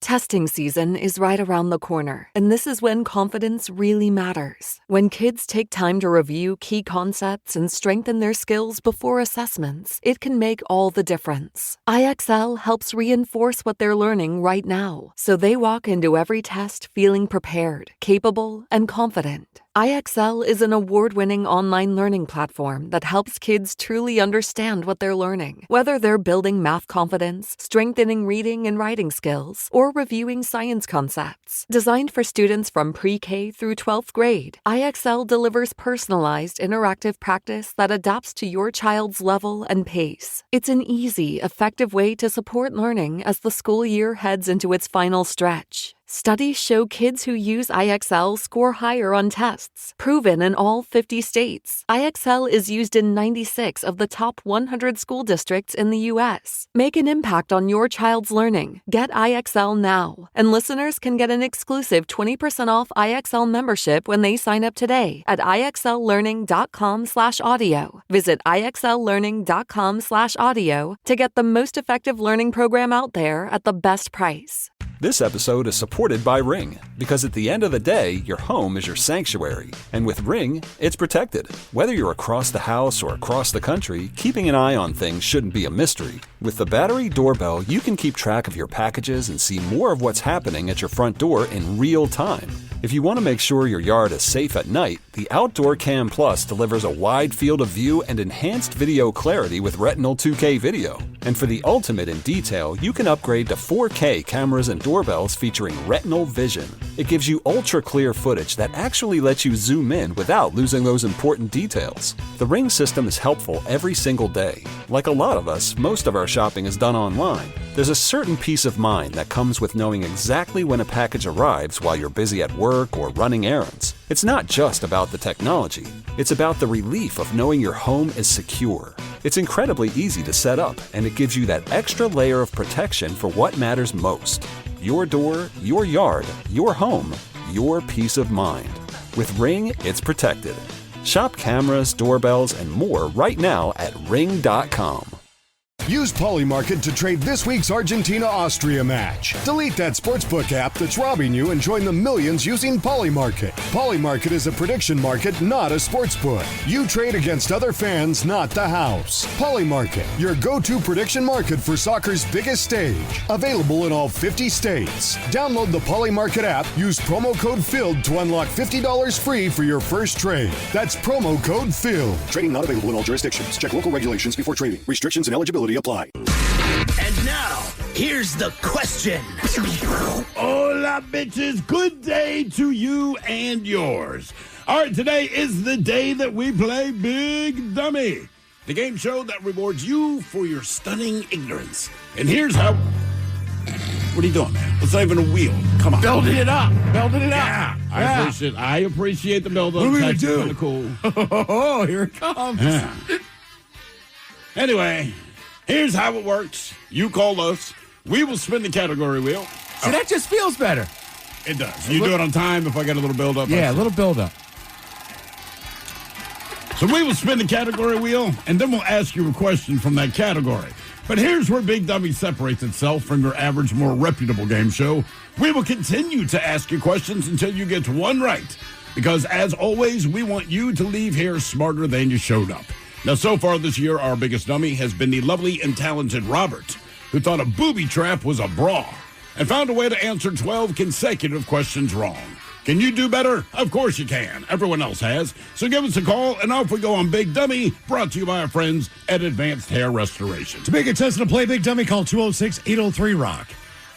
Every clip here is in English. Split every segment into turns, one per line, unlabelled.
Testing season is right around the corner, and this is when confidence really matters. When kids take time to review key concepts and strengthen their skills before assessments, it can make all the difference. IXL helps reinforce what they're learning right now, so they walk into every test feeling prepared, capable, and confident. IXL is an award-winning online learning platform that helps kids truly understand what they're learning. Whether they're building math confidence, strengthening reading and writing skills, or reviewing science concepts. Designed for students from pre-K through 12th grade, IXL delivers personalized, interactive practice that adapts to your child's level and pace. It's an easy, effective way to support learning as the school year heads into its final stretch. Studies show kids who use IXL score higher on tests, proven in all 50 states. IXL is used in 96 of the top 100 school districts in the U.S. Make an impact on your child's learning. Get IXL now. And listeners can get an exclusive 20% off IXL membership when they sign up today at IXLlearning.com/audio. Visit IXLlearning.com/audio to get the most effective learning program out there at the best price.
This episode is supported by Ring, because at the end of the day, your home is your sanctuary. And with Ring, it's protected. Whether you're across the house or across the country, keeping an eye on things shouldn't be a mystery. With the battery doorbell, you can keep track of your packages and see more of what's happening at your front door in real time. If you want to make sure your yard is safe at night, the Outdoor Cam Plus delivers a wide field of view and enhanced video clarity with Retinal 2K video. And for the ultimate in detail, you can upgrade to 4K cameras and doorbells featuring Retinal Vision. It gives you ultra-clear footage that actually lets you zoom in without losing those important details. The Ring system is helpful every single day. Like a lot of us, most of our shopping is done online. There's a certain peace of mind that comes with knowing exactly when a package arrives while you're busy at work or running errands. It's not just about the technology. It's about the relief of knowing your home is secure. It's incredibly easy to set up, and it gives you that extra layer of protection for what matters most. Your door, your yard, your home, your peace of mind. With Ring, it's protected. Shop cameras, doorbells, and more right now at ring.com.
Use Polymarket to trade this week's Argentina-Austria match. Delete that sportsbook app that's robbing you and join the millions using Polymarket. Polymarket is a prediction market, not a sportsbook. You trade against other fans, not the house. Polymarket, your go-to prediction market for soccer's biggest stage. Available in all 50 states. Download the Polymarket app, use promo code FILLED to unlock $50 free for your first trade. That's promo code FILLED.
Trading not available in all jurisdictions. Check local regulations before trading. Restrictions and eligibility apply.
And now, here's the question.
Hola, bitches. Good day to you and yours. All right, today is the day that we play Big Dummy, the game show that rewards you for your stunning ignorance. And here's how... What are you doing, man? It's not even a wheel. Come on.
Building it up.
Yeah. I appreciate the build-up.
What are we going to do?
Kind of cool.
Oh, here it comes.
Yeah. Anyway... Here's how it works. You call us. We will spin the category wheel.
See, that just feels better.
It does. You do it on time if I get a little build-up.
Yeah, a little build-up.
So we will spin the category wheel, and then we'll ask you a question from that category. But here's where Big Dummy separates itself from your average, more reputable game show. We will continue to ask you questions until you get one right. Because, as always, we want you to leave here smarter than you showed up. Now, so far this year, our biggest dummy has been the lovely and talented Robert, who thought a booby trap was a bra and found a way to answer 12 consecutive questions wrong. Can you do better? Of course you can. Everyone else has. So give us a call, and off we go on Big Dummy, brought to you by our friends at Advanced Hair Restoration.
To make a test and play Big Dummy, call 206-803-ROCK.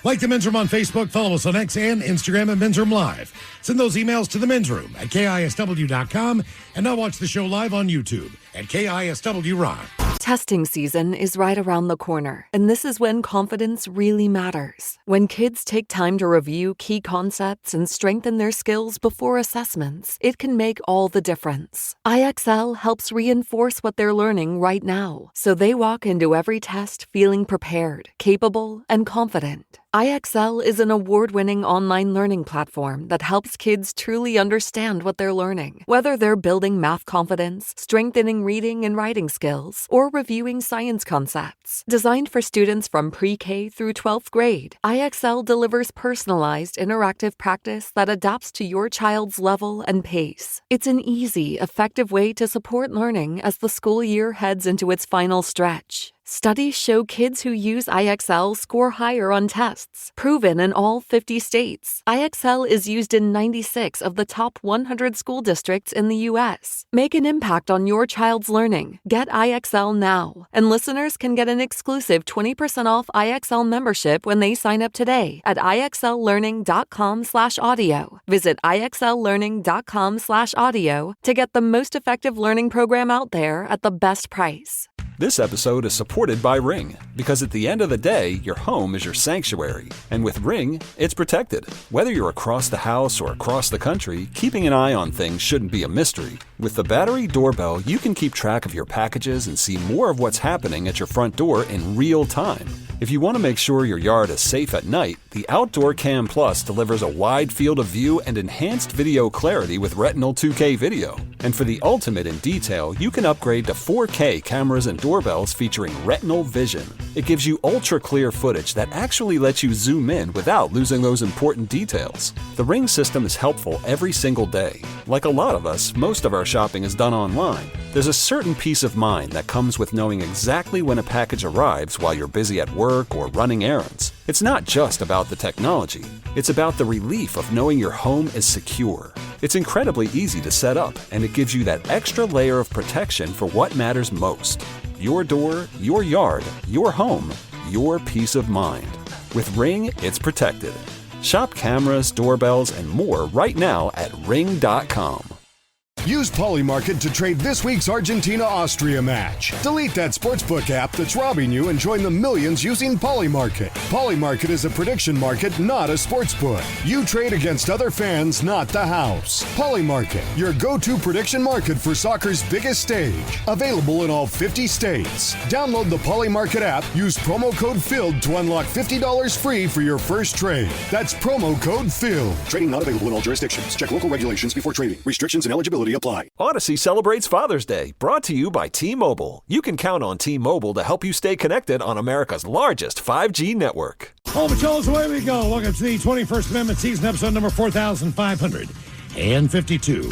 Like the Men's Room on Facebook, follow us on X and Instagram at Men's Room Live. Send those emails to the Men's Room at KISW.com, and now watch the show live on YouTube at KISW Rock.
Testing season is right around the corner, and this is when confidence really matters. When kids take time to review key concepts and strengthen their skills before assessments, it can make all the difference. IXL helps reinforce what they're learning right now, so they walk into every test feeling prepared, capable, and confident. IXL is an award-winning online learning platform that helps kids truly understand what they're learning. Whether they're building math confidence, strengthening reading and writing skills, or or reviewing science concepts. Designed for students from pre-K through 12th grade, IXL delivers personalized interactive practice that adapts to your child's level and pace. It's an easy, effective way to support learning as the school year heads into its final stretch. Studies show kids who use IXL score higher on tests, proven in all 50 states. IXL is used in 96 of the top 100 school districts in the U.S. Make an impact on your child's learning. Get IXL now. And listeners can get an exclusive 20% off IXL membership when they sign up today at IXLlearning.com/audio. Visit IXLlearning.com/audio to get the most effective learning program out there at the best price.
This episode is supported by Ring, because at the end of the day, your home is your sanctuary. And with Ring, it's protected. Whether you're across the house or across the country, keeping an eye on things shouldn't be a mystery. With the battery doorbell, you can keep track of your packages and see more of what's happening at your front door in real time. If you want to make sure your yard is safe at night, the Outdoor Cam Plus delivers a wide field of view and enhanced video clarity with Retinal 2K video. And for the ultimate in detail, you can upgrade to 4K cameras and doorbells featuring Retinal Vision. It gives you ultra-clear footage that actually lets you zoom in without losing those important details. The Ring system is helpful every single day. Like a lot of us, most of our shopping is done online. There's a certain peace of mind that comes with knowing exactly when a package arrives while you're busy at work or running errands. It's not just about the technology. It's about the relief of knowing your home is secure. It's incredibly easy to set up, and it gives you that extra layer of protection for what matters most. Your door, your yard, your home, your peace of mind. With Ring, it's protected. Shop cameras, doorbells, and more right now at ring.com.
Use Polymarket to trade this week's Argentina-Austria match. Delete that sportsbook app that's robbing you and join the millions using Polymarket. Polymarket is a prediction market, not a sportsbook. You trade against other fans, not the house. Polymarket, your go-to prediction market for soccer's biggest stage. Available in all 50 states. Download the Polymarket app, use promo code FILLED to unlock $50 free for your first trade. That's promo code FILLED.
Trading not available in all jurisdictions. Check local regulations before trading. Restrictions and eligibility apply.
Odyssey celebrates Father's Day, brought to you by T-Mobile. You can count on T-Mobile to help you stay connected on America's largest 5G network.
All the Cholos, away we go. Welcome to the 21st Amendment season, episode number 4552.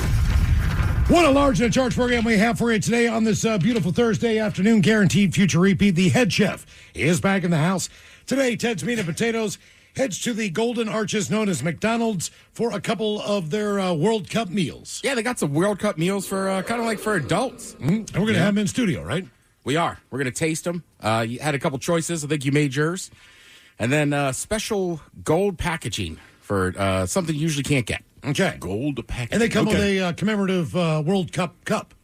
What a large and charge program we have for you today on this beautiful Thursday afternoon. Guaranteed future repeat. The head chef is back in the house. Today, Ted's Meat and Potatoes heads to the Golden Arches known as McDonald's for a couple of their World Cup meals.
Yeah, they got some World Cup meals for kind of like for adults.
Mm-hmm. And we're going to have them in studio, right?
We are. We're going to taste them. You had a couple choices. I think you made yours. And then special gold packaging for something you usually can't get.
Okay.
Gold packaging.
And they come with a commemorative World Cup cup.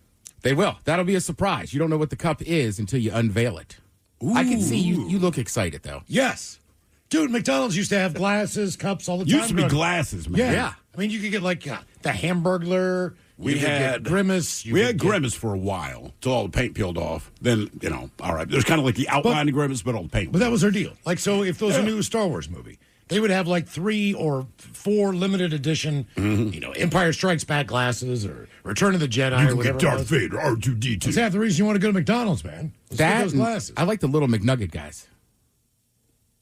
They will. That'll be a surprise. You don't know what the cup is until you unveil it. Ooh. I can see you look excited, though.
Yes. Dude, McDonald's used to have glasses, cups all the time.
Used to be glasses, man.
Yeah. I mean, you could get like the Hamburglar.
We had
Grimace.
We had Grimace for a while till all the paint peeled off. Then, all right. There's kind of like the outline of Grimace, but all the paint.
But that was their deal. Like, so if there was a new Star Wars movie, they would have like 3 or 4 limited edition, Empire Strikes Back glasses or Return of the Jedi
You
or whatever.
get Darth Vader, R2-D2.
That's half the reason you want to go to McDonald's, man. Those glasses.
I like the little McNugget guys.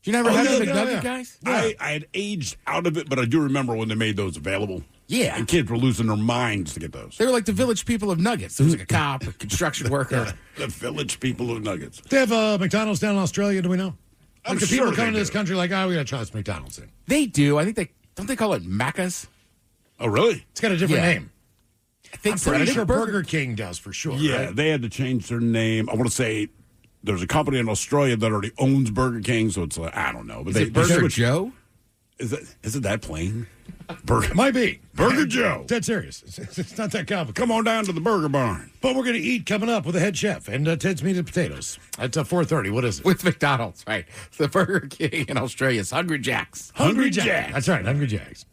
You never had the McNugget guys?
Yeah. I had aged out of it, but I do remember when they made those available.
Yeah.
And kids were losing their minds to get those.
They were like the village people of Nuggets. There was like a cop, a construction worker.
The village people of Nuggets.
They have McDonald's down in Australia, do we know?
I'm
Like the
sure
people
they
coming to this
do.
country like, we got to try this McDonald's thing.
They do. I think don't they call it Macca's?
Oh, really?
It's got a different name.
I think
I'm
so.
pretty
I think
sure Burger King does for sure.
Yeah,
right?
they had to change their name. I want to say there's a company in Australia that already owns Burger King, so it's like, I don't know. But
Is
they
it Burger
switched-
Joe?
Is it that plain? Burger.
Might be.
Burger Joe.
Dead serious. It's not that complicated.
Come on down to the Burger Barn.
But we're going to eat coming up with the head chef and Ted's Meat and Potatoes at 4:30. What is it?
With McDonald's, right. The Burger King in Australia is Hungry Jack's.
Hungry Jack. That's right, Hungry Jacks.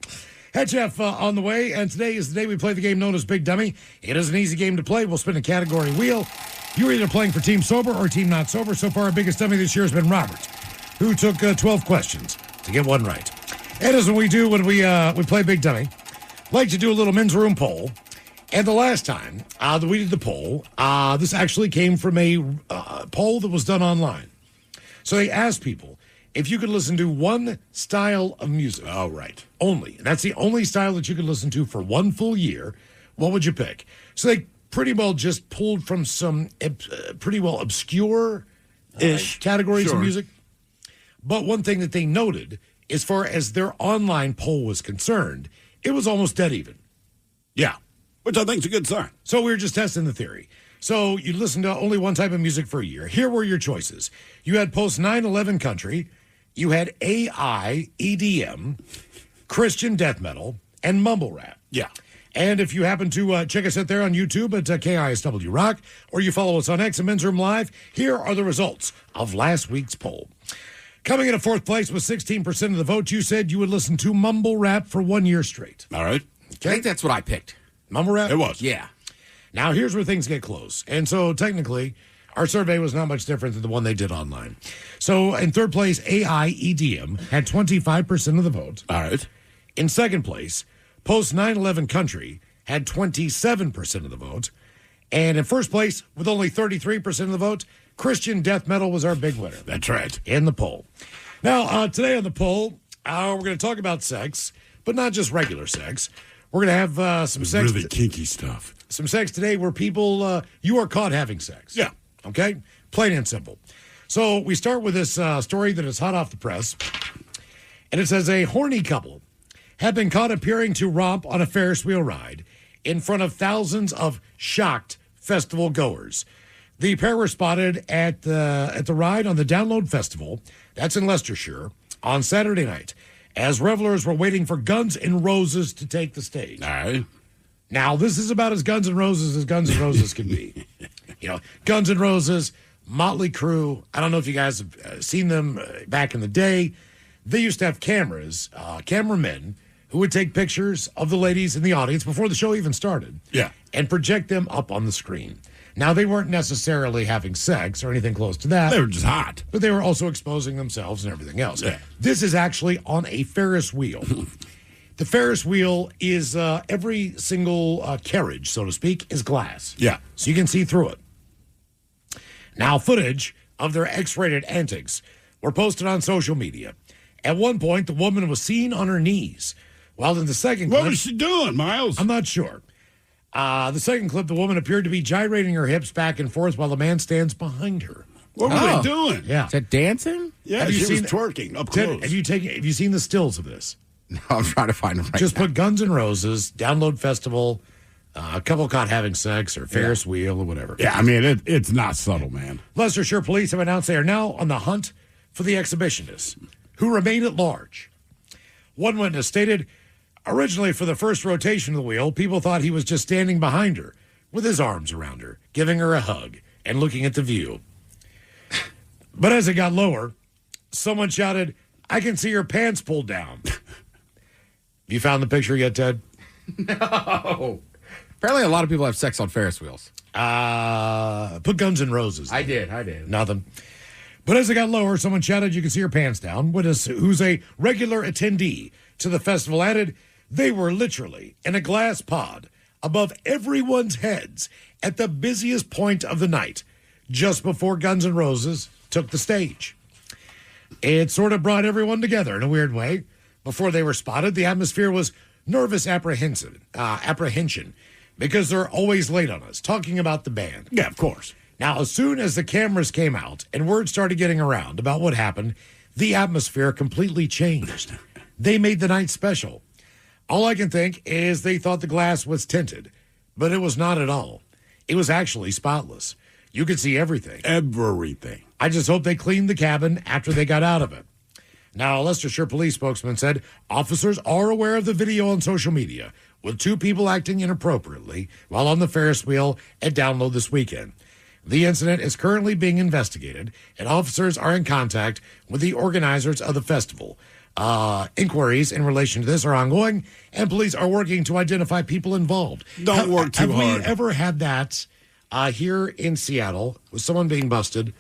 Head chef on the way, and today is the day we play the game known as Big Dummy. It is an easy game to play. We'll spin a category wheel. You're either playing for Team Sober or Team Not Sober. So far, our biggest dummy this year has been Robert, who took 12 questions to get one right. And as we do when we play Big Dummy, like to do a little men's room poll. And the last time that we did the poll, this actually came from a poll that was done online. So they asked people if you could listen to one style of music.
Oh, right.
Only. And that's the only style that you could listen to for one full year. What would you pick? So they pretty well just pulled from some pretty well obscure categories of music. But one thing that they noted, as far as their online poll was concerned, it was almost dead even.
Yeah, which I think is a good sign.
So we were just testing the theory. So you listen to only one type of music for a year. Here were your choices. You had post 9/11 country, you had AI, EDM, Christian death metal, and mumble rap.
Yeah.
And if you happen to check us out there on YouTube at KISW Rock, or you follow us on X and Men's Room Live, here are the results of last week's poll. Coming in at fourth place with 16% of the vote, you said you would listen to mumble rap for 1 year straight.
All right.
I think that's what I picked.
Mumble rap?
It was.
Yeah.
Now, here's where things get close. And so, technically, our survey was not much different than the one they did online. So, in third place, AI EDM had 25% of the vote.
All right.
In second place, post 9/11 country had 27% of the vote. And in first place, with only 33% of the vote, Christian death metal was our big winner.
That's right.
In the poll. Now, today on the poll, we're going to talk about sex, but not just regular sex. We're going to have some sex.
Really kinky stuff.
Some sex today where people, you are caught having sex.
Yeah.
Okay? Plain and simple. So we start with this story that is hot off the press. And it says a horny couple have been caught appearing to romp on a Ferris wheel ride in front of thousands of shocked festival goers. The pair were spotted at the ride on the Download Festival, that's in Leicestershire, on Saturday night, as revelers were waiting for Guns N' Roses to take the stage.
All right.
Now, this is about as Guns N' Roses can be. You know, Guns N' Roses, Motley Crue. I don't know if you guys have seen them back in the day. They used to have cameras, cameramen, who would take pictures of the ladies in the audience before the show even started.
Yeah.
And project them up on the screen. Now, they weren't necessarily having sex or anything close to that.
They were just hot.
But they were also exposing themselves and everything else.
Yeah.
This is actually on a Ferris wheel. The Ferris wheel is every single carriage, so to speak, is glass.
Yeah.
So you can see through it. Now, footage of their X-rated antics were posted on social media. At one point, the woman was seen on her knees, while in the second clip...
What was she doing, Miles?
I'm not sure. The second clip, the woman appeared to be gyrating her hips back and forth while the man stands behind her.
What were they doing?
Yeah.
Is that dancing?
Yeah, she was twerking up
Ted,
close.
have you seen the stills of this?
No, I'm trying to find them right
Just
now.
put Guns N' Roses, Download Festival, a couple caught having sex, or Ferris wheel, or whatever.
Yeah, I mean, it's not subtle, man.
Leicestershire police have announced they are now on the hunt for the exhibitionists, who remain at large. One witness stated, originally for the first rotation of the wheel, people thought he was just standing behind her with his arms around her, giving her a hug and looking at the view. But as it got lower, someone shouted, "I can see your pants pulled down." You found the picture yet, Ted?
No. Apparently, a lot of people have sex on Ferris wheels.
Put Guns N' Roses.
I did.
Nothing. But as it got lower, someone shouted, "You can see your pants down." Witness, who's a regular attendee to the festival, added, "They were literally in a glass pod above everyone's heads at the busiest point of the night, just before Guns N' Roses took the stage." It sort of brought everyone together in a weird way. Before they were spotted, the atmosphere was nervous apprehension, because they're always late on us, talking about the band.
Yeah, of course.
Now, as soon as the cameras came out and word started getting around about what happened, the atmosphere completely changed. They made the night special. All I can think is they thought the glass was tinted, but it was not at all. It was actually spotless. You could see everything.
Everything.
I just hope they cleaned the cabin after they got out of it. Now, a Leicestershire police spokesman said officers are aware of the video on social media, with two people acting inappropriately while on the Ferris wheel at Download this weekend. The incident is currently being investigated, and officers are in contact with the organizers of the festival. Inquiries in relation to this are ongoing, and police are working to identify people involved.
Don't work too hard.
Have we ever had that here in Seattle with someone being busted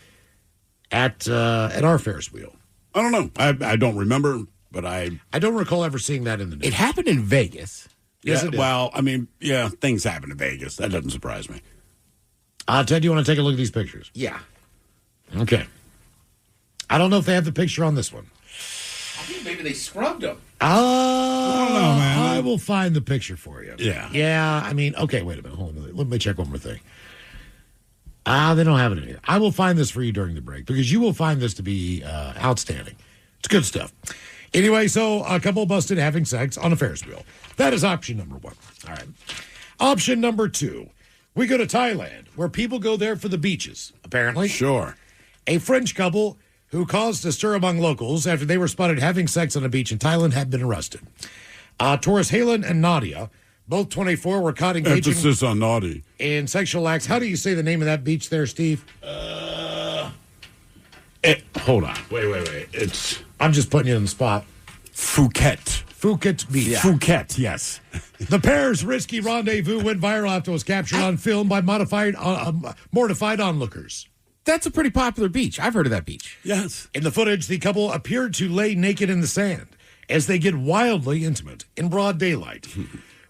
at our Ferris wheel?
I don't know. I don't remember, but I
don't recall ever seeing that in the news.
It happened in Vegas.
Yes,
Yeah,
it did.
well, I mean, yeah, things happen in Vegas. That doesn't surprise me.
Ted, you want to take a look at these pictures?
Yeah.
Okay. I don't know if they have the picture on this one.
I think maybe they scrubbed them.
I don't know, man.
I will find the picture for you.
Yeah.
Yeah, I mean, okay, wait a minute. Hold on. Let me check one more thing. They don't have it in here. I will find this for you during the break because you will find this to be outstanding. It's good stuff. Anyway, so a couple busted having sex on a Ferris wheel. That is option number one. All right. Option number two. We go to Thailand, where people go there for the beaches, apparently.
Sure.
A French couple who caused a stir among locals after they were spotted having sex on a beach in Thailand have been arrested. Tourists Halen and Nadia, both 24, were caught engaging
Emphasis on naughty.
in sexual acts. How do you say the name of that beach there, Steve?
Hold on. Wait. It's
I'm just putting you on the spot.
Phuket.
Phuket Beach.
Phuket, yes.
The pair's risky rendezvous went viral after it was captured on film by mortified onlookers.
That's a pretty popular beach. I've heard of that beach.
Yes.
In the footage, the couple appeared to lay naked in the sand as they get wildly intimate in broad daylight.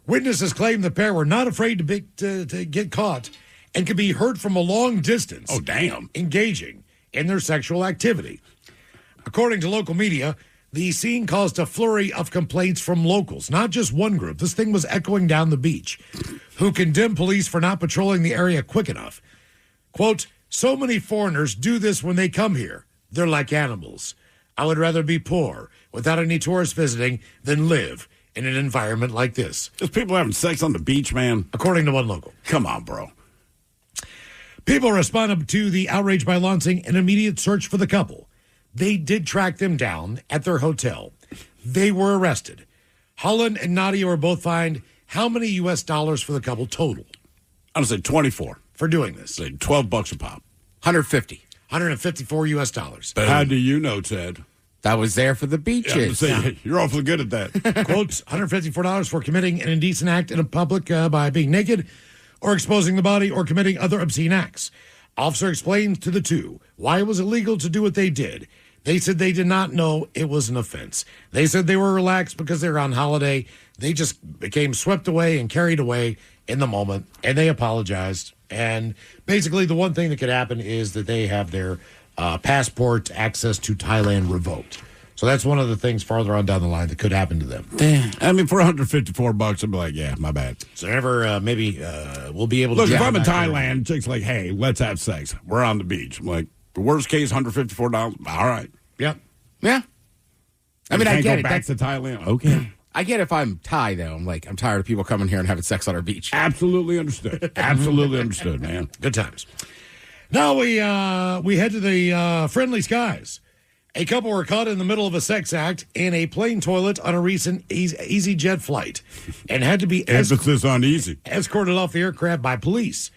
Witnesses claim the pair were not afraid to get caught and could be heard from a long distance.
Oh, damn.
Engaging in their sexual activity. According to local media, the scene caused a flurry of complaints from locals, not just one group. This thing was echoing down the beach, who condemned police for not patrolling the area quick enough. Quote, so many foreigners do this when they come here. They're like animals. I would rather be poor, without any tourists visiting, than live in an environment like this.
Just people having sex on the beach, man.
According to one local.
Come on, bro.
People responded to the outrage by launching an immediate search for the couple. They did track them down at their hotel. They were arrested. Holland and Nadia were both fined how many U.S. dollars for the couple total?
I'm going to say 24.
For doing this.
Say $12 a pop.
150.
154 U.S. dollars.
How do you know, Ted?
That was there for the beaches.
You're awfully good at that.
Quotes, $154 for committing an indecent act in public by being naked or exposing the body or committing other obscene acts. Officer explained to the two why it was illegal to do what they did. They said they did not know it was an offense. They said they were relaxed because they were on holiday. They just became swept away and carried away in the moment, and they apologized. And basically, the one thing that could happen is that they have their passport access to Thailand revoked. So that's one of the things farther on down the line that could happen to them.
I mean, for $154, I'd be like, yeah, my bad.
So never, maybe we'll be able to...
Look, if I'm in
back there.
Thailand, chick's like, hey, let's have sex. We're on the beach. I'm like, the worst case, $154. All right.
Yep.
Yeah. I mean, I
Can't
get
go
it.
back
That's
to Thailand. Okay.
I get if I'm Thai, though. I'm tired of people coming here and having sex on our beach.
Absolutely understood. Absolutely understood, man.
Good times. Now we head to the Friendly Skies. A couple were caught in the middle of a sex act in a plane toilet on a recent EasyJet flight and had to be
Emphasis on easy.
escorted off the aircraft by police.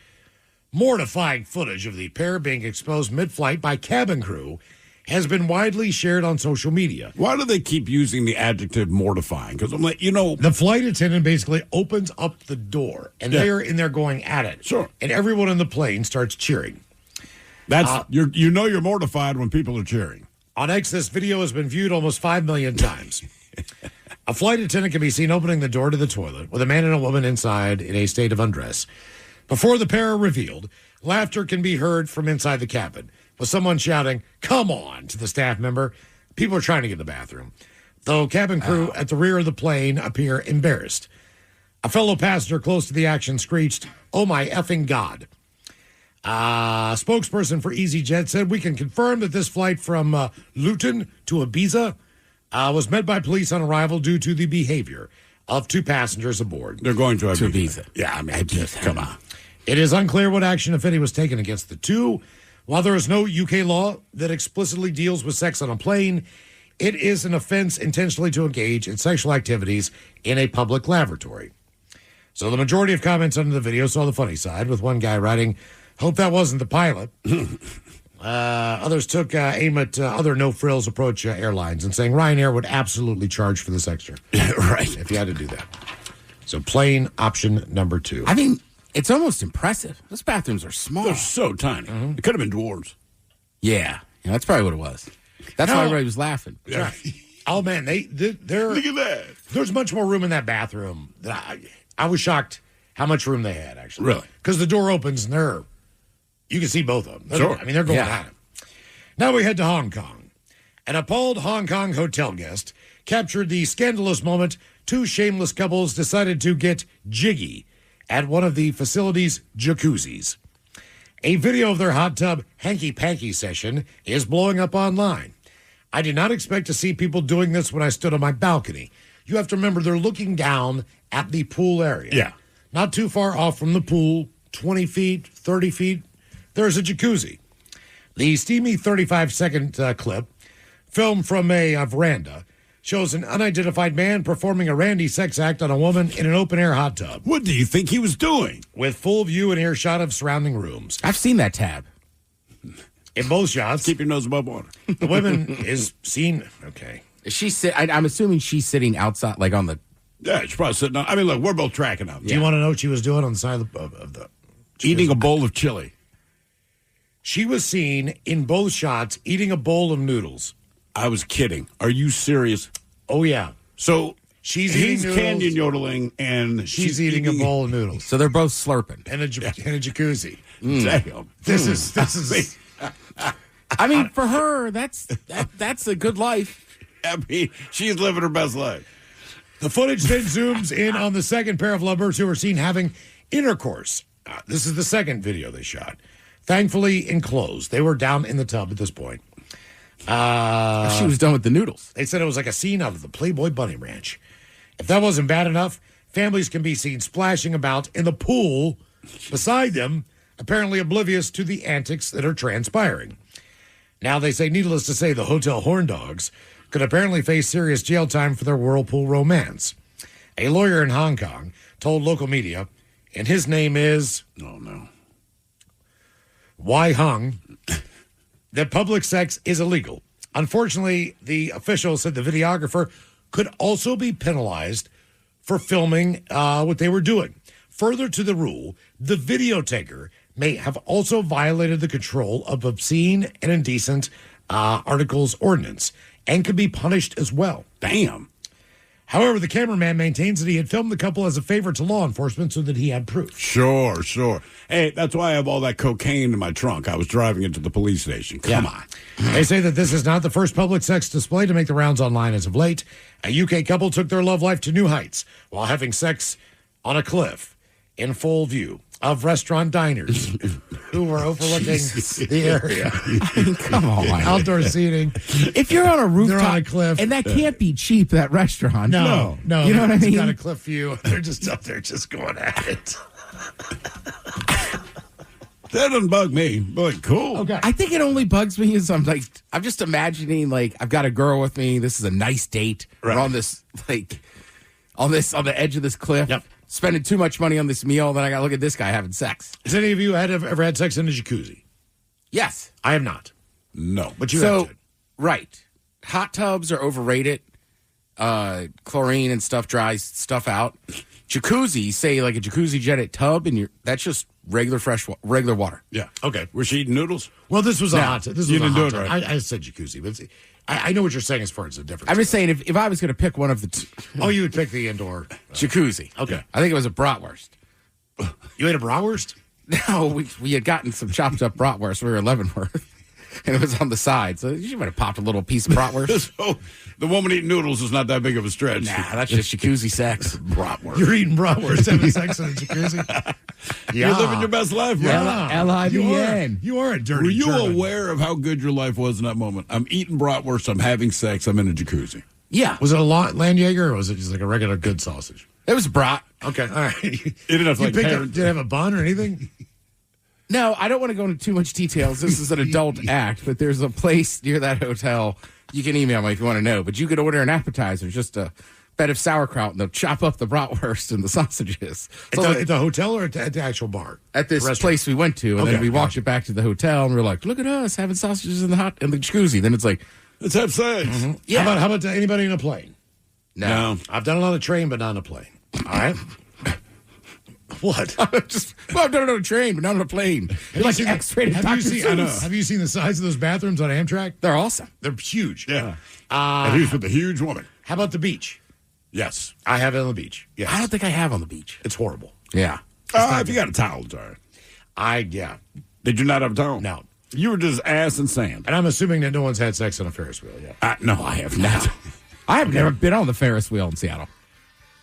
Mortifying footage of the pair being exposed mid-flight by cabin crew has been widely shared on social media.
Why do they keep using the adjective mortifying? Because I'm like, you know,
The flight attendant basically opens up the door, and
Yeah.
they're in there going at it.
Sure.
And everyone in the plane starts cheering.
that's you're mortified when people are cheering.
On X, this video has been viewed almost 5 million times. A flight attendant can be seen opening the door to the toilet with a man and a woman inside in a state of undress. Before the pair are revealed, laughter can be heard from inside the cabin, with someone shouting, "Come on," to the staff member. People are trying to get in the bathroom. Though cabin crew at the rear of the plane appear embarrassed. A fellow passenger close to the action screeched, "Oh my effing God." A spokesperson for EasyJet said, "We can confirm that this flight from Luton to Ibiza was met by police on arrival due to the behavior of two passengers aboard."
They're going to
Ibiza.
Yeah, I mean, just come on.
It is unclear what action, if any, was taken against the two. While there is no UK law that explicitly deals with sex on a plane, it is an offense intentionally to engage in sexual activities in a public lavatory. So the majority of comments under the video saw the funny side, with one guy writing, "Hope that wasn't the pilot." Others took aim at other no-frills approach airlines and saying Ryanair would absolutely charge for this extra.
Right.
If you had to do that. So plane option number 2.
I mean, it's almost impressive. Those bathrooms are small.
They're so tiny. It could have been dwarves.
Yeah, that's probably what it was. That's
No.
why everybody was laughing.
Yeah.
Oh, man, they're
Look at that.
there's much more room in that bathroom. I was shocked how much room they had, actually.
Really?
Because the door opens and you can see both of them.
Sure.
They're going at it. Now we head to Hong Kong. An appalled Hong Kong hotel guest captured the scandalous moment two shameless couples decided to get jiggy at one of the facility's jacuzzis. A video of their hot tub hanky-panky session is blowing up online. I did not expect to see people doing this when I stood on my balcony. You have to remember they're looking down at the pool area.
Yeah.
Not too far off from the pool, 20 feet, 30 feet, there's a jacuzzi. The steamy 35-second clip, filmed from a veranda, shows an unidentified man performing a randy sex act on a woman in an open-air hot tub.
What do you think he was doing?
With full view and earshot of surrounding rooms.
I've seen that tab.
In both shots,
Keep your nose above water.
the woman is seen. Okay.
Is she I'm assuming she's sitting outside, like on the.
Yeah, she's probably sitting on. I mean, look, we're both tracking out.
Do you want to know what she was doing on the side of the
Eating a bowl of chili.
She was seen in both shots eating a bowl of noodles.
I was kidding. Are you serious?
Oh, yeah.
So
He's
he's
eating
canyon
noodles.
yodeling, and
She's eating a bowl of noodles
So they're both slurping.
in a jacuzzi.
Damn.
This is
I mean, for her, that's a good life.
I mean, she's living her best life.
The footage then zooms in on the second pair of lovers who were seen having intercourse. This is the second video they shot. Thankfully enclosed. They were down in the tub at this point.
She was done with the noodles.
They said it was like a scene out of the Playboy Bunny Ranch. If that wasn't bad enough, families can be seen splashing about in the pool beside them, apparently oblivious to the antics that are transpiring. Now, they say, needless to say, the hotel horn dogs could apparently face serious jail time for their whirlpool romance. A lawyer in Hong Kong told local media, and his name is
Oh, no.
Wai Hung, that public sex is illegal. Unfortunately, the official said the videographer could also be penalized for filming what they were doing. Further to the rule, the video taker may have also violated the control of obscene and indecent articles ordinance and could be punished as well.
Damn.
However, the cameraman maintains that he had filmed the couple as a favor to law enforcement so that he had proof.
Sure. Hey, that's why I have all that cocaine in my trunk. I was driving it to the police station. Come on.
They say that this is not the first public sex display to make the rounds online as of late. A UK couple took their love life to new heights while having sex on a cliff in full view of restaurant diners who were overlooking the area.
I mean, come on.
Outdoor seating.
If you're on a rooftop,
They're on a cliff.
and that can't be cheap, that restaurant.
No.
You know what I
It's
mean?
got a cliff view. They're just up there just going at it.
That doesn't bug me. But cool.
Okay.
I think it only bugs me is I'm just imagining, like, I've got a girl with me. This is a nice date.
Right.
We're on this, on the edge of this cliff.
Yep.
Spending too much money on this meal. Then I got to look at this guy having sex.
Has any of you ever had sex in a jacuzzi?
Yes.
I have not.
No.
But you have to.
Right. Hot tubs are overrated. Chlorine and stuff dries stuff out. Jacuzzi, say like a jacuzzi jetted tub, and that's just regular regular water.
Yeah.
Okay.
Was she eating noodles?
Well, this was a hot tub. This was
you
a
didn't
hot
do it
tub.
right.
I said jacuzzi, but I know what you're saying as far as the difference.
I'm just saying, if I was going to pick one of the two,
Oh, you would pick the indoor.
jacuzzi.
Okay.
I think it was a bratwurst.
You ate a bratwurst?
No, we had gotten some chopped up bratwurst. We were in Leavenworth, and it was on the side. So you might have popped a little piece of bratwurst.
So the woman eating noodles is not that big of a stretch.
Nah, that's just jacuzzi sex.
Bratwurst.
You're eating bratwurst, having sex in a jacuzzi?
You're living your best life, man.
Yeah.
L-I-V-N.
You are a dirty
Were you
German.
aware of how good your life was in that moment? I'm eating bratwurst. I'm having sex. I'm in a jacuzzi.
Yeah.
Was it a Landjaeger or was it just like a regular good sausage?
It was brat.
Okay, all right.
It didn't have
You
like
picked
parents.
did it have a bun or anything?
No, I don't want to go into too much details. This is an adult act, but there's a place near that hotel. You can email me if you want to know, but you could order an appetizer, just a bed of sauerkraut, and they'll chop up the bratwurst and the sausages. So
At the hotel or at the actual bar?
at this
Restaurant.
place we went to, and then
Okay,
we walked
gotcha.
it back to the hotel, and we're like, "Look at us having sausages in the jacuzzi." Then it's like,
Let's have sex.
yeah,
How about anybody in a plane?
no.
I've done it on a train, but not on a plane. All right. What?
I've done it on a train, but not on a plane. You're like X-rated
Have
Dr.
you seen? I know.
Seuss.
Have you seen the size of those bathrooms on Amtrak?
They're awesome.
They're huge.
Yeah. And he's with the huge woman.
How about the beach?
Yes.
I have it on the beach. Yes.
I don't think I have on the beach.
It's horrible.
Yeah.
If you got a towel, it's all right.
Yeah.
Did you not have a towel?
No.
You were just ass and sand.
And I'm assuming that no one's had sex on a Ferris wheel yet.
No, I have not.
I have never been on the Ferris wheel in Seattle.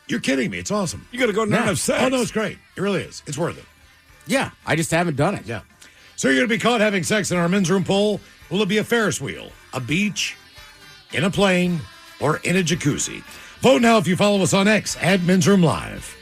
You're kidding me. It's awesome.
You got to go not have sex.
Oh, no, it's great. It really is. It's worth it.
Yeah, I just haven't done it.
Yeah. So you're going to be caught having sex in our men's room poll. Will it be a Ferris wheel, a beach, in a plane, or in a jacuzzi? Vote now if you follow us on X at Men's Room Live.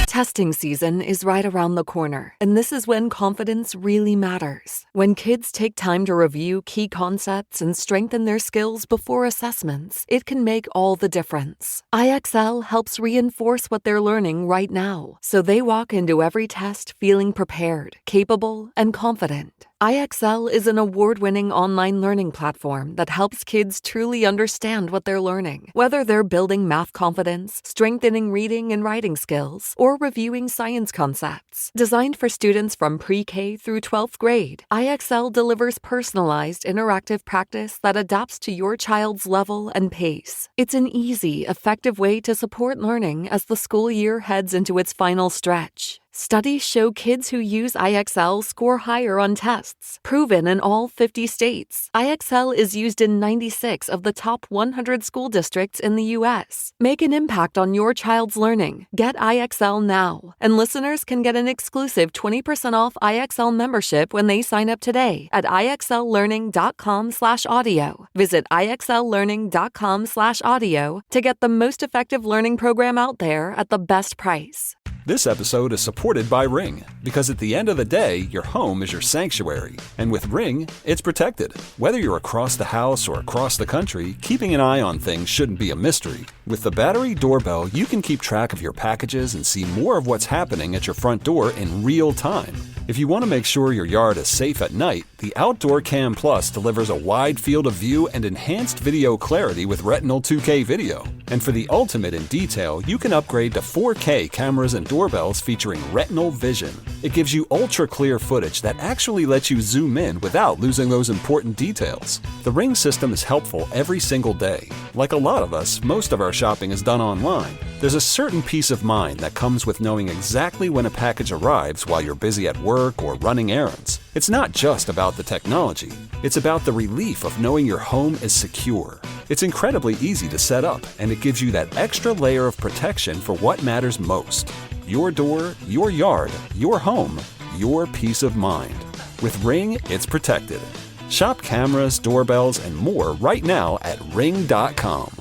Testing season is right around the corner, and this is when confidence really matters. When kids take time to review key concepts and strengthen their skills before assessments, it can make all the difference. IXL helps reinforce what they're learning right now, so they walk into every test feeling prepared, capable, and confident. IXL is an award-winning online learning platform that helps kids truly understand what they're learning. Whether they're building math confidence, strengthening reading and writing skills, or reviewing science concepts. Designed for students from pre-K through 12th grade, IXL delivers personalized, interactive practice that adapts to your child's level and pace. It's an easy, effective way to support learning as the school year heads into its final stretch. Studies show kids who use IXL score higher on tests, proven in all 50 states. IXL is used in 96 of the top 100 school districts in the U.S. Make an impact on your child's learning. Get IXL now. And listeners can get an exclusive 20% off IXL membership when they sign up today at IXLlearning.com/audio. Visit IXLlearning.com/audio to get the most effective learning program out there at the best price.
This episode is supported by Ring, because at the end of the day, your home is your sanctuary. And with Ring, it's protected. Whether you're across the house or across the country, keeping an eye on things shouldn't be a mystery. With the battery doorbell, you can keep track of your packages and see more of what's happening at your front door in real time. If you want to make sure your yard is safe at night, the Outdoor Cam Plus delivers a wide field of view and enhanced video clarity with Retinal 2K video. And for the ultimate in detail, you can upgrade to 4K cameras and doorbells featuring Retinal Vision. It gives you ultra-clear footage that actually lets you zoom in without losing those important details. The Ring system is helpful every single day. Like a lot of us, most of our shopping is done online. There's a certain peace of mind that comes with knowing exactly when a package arrives while you're busy at work or running errands. It's not just about the technology. It's about the relief of knowing your home is secure. It's incredibly easy to set up, and it gives you that extra layer of protection for what matters most. Your door, your yard, your home, your peace of mind. With Ring, it's protected. Shop cameras, doorbells, and more right now at ring.com.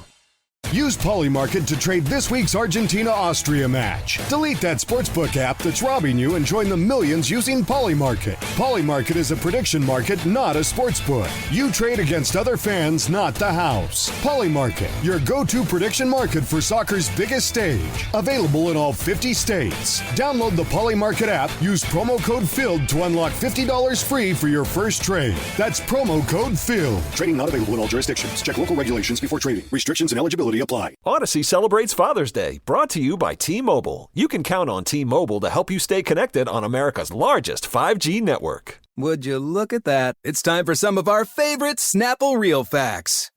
Use Polymarket to trade this week's Argentina-Austria match. Delete that sportsbook app that's robbing you and join the millions using Polymarket. Polymarket is a prediction market, not a sportsbook. You trade against other fans, not the house. Polymarket, your go-to prediction market for soccer's biggest stage. Available in all 50 states. Download the Polymarket app, use promo code FILLED to unlock $50 free for your first trade. That's promo code FILLED.
Trading not available in all jurisdictions. Check local regulations before trading. Restrictions and eligibility apply.
Odyssey celebrates Father's Day, brought to you by T-Mobile. You can count on T-Mobile to help you stay connected on America's largest 5G network.
Would you look at that? It's time for some of our favorite Snapple Real Facts.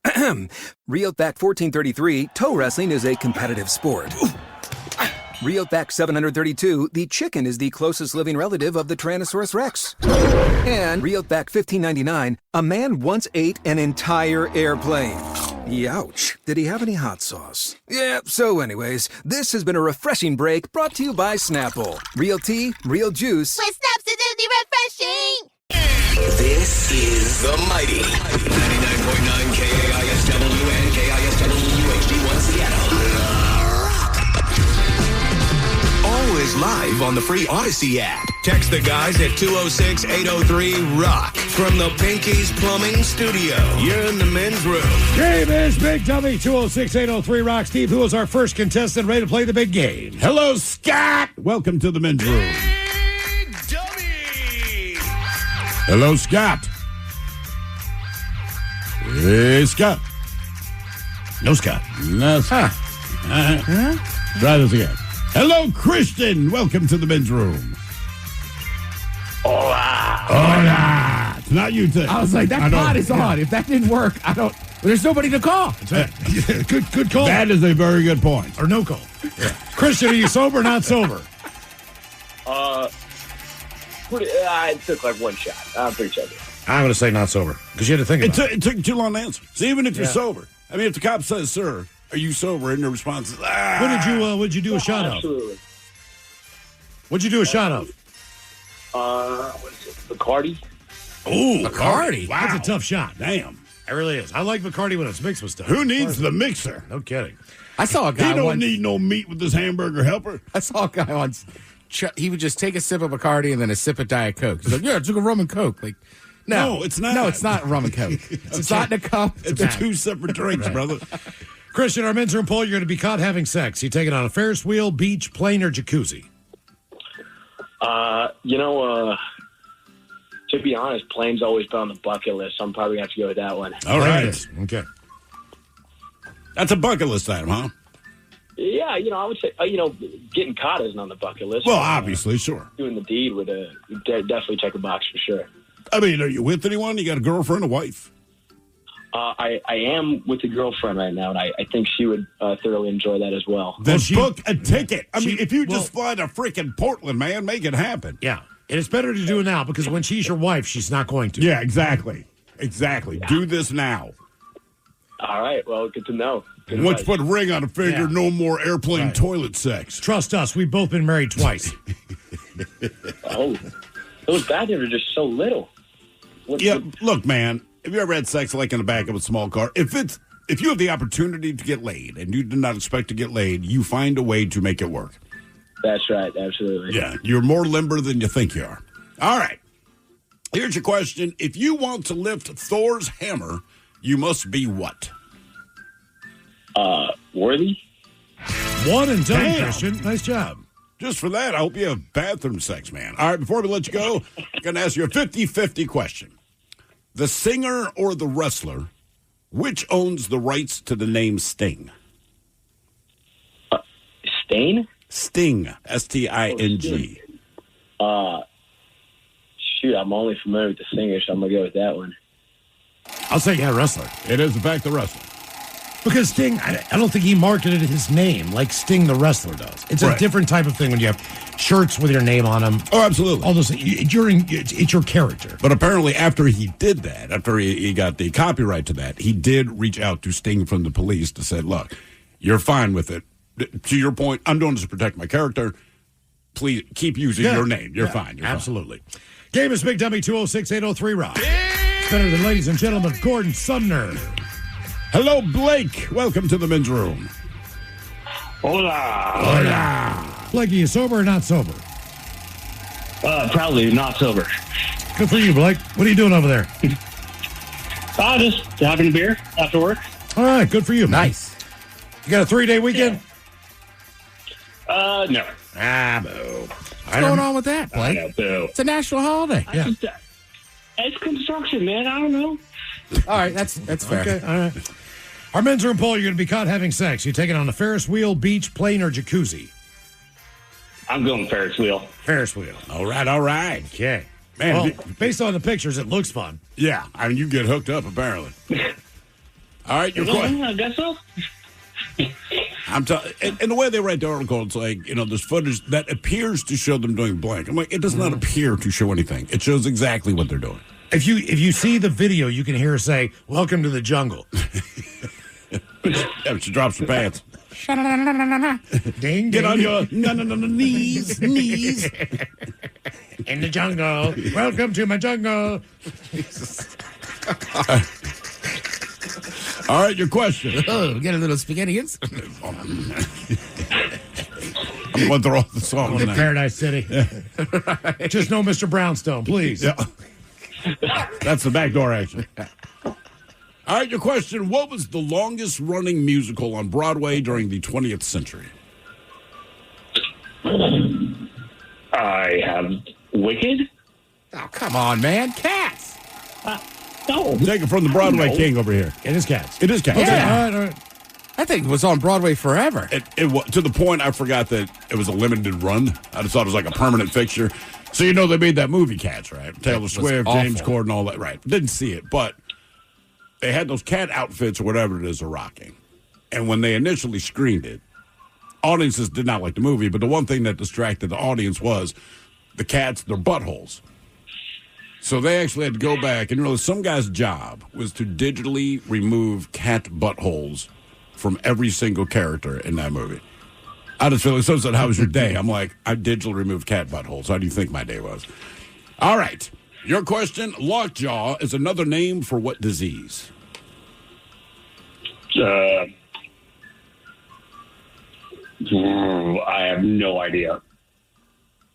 Real Fact 1433, toe wrestling is a competitive sport. Real Fact 732, the chicken is the closest living relative of the Tyrannosaurus Rex. And Real Fact 1599, a man once ate an entire airplane. Youch. Did he have any hot sauce? Yeah, so anyways, this has been a refreshing break brought to you by Snapple. Real tea, real juice.
With Snap's-a-Disney refreshing!
This is the mighty 99.9 KISW and KISW HD1 Seattle. Always live on the free Odyssey app. Text the guys at 206-803-ROCK from the Pinky's Plumbing Studio. You're in the men's room.
Game is Big Dummy, 206-803-ROCK. Steve, who is our first contestant ready to play the big game?
Hello, Scott. Welcome to the men's room.
Big Dummy.
Hello, Scott. Hey, Scott.
No, Scott.
No, Scott. Try this again. Hello, Christian. Welcome to the men's room. Hola. It's not you, Tim.
I was like, that pod is on. If that didn't work, there's nobody to call.
Good call.
That is a very good point.
Or no call. Yeah. Christian, are you sober or not sober?
I took like one shot. I'm pretty sober.
I'm going to say not sober because you had to think about it.
It took too long to answer. So even if you're sober, I mean, if the cop says, "Sir, are you sober?" and the response is,
What'd you do a shot
Absolutely.
of? What'd you do a shot of?
What's it? Bacardi?
Ooh,
Bacardi?
Wow. That's a tough shot.
Damn.
It really is. I like Bacardi when it's mixed with stuff.
Who needs the mixer?
No kidding.
I saw a guy
He don't
once.
need no meat with this hamburger helper.
I saw a guy once. He would just take a sip of Bacardi and then a sip of Diet Coke. He's like, "Yeah, I took a rum and Coke." Like, no,
it's not.
No, it's not rum and Coke. It's not in a cup.
It's two separate drinks, brother.
Christian, our men's room poll, you're going to be caught having sex. You take it on a Ferris wheel, beach, plane, or jacuzzi?
To be honest, plane's always been on the bucket list, so I'm probably going to have to go with that one.
All right.
Okay.
That's a bucket list item, huh?
Yeah, I would say, getting caught isn't on the bucket list.
Well, obviously, sure.
Doing the deed would definitely check a box for sure.
I mean, are you with anyone? You got a girlfriend, a wife?
I am with a girlfriend right now, and I think she would thoroughly enjoy that as well.
Then book a ticket. I mean, if you just fly to freaking Portland, man, make it happen.
Yeah. And it's better to do it now because when she's your wife, she's not going to.
Yeah, exactly. Exactly. Yeah. Do this now.
All right. Well, good to know.
Once you put a ring on a finger, no more airplane toilet sex.
Trust us. We've both been married twice.
Oh, those bathrooms are just so little.
Look, man, have you ever had sex like in the back of a small car? If you have the opportunity to get laid and you did not expect to get laid, you find a way to make it work.
That's right. Absolutely.
Yeah, you're more limber than you think you are. All right. Here's your question. If you want to lift Thor's hammer, you must be what?
Worthy.
One and done, Christian. Nice job.
Just for that, I hope you have bathroom sex, man. All right, before we let you go, I'm going to ask you a 50-50 question. The singer or the wrestler, which owns the rights to the name Sting?
Stain?
Sting, S-T-I-N-G.
Shoot, I'm only familiar with the singer, so I'm going to go with that one.
I'll say wrestler.
It is, in fact, the wrestler.
Because Sting, I don't think he marketed his name like Sting the wrestler does. It's a different type of thing when you have shirts with your name on them.
Oh, absolutely.
All those things. It's your character.
But apparently after he did that, after he got the copyright to that, he did reach out to Sting from the police to say, look, you're fine with it. To your point, I'm doing this to protect my character. Please keep using your name. You're fine. You're
absolutely. Fine. Game is Big Dummy 206-803 Rock. Better than ladies and gentlemen, Gordon Sumner.
Hello, Blake. Welcome to the men's room.
Hola.
Hola. Blake, are you sober or not sober?
Probably not sober.
Good for you, Blake. What are you doing over there?
Just having a beer after work.
All right, good for you.
Nice.
You got a 3-day weekend?
No.
Boo.
What's going on with that, Blake?
I know, boo.
It's a national holiday.
Yeah.
It's construction, man. I don't know.
All right, that's fair.
Okay, all right. Our men's room poll, you're going to be caught having sex. You take it on a Ferris wheel, beach, plane, or jacuzzi?
I'm going Ferris wheel.
Ferris wheel.
All right.
Okay.
Man,
well, based on the pictures, it looks fun.
Yeah, I mean, you get hooked up, apparently. All right, your question.
I guess so.
I'm and the way they write the article, it's like, there's footage that appears to show them doing blank. I'm like, it does not appear to show anything. It shows exactly what they're doing.
If you see the video, you can hear her say, "Welcome to the jungle."
Yeah, she drops her pants.
Ding,
Get
ding.
on your knees.
In the jungle. Welcome to my jungle.
All right, your question.
Oh, we get a little spaghettians.
I'm going through all the songs
Going to
now.
Paradise City. Just no Mr. Brownstone, please.
Yeah. That's the backdoor action. All right, your question. What was the longest running musical on Broadway during the 20th century?
I have Wicked.
Oh, come on, man. Cats.
No.
Take it from the Broadway king over here.
It is Cats.
It is Cats.
Okay,
Yeah.
all right.
That thing was on Broadway forever.
It was, to the point I forgot that it was a limited run. I just thought it was like a permanent fixture. So you know they made that movie Cats, right? Taylor Swift, James Corden, all that, right? Didn't see it, but they had those cat outfits or whatever it is are rocking. And when they initially screened it, audiences did not like the movie, but the one thing that distracted the audience was the cats, their buttholes. So they actually had to go back, and some guy's job was to digitally remove cat buttholes from every single character in that movie. I just feel like someone said, "How was your day?" I'm like, I digitally removed cat buttholes. How do you think my day was? All right. Your question, lockjaw is another name for what disease?
I have no idea.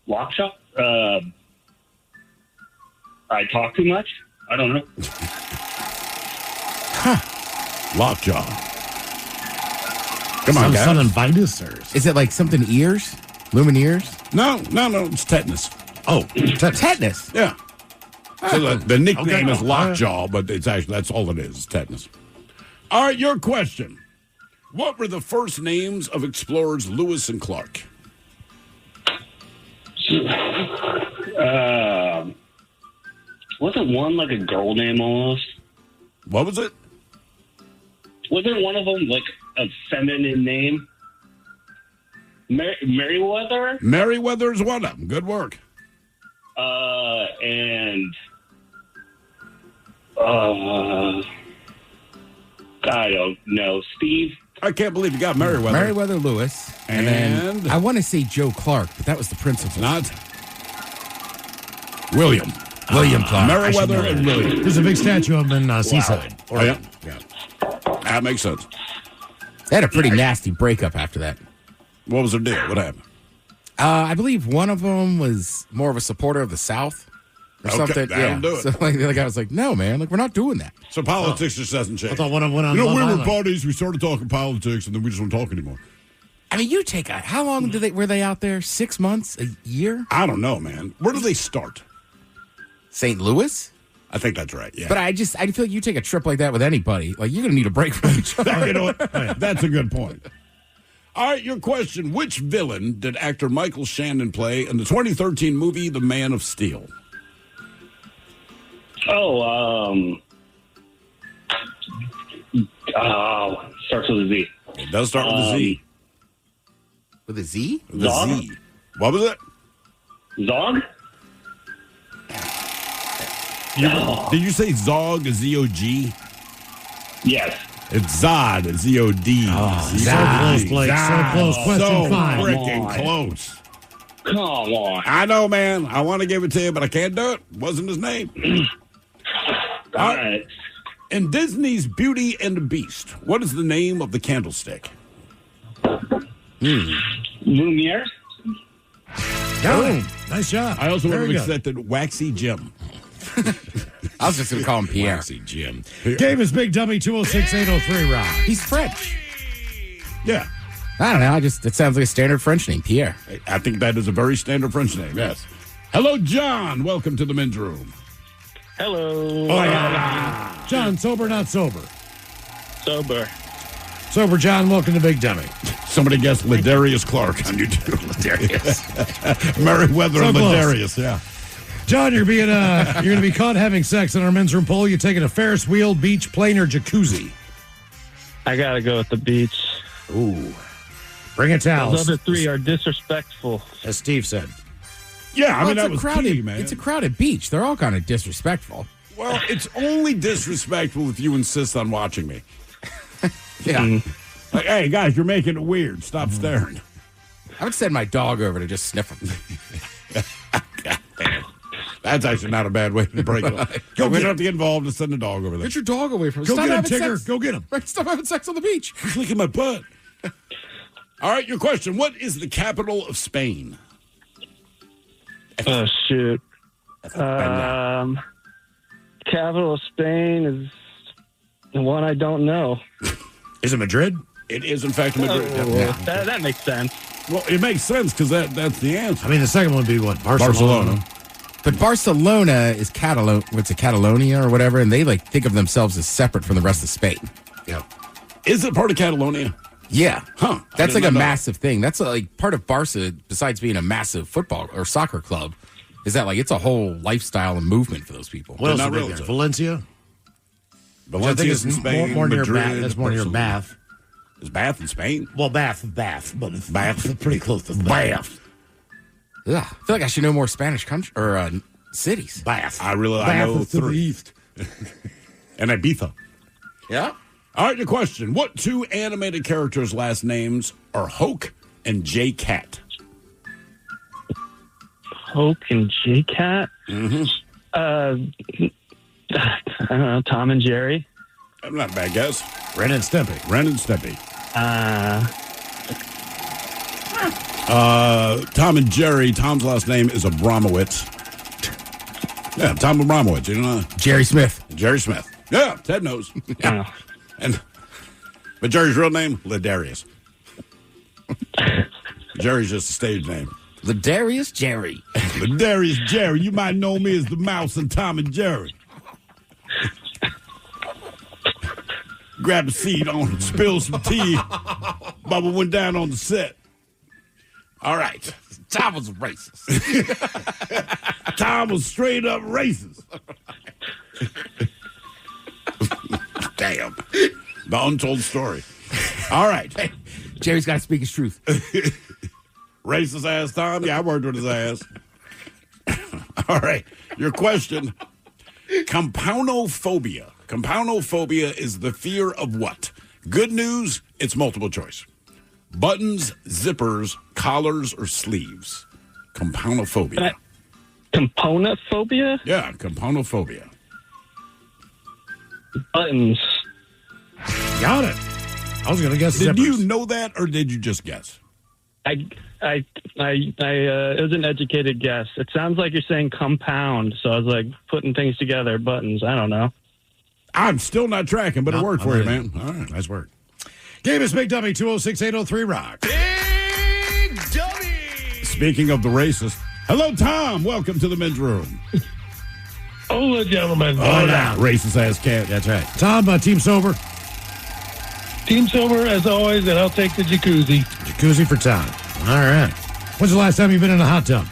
Lockjaw? I talk too much? I don't know.
Lockjaw. Come on, guys.
Sunnivitis, or
is it like something ears? Lumineers?
No. It's tetanus.
Oh,
tetanus.
Yeah. So the nickname is Lockjaw, but it's actually that's all it is tetanus. All right, your question. What were the first names of explorers Lewis and Clark?
Wasn't one like a girl name almost?
What was it?
Wasn't one of them like a feminine name? Merriweather?
Merriweather is one of them. Good work.
And I don't know. Steve?
I can't believe you got Merriweather.
Merriweather Lewis. And then I want to say Joe Clark, but that was the principal.
Not. William Clark. Merriweather and William.
There's a big statue of him in Seaside.
Oh, yeah. That makes sense.
They had a pretty nasty breakup after that.
What was their deal? What happened?
I believe one of them was more of a supporter of the South or something.
That'll do it.
So the other guy was like, "No, man, we're not doing that."
So politics just hasn't changed.
I thought one of them went on
we
Love
were
Island.
buddies. We started talking politics, and then we just don't talk anymore.
I mean, you take how long were they out there? 6 months, a year?
I don't know, man. Where do they start?
St. Louis?
I think that's right. Yeah.
But I feel like you take a trip like that with anybody, like you're going to need a break from each other.
You know what? That's a good point. All right, your question. Which villain did actor Michael Shannon play in the 2013 movie The Man of Steel?
Starts with a Z.
It does start with a Z.
With a Z?
With a Z. What was it?
Zog?
Did you say Zog, Z-O-G?
Yes.
It's Zod, Z-O-D.
Zod. So close, Blake. So close. Question 5.
Freaking close.
Come on.
I know, man. I want to give it to you, but I can't do it. Wasn't his name.
All right.
In Disney's Beauty and the Beast, what is the name of the candlestick?
Lumiere?
Got it. Nice job.
I also would
Very
have
good.
accepted Waxy Jim.
I was just going to call him Pierre.
Waxy Jim.
Game is Big Dummy 206-803 Rock.
He's French.
Yeah.
I don't know. It sounds like a standard French name, Pierre.
I think that is a very standard French name, yes. Hello, John. Welcome to the men's room.
Hello.
John, sober, not sober?
Sober.
Sober, John. Welcome to Big Dummy.
Somebody guessed Ladarius Clark on YouTube. Ladarius. Merriweather and
close.
Ladarius, yeah.
John, you're going to be caught having sex in our men's room poll. You taking a Ferris wheel, beach, plane, or jacuzzi?
I got to go with the beach.
Ooh. Bring a towel.
Those other three are disrespectful.
As Steve said.
Yeah, I mean, that
it's
was
crowded,
key, man.
It's a crowded beach. They're all kind of disrespectful.
Well, it's only disrespectful if you insist on watching me.
Yeah.
Like, hey, guys, you're making it weird. Stop staring.
I would send my dog over to just sniff him.
God damn. That's actually not a bad way to break it up. We don't have to get involved and send the dog over there.
Get your dog away from us.
Go
Stop
get him,
having
Tigger.
sex.
Go get him.
Stop having sex on the beach.
He's licking my butt. All right, your question. What is the capital of Spain?
Oh, shoot. Capital of Spain is the one I don't know.
Is it Madrid?
It is, in fact, Madrid.
That makes sense.
Well, it makes sense because that's the answer.
I mean, the second one would be what? Barcelona.
But Barcelona is Catalonia or whatever, and they think of themselves as separate from the rest of Spain.
Yeah.
Is it part of Catalonia?
Yeah.
Huh.
That's like a
know that.
massive thing. That's like part of Barca, besides being a massive football or soccer club, is that like it's a whole lifestyle and movement for those people.
What else
not
is big
really
there?
so.
Valencia?
Valencia
I think
is in
it's
Spain.
more near
Madrid,
Bath. That's more near
Barcelona.
Bath.
Is Bath in Spain?
Well, Bath, but it's Bath. Pretty close to
Bath.
Yeah. I feel like I should know more Spanish country or cities.
Bath.
I know
is to the
3.
east.
And Ibiza.
Yeah.
All right, your question. What 2 animated characters' last names are Hoke and J-Cat?
Hoke and J-Cat.
Mm-hmm.
I don't know, Tom and Jerry.
Not a bad guess.
Ren and Stimpy.
Ren and Stimpy. Tom and Jerry. Tom's last name is Abramowitz. Yeah, Tom Abramowitz. You know,
Jerry Smith.
Jerry Smith. Yeah, Ted knows. Yeah. But Jerry's real name, Ladarius. Jerry's just a stage name.
Ladarius Jerry.
Ladarius Jerry. You might know me as the mouse and Tom and Jerry. Grab a seat on, spill some tea. Bubba went down on the set. All right.
Tom was racist.
Tom was straight up racist. Damn. The untold story. All right.
Hey, Jerry's got to speak his truth.
Racist ass Tom? Yeah, I worked with his ass. All right. Your question. Compoundophobia. Compoundophobia is the fear of what? Good news, it's multiple choice. Buttons, zippers, collars, or sleeves. Compoundophobia.
Component phobia?
Yeah, compoundophobia.
Buttons.
Got it. I was going to guess
Did
zippers.
you know that, or did you just guess?
It was an educated guess. It sounds like you're saying compound, so I was like putting things together. Buttons. I don't know.
I'm still not tracking, but it worked for you, man. All right.
Nice work. Game is Big Dummy 206-803-ROCK.
Big Dummy!
Speaking of the racist, hello, Tom. Welcome to the men's room.
Hola, gentlemen.
Hola. Racist ass cat.
That's right. Tom, team sober.
Team sober, as always, and I'll take the jacuzzi.
Jacuzzi for Tom. All right. When's the last time you've been in a hot tub?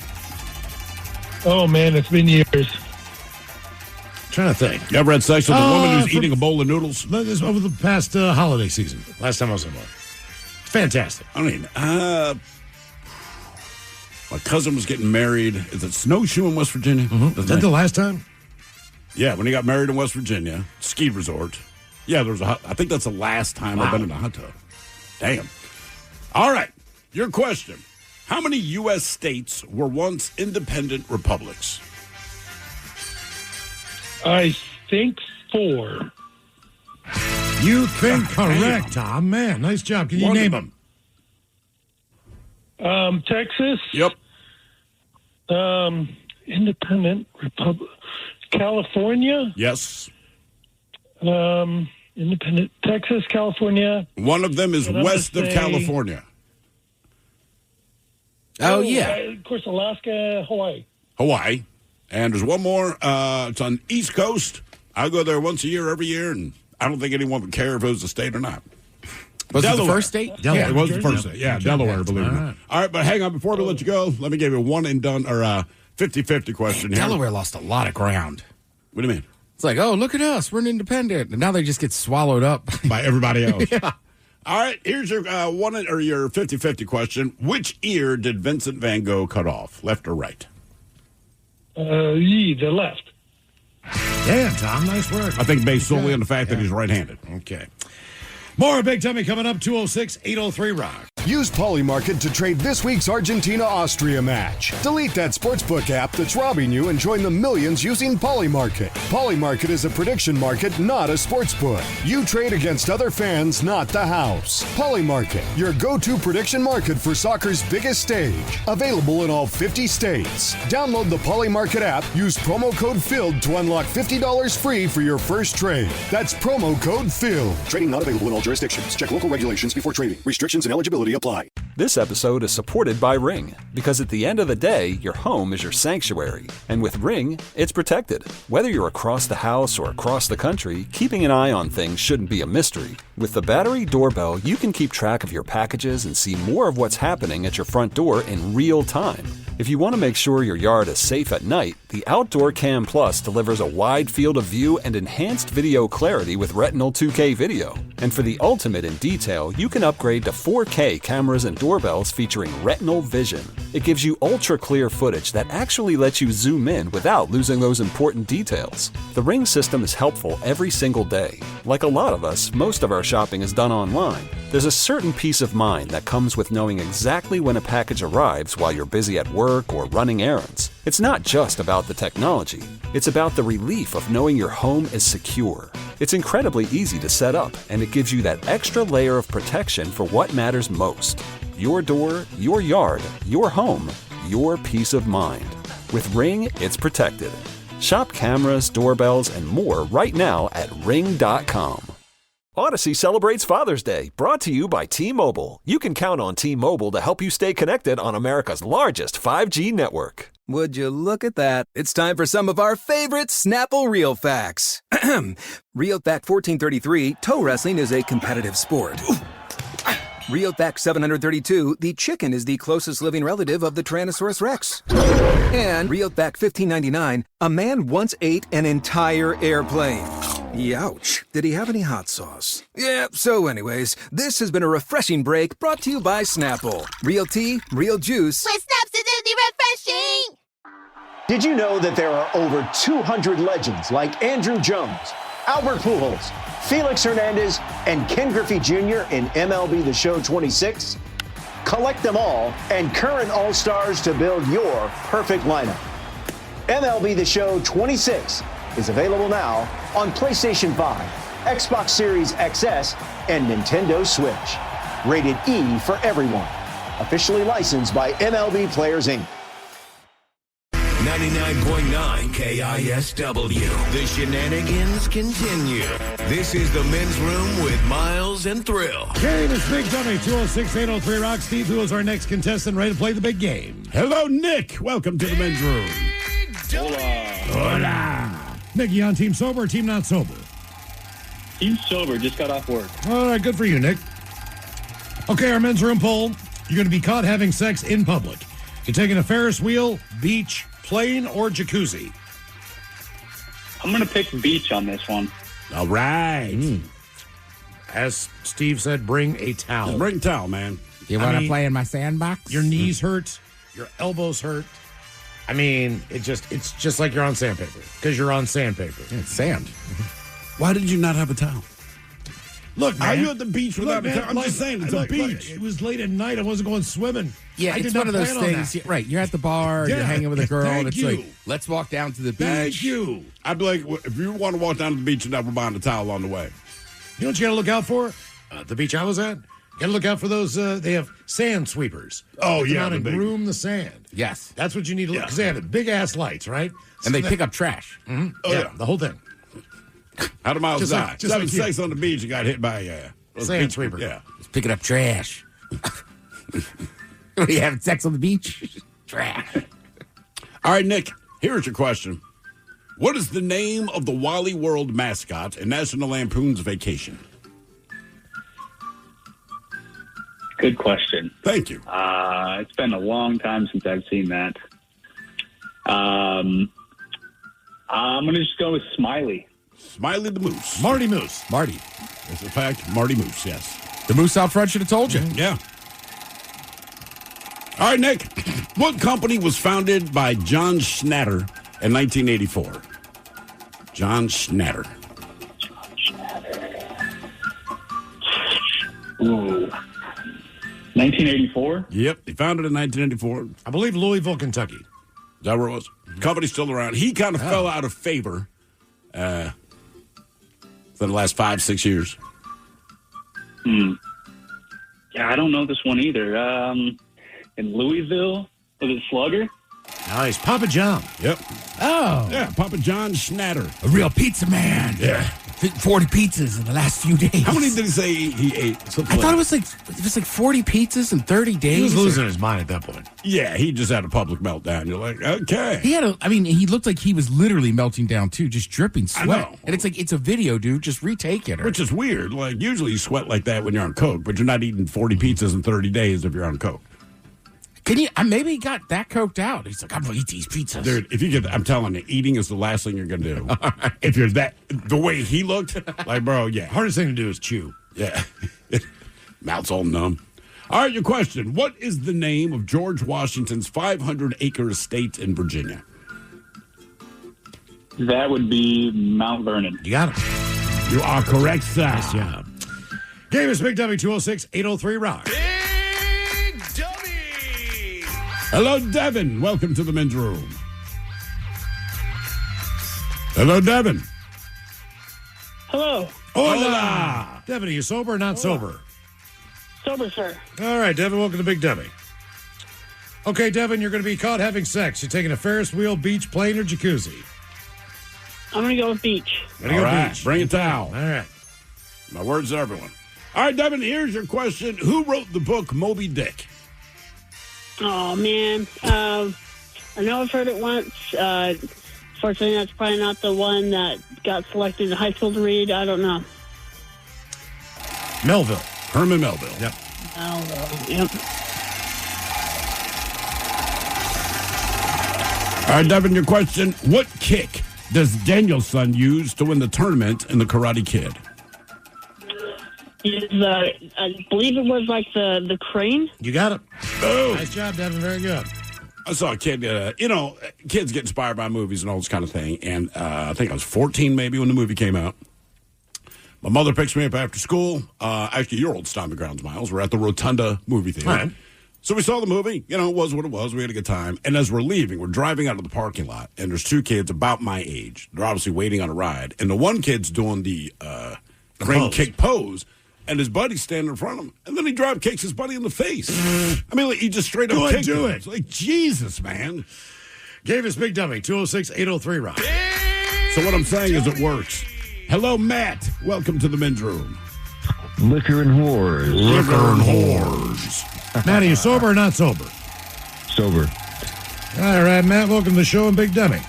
Oh, man, it's been years.
Trying to think.
You ever had sex with a woman who's eating a bowl of noodles?
This over the past holiday season. Last time I was in one. It's fantastic.
I mean, my cousin was getting married. Is it Snowshoe in West Virginia?
Mm-hmm. Is that the last time?
Yeah, when he got married in West Virginia, ski resort. Yeah, I think that's the last time I've been in a hot tub. Damn. All right, your question. How many U.S. states were once independent republics?
I think 4.
You think correct, Tom. Man, nice job. Can you name them?
Texas.
Yep.
Independent republic. California.
Yes.
Independent Texas, California.
One of them is west of California.
Oh, yeah.
Of course, Alaska, Hawaii.
Hawaii. And there's one more. It's on the East Coast. I go there once a year, every year, and I don't think anyone would care if it was a state or not.
Was
Delaware.
it the first state?
Delaware.
Yeah, it was the first state. Yeah, Delaware, believe it or not. All right, but hang on. Before we let you go, let me give you a one and done or 50-50 question here.
Delaware lost a lot of ground.
What do you mean?
It's like, oh, look at us. We're an independent. And now they just get swallowed up
by everybody else.
Yeah.
All right, here's your your 50-50 question. Which ear did Vincent van Gogh cut off, left or right?
The left.
Damn, Tom, nice work.
I think based solely on the fact that he's right-handed.
Okay. More Big Dummy coming up, 206-803-ROCK.
Use Polymarket to trade this week's Argentina-Austria match. Delete that sportsbook app that's robbing you and join the millions using Polymarket. Polymarket is a prediction market, not a sportsbook. You trade against other fans, not the house. Polymarket, your go-to prediction market for soccer's biggest stage. Available in all 50 states. Download the Polymarket app, use promo code FILLED to unlock $50 free for your first trade. That's promo code FILLED.
Trading not available in all jurisdictions. Check local regulations before trading. Restrictions and eligibility apply.
This episode is supported by Ring, because at the end of the day, your home is your sanctuary. And with Ring, it's protected. Whether you're across the house or across the country, keeping an eye on things shouldn't be a mystery. With the battery doorbell, you can keep track of your packages and see more of what's happening at your front door in real time. If you want to make sure your yard is safe at night, the Outdoor Cam Plus delivers a wide field of view and enhanced video clarity with Retinal 2K video. And for the ultimate in detail, you can upgrade to 4K cameras and doorbells featuring Retinal Vision. It gives you ultra-clear footage that actually lets you zoom in without losing those important details. The Ring system is helpful every single day. Like a lot of us, most of our shopping is done online. There's a certain peace of mind that comes with knowing exactly when a package arrives while you're busy at work or running errands. It's not just about the technology. It's about the relief of knowing your home is secure. It's incredibly easy to set up, and it gives you that extra layer of protection for what matters most. Your door, your yard, your home, your peace of mind. With Ring, it's protected. Shop cameras, doorbells, and more right now at Ring.com.
Odyssey celebrates Father's Day, brought to you by T-Mobile. You can count on T-Mobile to help you stay connected on America's largest 5G network.
Would you look at that? It's time for some of our favorite Snapple Real Facts. Real Fact 1433, toe wrestling is a competitive sport. Real Fact 732, the chicken is the closest living relative of the Tyrannosaurus Rex. And Real Fact 1599, a man once ate an entire airplane. Youch. Did he have any hot sauce? Yeah, so anyways, this has been a refreshing break brought to you by Snapple. Real tea, real juice.
With Snap's acidity refreshing!
Did you know that there are over 200 legends like Andrew Jones, Albert Pujols, Felix Hernandez, and Ken Griffey Jr. in MLB The Show 26? Collect them all and current All-Stars to build your perfect lineup. MLB The Show 26 is available now on PlayStation 5, Xbox Series XS, and Nintendo Switch. Rated E for everyone. Officially licensed by MLB Players, Inc.
99.9 KISW. The shenanigans continue. This is the men's room with Miles and Thrill.
Game is Big Dummy, 206-803 Rock. Steve, who is our next contestant, ready to play the big game?
Hello, Nick. Welcome to the men's room.
Hola. Nick, you on Team Sober or Team Not Sober?
Team sober, just got off work.
All right, good for you, Nick. Okay, our men's room poll. You're going to be caught having sex in public. You're taking a Ferris wheel, beach, plane, or jacuzzi?
I'm going to pick beach on this one.
All right. As Steve said, bring a towel.
Just bring a towel, man.
You want to play in my sandbox?
Your knees hurt. Your elbows hurt. I mean, it's just like you're on sandpaper because you're on sandpaper.
Yeah, it's sand.
Why did you not have a towel?
Look, man.
Are you at the beach without a towel? I'm just saying, it's a beach.
It was late at night. I wasn't going swimming.
Yeah, it's one of those things. Right, you're at the bar, you're hanging with a girl, and it's like, let's walk down to the beach.
Thank you. I'd be like, if you want to walk down to the beach, you're never buying a towel on the way.
You know what you got to look out for? The beach I was at, you got to look out for those, they have sand sweepers.
Oh, yeah.
Come out and groom the sand.
Yes.
That's what you need to look, because they have big-ass lights, right?
And they pick up trash.
Mm-hmm. Oh, yeah, the whole thing.
How do Miles die?
Just
having sex on the beach and got hit by a
sand sweeper.
Yeah.
Just picking up trash. What are you having sex on the beach? Trash.
All right, Nick, here's your question. What is the name of the Wally World mascot in National Lampoon's Vacation?
Good question.
Thank you.
It's been a long time since I've seen that. I'm going to just go with Smiley.
Smiley the Moose.
Marty Moose.
Marty.
That's a fact. Marty Moose, yes.
The moose out front should have told you.
Yeah. All right, Nick. What company was founded by John Schnatter in 1984? John Schnatter.
Ooh. 1984?
Yep, they founded in 1984.
I believe Louisville, Kentucky.
Is that where it was? Company's still around. He kind of fell out of favor for the last 5-6 years.
Yeah, I don't know this one either. In Louisville, was it Slugger?
Nice. Papa John.
Yep.
Oh.
Yeah, Papa John Schnatter.
A real pizza man.
Yeah.
40 pizzas in the last few days.
How many did he say he ate?
I thought it was like 40 pizzas in 30 days.
He was losing his mind at that point.
Yeah, he just had a public meltdown. You're like, okay.
He looked like he was literally melting down too, just dripping sweat.
I know.
And it's like, it's a video, dude. Just retake it.
Which is weird. Like, usually you sweat like that when you're on coke, but you're not eating 40 pizzas in 30 days if you're on coke.
Can you? Maybe he got that coked out. He's like, I'm gonna eat these pizzas,
dude. If you get, I'm telling you, eating is the last thing you're gonna do. If you're the way he looked, like, bro, yeah.
Hardest thing to do is chew.
Yeah, mouth's all numb. All right, your question: what is the name of George Washington's 500-acre estate in Virginia?
That would be Mount Vernon.
You got it.
You are correct, sir.
Nice job. Game is Big W 206-803-ROCK.
Hello, Devin. Welcome to the men's room. Hello, Devin.
Hello.
Hola. Devin, are you sober or not sober?
Sober, sir.
All right, Devin, welcome to Big Debbie. Okay, Devin, you're going to be caught having sex. You're taking a Ferris wheel, beach, plane, or jacuzzi?
I'm going to go with beach.
All right,
beach.
bring it down.
All right.
My words to everyone. All right, Devin, here's your question. Who wrote the book Moby Dick?
Oh, man. I know I've heard it once. Fortunately, that's probably not the one that got selected in high school to read. I don't know.
Melville.
Herman Melville.
Yep.
Melville. Yep.
All right, Devin, your question. What kick does Danielson use to win the tournament in the Karate Kid?
I believe it was like the crane.
You got it.
Oh.
Nice job, Devin. Very good.
I saw a kid, kids get inspired by movies and all this kind of thing. And I think I was 14 maybe when the movie came out. My mother picks me up after school. Actually, your old stomping grounds, Miles. We're at the Rotunda movie theater.
All right.
So we saw the movie. It was what it was. We had a good time. And as we're leaving, we're driving out of the parking lot. And there's two kids about my age. They're obviously waiting on a ride. And the one kid's doing the crane kick pose. And his buddy's standing in front of him. And then he drop kicks his buddy in the face. I mean, like, he just straight up kicked him. It's like, Jesus, man.
Gave us Big Dummy, 206-803-ROCK.
So what I'm saying is it works. Hello, Matt. Welcome to the men's room.
Liquor and whores.
Liquor and whores.
Matt, are you sober or not sober?
Sober.
All right, Matt, welcome to the show and Big Dummy.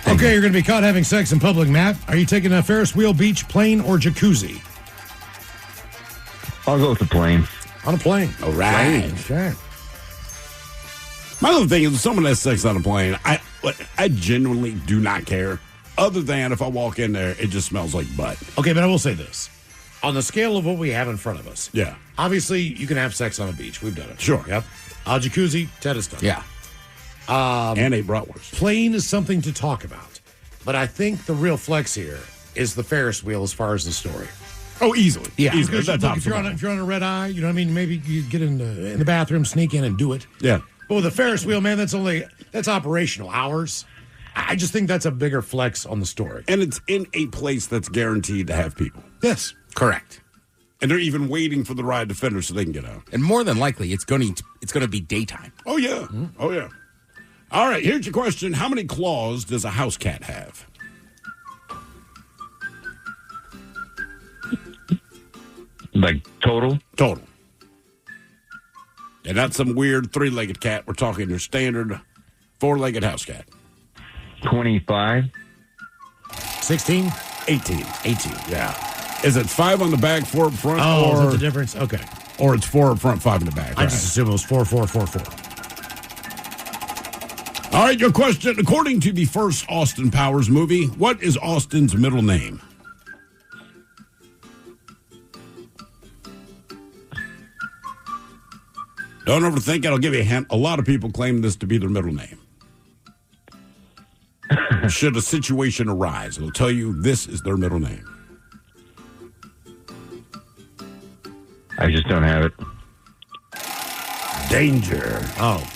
Okay, you're going to be caught having sex in public, Matt. Are you taking a Ferris wheel, beach, plane, or jacuzzi?
I'll go with the plane.
On a plane.
All right.
Okay.
My other thing is, if someone has sex on a plane, I genuinely do not care. Other than if I walk in there, it just smells like butt.
Okay, but I will say this. On the scale of what we have in front of us,
yeah,
obviously you can have sex on a beach. We've done it.
Sure.
Yep. Jacuzzi, Ted has done it.
Yeah.
And ate bratwurst.
Plane is something to talk about. But I think the real flex here is the Ferris wheel as far as the story.
Oh, easily.
Yeah.
Easily.
Because look, if you're on a red eye, you know what I mean? Maybe you get in the bathroom, sneak in and do it.
Yeah.
But with a Ferris wheel, man, that's operational hours. I just think that's a bigger flex on the story.
And it's in a place that's guaranteed to have people.
Yes.
Correct.
And they're even waiting for the ride to finish so they can get out.
And more than likely, it's going to be daytime.
Oh, yeah. Mm-hmm. Oh, yeah. All right, here's your question. How many claws does a house cat have?
Like total?
Total. And not some weird three-legged cat. We're talking your standard four-legged house cat.
25.
16?
18. 18, yeah. Is it 5 on the back, 4 up front?
Oh,
or,
is that the difference? Okay.
Or it's 4 up front, 5 in the back.
I just assumed it was 4, 4, 4, 4.
All right, your question. According to the first Austin Powers movie, what is Austin's middle name? Don't overthink it. I'll give you a hint. A lot of people claim this to be their middle name. Should a situation arise, it'll tell you this is their middle name.
I just don't have it.
Danger.
Oh.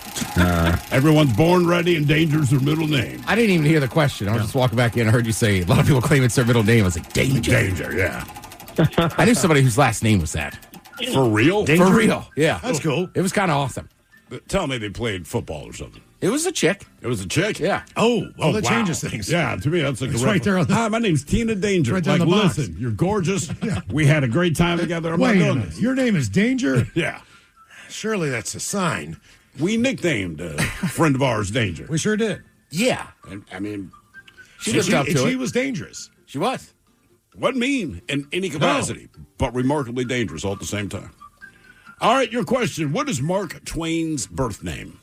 Everyone's born ready and danger's their middle name.
I didn't even hear the question. I was just walking back in and heard you say a lot of people claim it's their middle name. I was like, Danger.
Danger, yeah.
I knew somebody whose last name was that.
For real?
For real, yeah.
That's cool.
It was kind of awesome.
Tell me they played football or something.
It was a chick.
It was a chick?
Yeah.
Oh, well, that
wow.
changes things.
Yeah, to me, that's like
It's
a
right there on the-
Hi, my name's Tina Danger.
Right there
like,
on the box.
listen, you're gorgeous. We had a great time together. I'm
Wait
not
a
doing
minute.
this.
Your name is Danger?
Yeah.
Surely that's a sign.
We nicknamed a friend of ours Danger.
We sure did.
Yeah.
And, I mean,
She lived up to
She
it.
was dangerous.
She was.
wasn't mean in any capacity, but remarkably dangerous all at the same time. All right, your question. What is Mark Twain's birth name?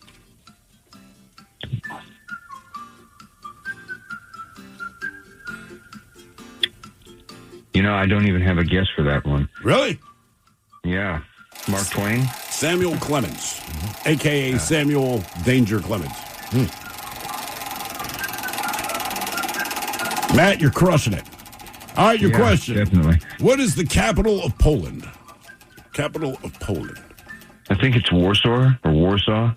You know, I don't even have a guess for that one.
Really?
Yeah. Mark Twain?
Samuel Clemens, a.k.a. Samuel Danger Clemens. Matt, you're crushing it. All right, your
Yeah,
question.
definitely.
What is the capital of Poland? Capital of Poland.
I think it's Warsaw or Warsaw.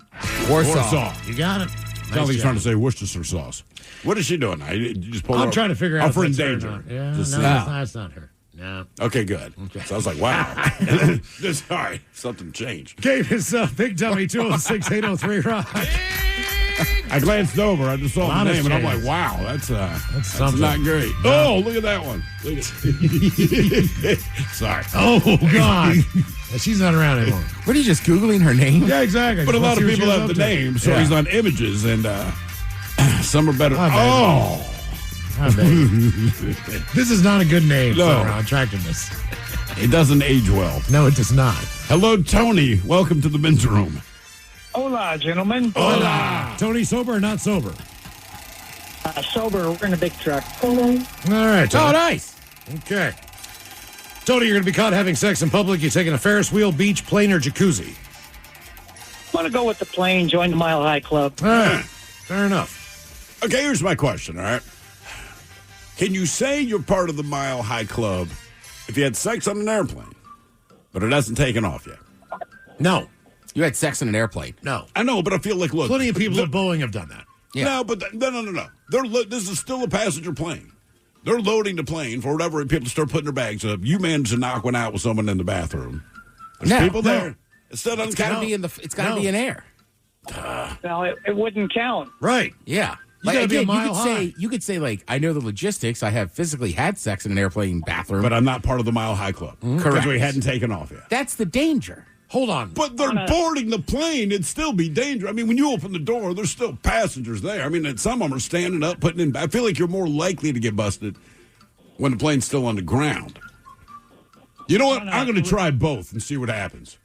Warsaw.
You got it.
Sounds like he's trying to say Worcestershire sauce. What is she doing? You just pulled
I'm
her-
trying to figure out
our
if
friend
it's her or
Danger.
not. Yeah,
Just
no,
see.
that's not her. No.
Okay, good. So I was like, wow. Just, all right, something changed.
Game is Big Dummy 206-803-ROCK.
I glanced over. I just saw
Lot
the
has
name, and I'm
changed.
like, wow, that's
something.
not great. Oh, look at that one. Look at Sorry.
Oh, God. She's not around anymore.
What are you just Googling her name?
Yeah, exactly.
But a lot of
Let's see
people
what
have
she's
the
up to.
name, so
Yeah.
he's on images, and some are better.
My bad.
Oh,
My bad. This is not a good name
No.
for attractiveness.
it doesn't age well.
No, it does not.
Hello, Tony. Welcome to the men's room.
Hola, gentlemen.
Hola.
Tony, sober or not sober?
Sober. We're in a big truck.
All right,
Oh,
Tony.
nice.
Okay. Tony, you're going to be caught having sex in public. You're taking a Ferris wheel, beach, plane, or jacuzzi.
I'm going to go with the plane, join the Mile High Club.
All right. Fair enough.
Okay, here's my question, all right? Can you say you're part of the Mile High Club if you had sex on an airplane, but it hasn't taken off yet?
No.
You had sex in an airplane.
No.
I know, but I feel like, look.
Plenty of people
the-
at Boeing have done that.
Yeah.
No, but no. This is still a passenger plane. They're loading the plane for whatever people start putting their bags up. You managed to knock one out with someone in the bathroom. There's
No,
people
no.
there. It's still doesn't
It's got to
count.
be in the. It's got to be in air.
No, it wouldn't count.
Right.
Yeah.
You gotta be a
again,
mile
you could
high.
say you could say like I know the logistics. I have physically had sex in an airplane bathroom.
But I'm not part of the Mile High Club.
Mm-hmm.
Because
Correct.
we hadn't taken off yet.
That's the danger.
Hold on.
But they're boarding the plane. It'd still be dangerous. I mean, when you open the door, there's still passengers there. I mean, and some of them are standing up, putting in. I feel like you're more likely to get busted when the plane's still on the ground. You know what? I'm going to try both and see what happens.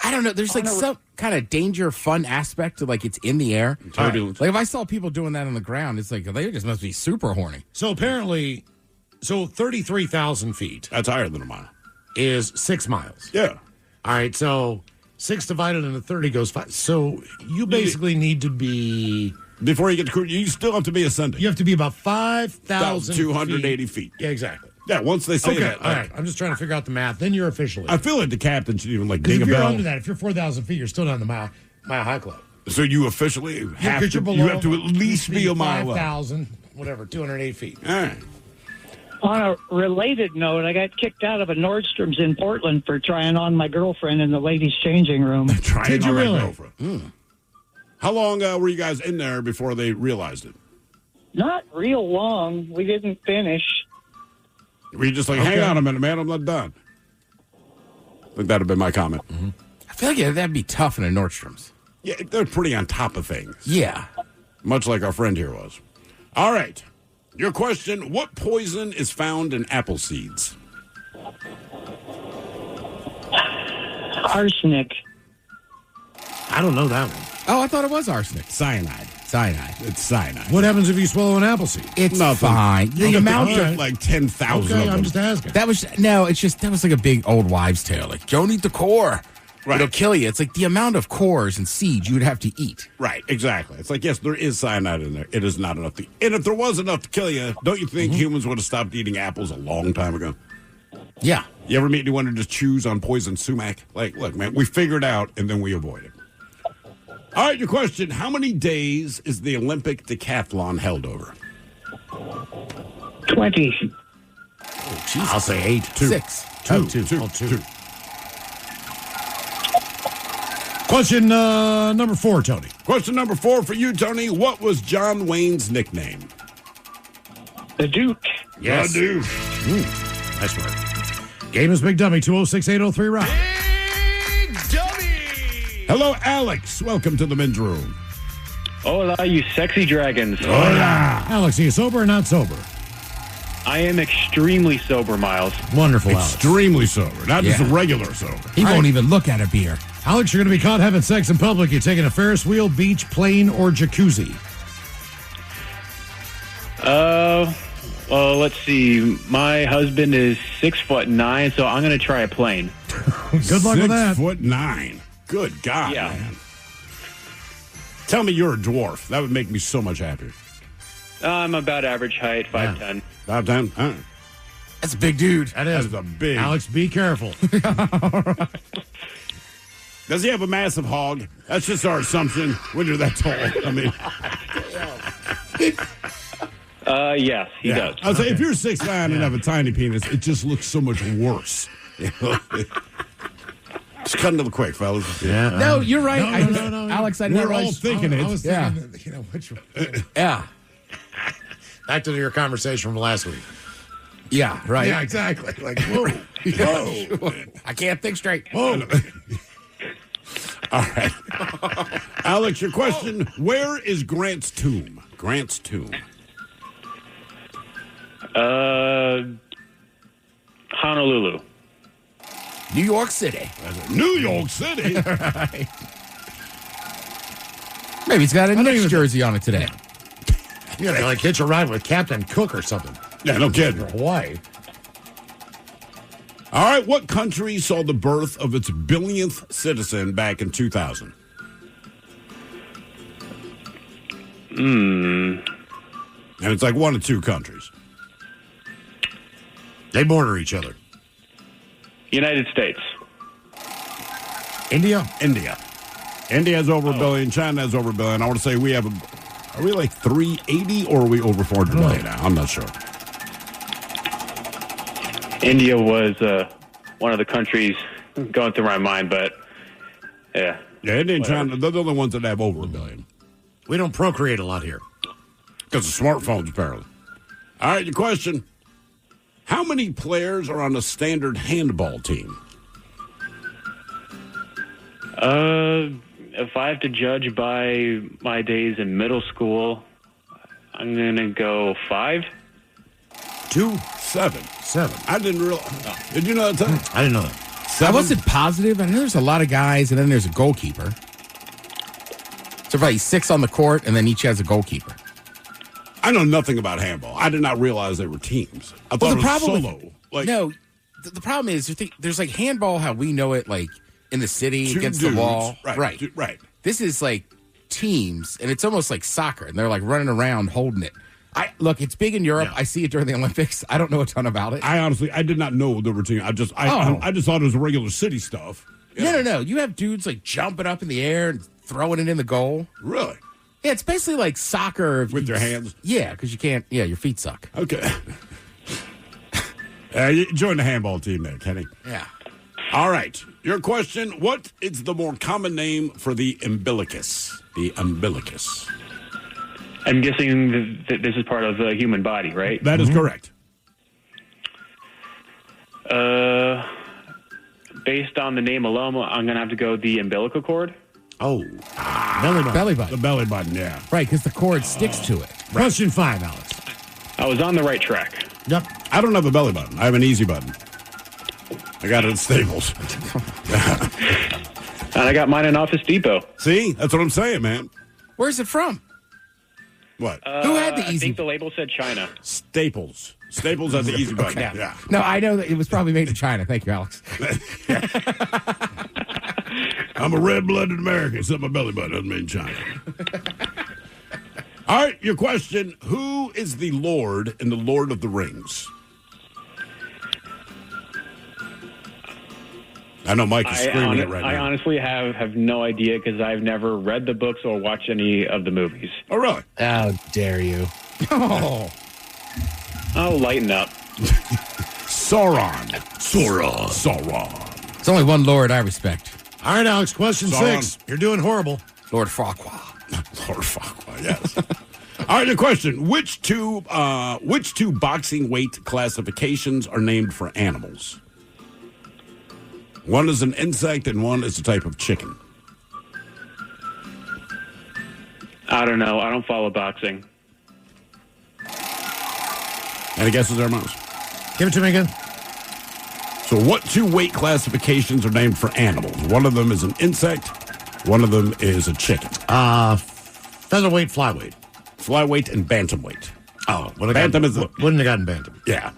I don't know. There's like some kind of danger, fun aspect to like it's in the air.
Turbulence.
Like if I saw people doing that on the ground, it's like they just must be super horny.
So apparently, 33,000 feet
That's higher than a mile.
is 6 miles.
Yeah.
All right, so 6 divided into 30 goes 5. So you basically need to be...
Before you get to cruise, you still have to be ascending.
You have to be about 5,000
280 feet.
Yeah, exactly.
Yeah, once they say
Okay,
that.
all right. I'm just trying to figure out the math. Then you're officially.
I feel like the captain should even like
Because
ding
if
a
you're
bell.
under that, if you're 4,000 feet, you're still not in the Mile High Club.
So you officially have
Because
to,
you're below,
you have to at least be a mile up.
5,000, whatever, 208 feet.
All right.
On a related note, I got kicked out of a Nordstrom's in Portland for trying on my girlfriend in the ladies' changing room.
Trying
Did you
on my
really?
girlfriend. How long were you guys in there before they realized it?
Not real long. We didn't finish.
Were you just like, hang on a minute, man, I'm not done? I think that'd have been my comment.
I feel like that'd be tough in a Nordstrom's.
Yeah, they're pretty on top of things.
Yeah.
Much like our friend here was. All right. Your question, what poison is found in apple seeds?
Arsenic.
I don't know that one.
Oh, I thought it was arsenic.
Cyanide.
Cyanide.
It's cyanide.
What happens if you swallow an apple seed?
It's
Nothing.
fine. The amount
all
of
right.
Like 10,000
Okay,
of them.
I'm just asking.
that was that was like a big old wives' tale. Like don't eat the core.
Right.
It'll kill you. It's like the amount of cores and seeds you would have to eat.
Right, exactly. It's like, yes, there is cyanide in there. It is not enough to... And if there was enough to kill you, don't you think humans would have stopped eating apples a long time ago?
Yeah.
You ever meet anyone who just chews on poison sumac? Like, look, man, we figured out and then we avoid it. All right, your question. How many days is the Olympic decathlon held over?
20.
I'll say 8.
6.
Two.
Two.
Question number 4, Tony.
Question number 4 for you, Tony. What was John Wayne's nickname?
The Duke.
Yes.
The Duke.
Nice work. Game is Big Dummy, 206-803 Rock.
Hello, Alex. Welcome to the men's room.
Hola, you sexy dragons.
Hola. Alex, are you sober or not sober?
I am extremely sober, Miles.
Wonderful, Alex.
Extremely sober. Not just a regular sober.
He won't even look at a beer.
Alex, you're going to be caught having sex in public. You're taking a Ferris wheel, beach, plane, or jacuzzi.
Well, let's see. My husband is 6'9", so I'm going to try a plane.
Good luck with that.
6'9". Good God,
Yeah.
man. Tell me you're a dwarf. That would make me so much happier.
I'm about average height, 5'10".
5'10"?
That's a big dude.
That is.
That's a big.
Alex, be careful.
Does he have a massive hog? That's just our assumption when you're that tall. I mean,
Yes, he does.
I'll say if you're 6'9" and have a tiny penis, it just looks so much worse. You know? Just cut into the quick, fellas.
Yeah.
No, you're right.
No.
Alex, I
We're all thinking it.
I was thinking, which one?
Yeah.
Back to your conversation from last week.
Yeah, right.
Yeah, exactly. Like, whoa.
Whoa.
I can't think straight.
Whoa. All right. Alex, your question, where is Grant's tomb? Grant's tomb.
Honolulu.
New York City.
New York City?
Right. Maybe he's got a Knicks jersey on it today.
You gotta like hitch a ride with Captain Cook or something.
Yeah, no kidding.
Hawaii.
All right, what country saw the birth of its billionth citizen back in 2000? And it's like one of two countries.
They border each other.
United States.
India?
India. India has over a billion. China has over a billion. I want to say we have are we like 380 or are we over 400 million now? I'm not sure.
India was one of the countries going through my mind, but yeah.
Yeah, India and China, they're the only ones that have over a billion.
We don't procreate a lot here.
Because of smartphones, apparently. All right, your question. How many players are on a standard handball team?
If I have to judge by my days in middle school, I'm going to go 5.
2, 7. I didn't realize. Did you know that time?
I didn't know that.
7?
I wasn't positive. I know there's a lot of guys, and then there's a goalkeeper. So probably 6 on the court, and then each has a goalkeeper.
I know nothing about handball. I did not realize they were teams. I thought it was solo.
The problem is there's like handball how we know it, like in the city
Two
against
dudes.
the wall.
Right.
This is like teams, and it's almost like soccer, and they're like running around holding it. Look, it's big in Europe. Yeah. I see it during the Olympics. I don't know a ton about it.
I did not know there were teams. I just thought it was regular city stuff.
Yeah. No. You have dudes like jumping up in the air and throwing it in the goal.
Really?
Yeah, it's basically like soccer.
With your hands?
Yeah, because you can't. Yeah, your feet suck.
Okay. You join the handball team there, Kenny.
Yeah.
All right. Your question, what is the more common name for the umbilicus? The umbilicus.
I'm guessing that this is part of the human body, right?
That is correct.
Based on the name alone, I'm going to have to go the umbilical cord.
Oh.
Belly button.
The belly button, yeah.
Right, because the cord sticks to it.
Question 5, Alex.
I was on the right track.
Yep.
I don't have a belly button. I have an easy button. I got it at Staples.
And I got mine in Office Depot.
See? That's what I'm saying, man.
Where's it from?
What?
Who had the
I
easy?
think the label said China.
Staples. Staples had the easy button.
Okay.
Yeah.
No, I know that it was probably made in China. Thank you, Alex.
I'm a red-blooded American, except my belly button doesn't mean China. All right, your question. Who is the Lord in the Lord of the Rings? I know Mike is screaming it right now.
I honestly have no idea because I've never read the books or watched any of the movies.
Oh, really?
How dare you? Oh,
lighten up.
Sauron. It's only one Lord I respect.
All right, Alex, question
Sauron.
6. You're doing horrible.
Lord Farquaad.
Lord Farquaad, yes. All right, the question. Which two boxing weight classifications are named for animals? One is an insect and one is a type of chicken.
I don't know. I don't follow boxing.
Any guesses there, Miles?
Give it to me again.
So what two weight classifications are named for animals? One of them is an insect. One of them is a chicken.
Featherweight, flyweight.
Flyweight and bantamweight.
Oh,
Bantam is the...
Wouldn't have gotten bantam.
Yeah.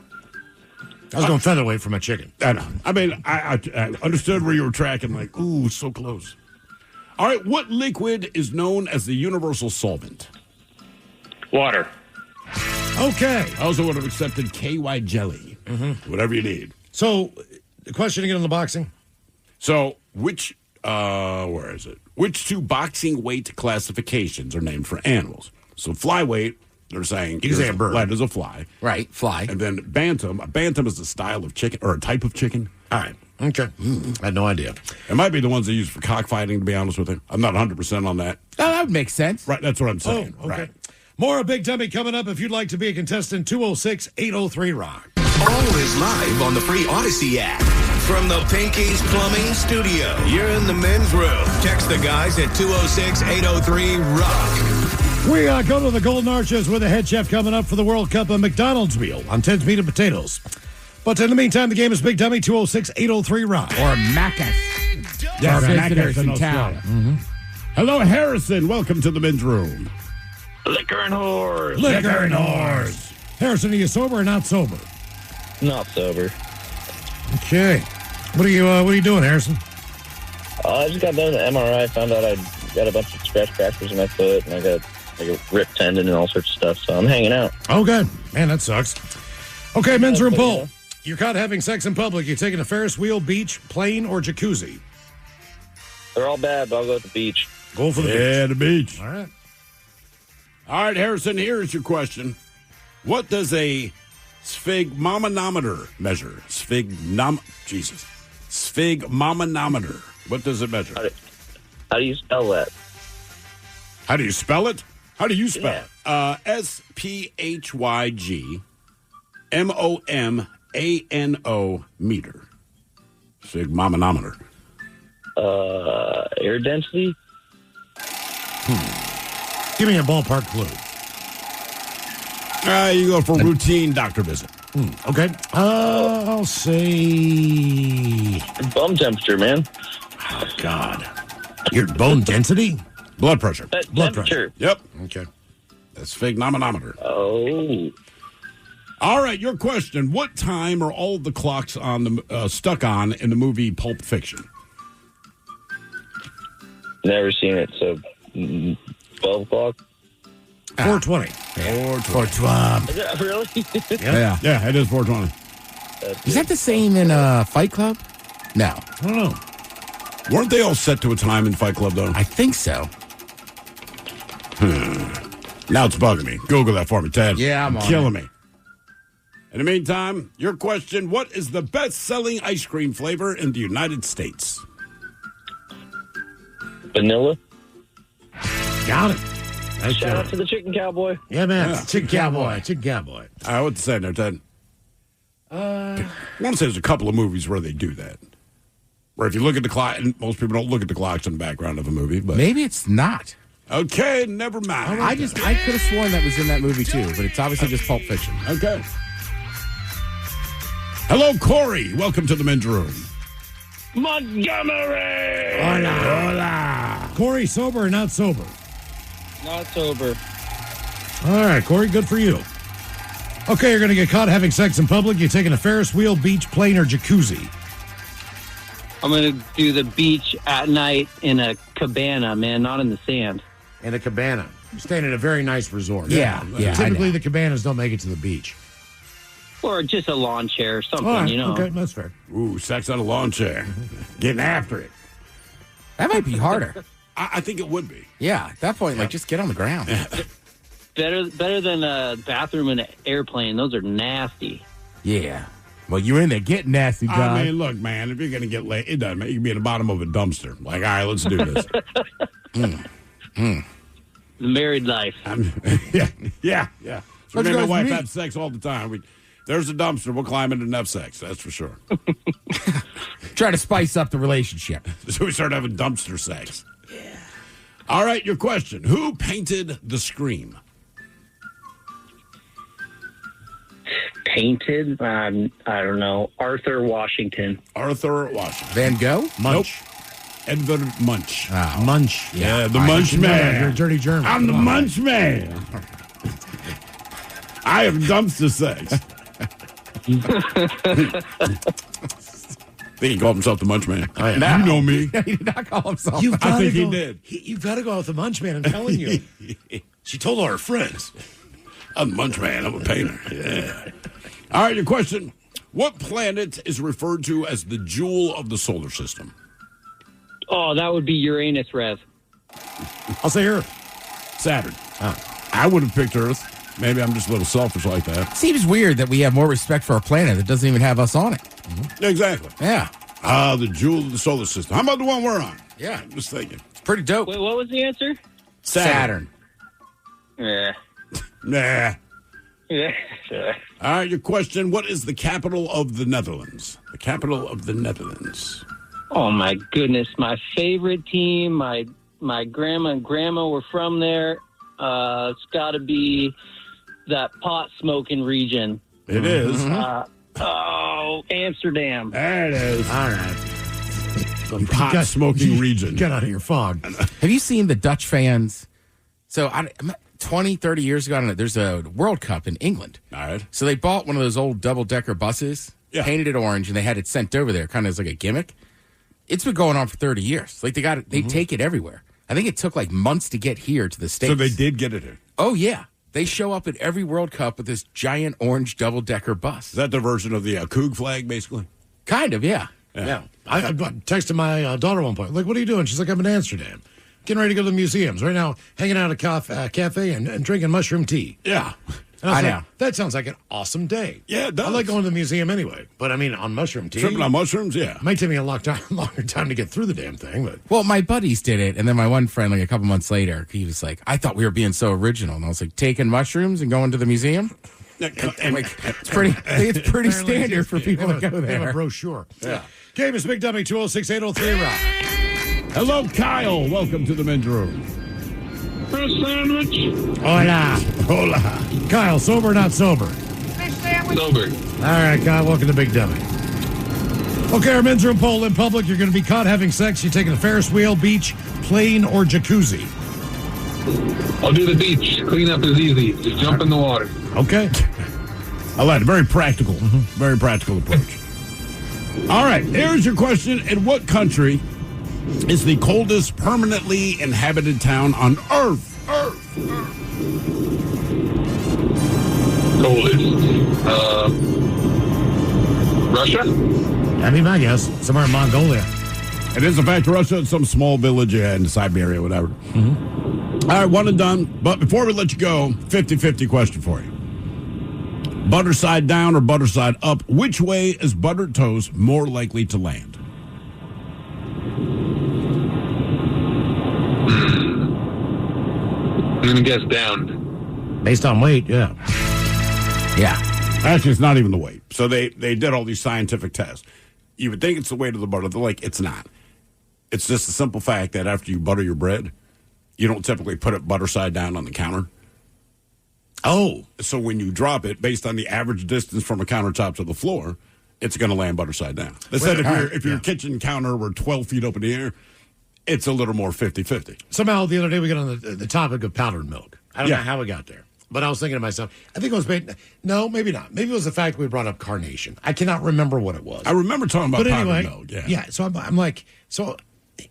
I was going featherweight for my chicken.
I know. I mean, I understood where you were tracking, like, ooh, so close. All right, what liquid is known as the universal solvent?
Water.
Okay.
I also would have accepted KY jelly. Whatever you need.
So, the question again on the boxing?
So, where is it? Which two boxing weight classifications are named for animals? So, flyweight, they're saying
You can say a bird.
That is a fly.
Right, fly.
And then bantam. A bantam is a style of chicken or a type of chicken.
All right. Okay. I had no idea.
It might be the ones they use for cockfighting, to be honest with you. I'm not 100% on that.
Oh, that would make sense.
Right, that's what I'm saying.
Oh, okay.
Right.
More of Big Dummy coming up. If you'd like to be a contestant, 206-803-ROCK.
Always live on the free Odyssey app. From the Pinky's Plumbing Studio, you're in the men's room. Text the guys at 206-803-ROCK.
We go to the Golden Arches with the head chef coming up for the World Cup, a McDonald's meal on Ted's Meat and Potatoes. But in the meantime, the game is Big Dummy, 206-803-ROCK.
Or Macca's.
Yes,
Our
Macca's
visitors in
Australia.
town.
Hello, Harrison. Welcome to the men's room.
Liquor and whores.
Liquor and whores. Harrison, are you sober or not sober?
Not sober.
Okay. What are you doing, Harrison?
I just got done with the MRI. Found out I got a bunch of scratch fractures in my foot, and I got like a ripped tendon and all sorts of stuff. So I'm hanging out.
Oh, good. Man, that sucks. Okay, men's room poll. You're caught having sex in public. You're taking a Ferris wheel, beach, plane, or jacuzzi?
They're all bad, but I'll go with the beach.
Go for the beach.
Yeah, the beach.
All right.
All right, Harrison, here's your question. What does a sphygmomanometer measure? Sphygmomanometer. What does it measure?
How do you spell that?
How do you spell it? How do you spell it? SPHYGMOMANO meter. Sphygmomanometer.
Air density?
Give me a ballpark clue.
You go for routine doctor visit.
Okay. I'll say...
Bum temperature, man.
Oh, God. Your bone density?
Blood pressure.
Blood pressure.
Yep.
Okay.
That's sphygmomanometer.
Oh.
All right, your question. What time are all the clocks on the stuck on in the movie Pulp Fiction?
Never seen it, so 12 o'clock?
4:20.
4:20.
Is it really?
Yeah, it is 4:20.
Is that the same in Fight Club? No.
I don't know.
Weren't they all set to a time in Fight Club, though?
I think so.
Now it's bugging me. Google that for me, Ted.
Yeah, I'm on
killing me. In the meantime, your question, what is the best-selling ice cream flavor in the United States?
Vanilla?
Got it. Nice
Shout
job.
out to the Chicken Cowboy.
Yeah, man.
Yeah.
Chicken Cowboy. Chicken Cowboy.
All right, what's that there, Ted? I want to say there's a couple of movies where they do that. Where if you look at the clock, and most people don't look at the clocks in the background of a movie, but
Maybe it's not.
okay, never mind.
I could have sworn that was in that movie too, but it's obviously just Pulp Fiction.
Okay. Hello, Corey. Welcome to the men's room.
Montgomery!
Hola. Corey, sober or not sober?
Not sober.
All right, Corey, good for you. Okay, you're going to get caught having sex in public. You're taking a Ferris wheel, beach, plane, or jacuzzi?
I'm going to do the beach at night in a cabana, man, not in the sand.
In a cabana. You're staying at a very nice resort.
Yeah.
Typically, the cabanas don't make it to the beach.
Or just a lawn chair or something,
All right,
you know.
okay, that's fair.
Ooh, sex on a lawn chair. Getting after it.
That might be harder.
I think it would be.
Yeah, at that point, like, just get on the ground.
Better than a bathroom in an airplane. Those are nasty.
Yeah. Well, you're in there getting nasty, John.
I mean, look, man, if you're going to get laid, it doesn't matter. You can be at the bottom of a dumpster. Like, all right, let's do this.
The married life.
Yeah. So me and my wife have sex all the time. There's a dumpster. We'll climb in and have sex. That's for sure.
Try to spice up the relationship.
So we start having dumpster sex. Yeah. All right, your question. Who painted The Scream?
Painted? I don't know. Arthur Washington.
Van Gogh?
Munch. Nope. Edvard Munch.
Oh. Munch.
Yeah, the Munch man.
You're a dirty German.
I'm the Munch man. I have dumpster sex. I think he called himself the Munch Man.
Oh, yeah.
You know me.
He did not call himself.
I think he did.
You've got to go out with the Munch Man. I'm telling you. She told all her friends.
I'm the Munch Man. I'm a painter. Yeah. All right, your question. What planet is referred to as the jewel of the solar system?
Oh, that would be Uranus, Rev.
I'll say Earth.
Saturn. I would have picked Earth. Maybe I'm just a little selfish like that.
Seems weird that we have more respect for a planet that doesn't even have us on it.
Mm-hmm. Exactly.
Yeah.
The jewel of the solar system. How about the one we're on?
Yeah.
I'm just thinking.
It's pretty dope.
Wait, what was the answer?
Saturn.
Yeah.
Nah.
Yeah.
All right, your question. What is the capital of the Netherlands? The capital of the Netherlands.
Oh, my goodness. My favorite team, my grandma and grandma were from there. It's got to be that pot smoking region.
It is.
Amsterdam.
There it is.
All right.
The pot smoking region.
Get out of your fog.
Have you seen the Dutch fans? So 20, 30 years ago, I don't know, there's a World Cup in England.
All right.
So they bought one of those old double-decker buses, painted it orange, and they had it sent over there kind of as like a gimmick. It's been going on for 30 years. Like they take it everywhere. I think it took like months to get here to the States.
So they did get it here.
Oh, yeah. They show up at every World Cup with this giant orange double-decker bus.
Is that their version of the Coug flag, basically?
Kind of, yeah.
Yeah. I texted my daughter one point. Like, what are you doing? She's like, I'm in Amsterdam. Getting ready to go to the museums. Right now, hanging out at a cafe and drinking mushroom tea.
Yeah.
And I know. That sounds like an awesome day.
Yeah, it does.
I like going to the museum anyway. But, I mean, on mushroom tea.
Tripping on mushrooms, yeah.
It might take me a longer time to get through the damn thing. But
well, my buddies did it. And then my one friend, like a couple months later, he was like, I thought we were being so original. And I was like, taking mushrooms and going to the museum? It's pretty standard for people to go
They have
there.
a brochure. Yeah. Game is Big Dummy 206-803 Rock.
Hello, Kyle. Welcome to the men's room.
Fish sandwich.
Hola. Kyle, sober or not sober?
Fish sandwich. Sober.
All right, Kyle, welcome to Big Dummy. Okay, our men's room poll in public. You're going to be caught having sex. You taking a Ferris wheel, beach, plane, or jacuzzi?
I'll do the beach. Cleanup is easy. Just jump in the water.
Okay.
I like it. Very practical. Very practical approach. All right, here's your question. In what country is the coldest permanently inhabited town on Earth?
Coldest. Russia?
That'd be my guess. Somewhere in Mongolia.
It is, in fact, Russia. It's some small village in Siberia, whatever. All right, one and done. But before we let you go, 50-50 question for you. Butter side down or butter side up, which way is buttered toast more likely to land?
I'm going to guess down.
Based on weight, yeah.
Yeah.
Actually, it's not even the weight. So they did all these scientific tests. You would think it's the weight of the butter. They're like, it's not. It's just the simple fact that after you butter your bread, you don't typically put it butter side down on the counter.
Oh.
So when you drop it, based on the average distance from a countertop to the floor, it's going to land butter side down. They said if your kitchen counter were 12 feet up in the air, it's a little more 50-50.
Somehow the other day we got on the topic of powdered milk. I don't know how we got there. But I was thinking to myself, I think it was no, maybe not. Maybe it was the fact we brought up carnation. I cannot remember what it was.
I remember talking about powdered milk.
Yeah. So I'm like,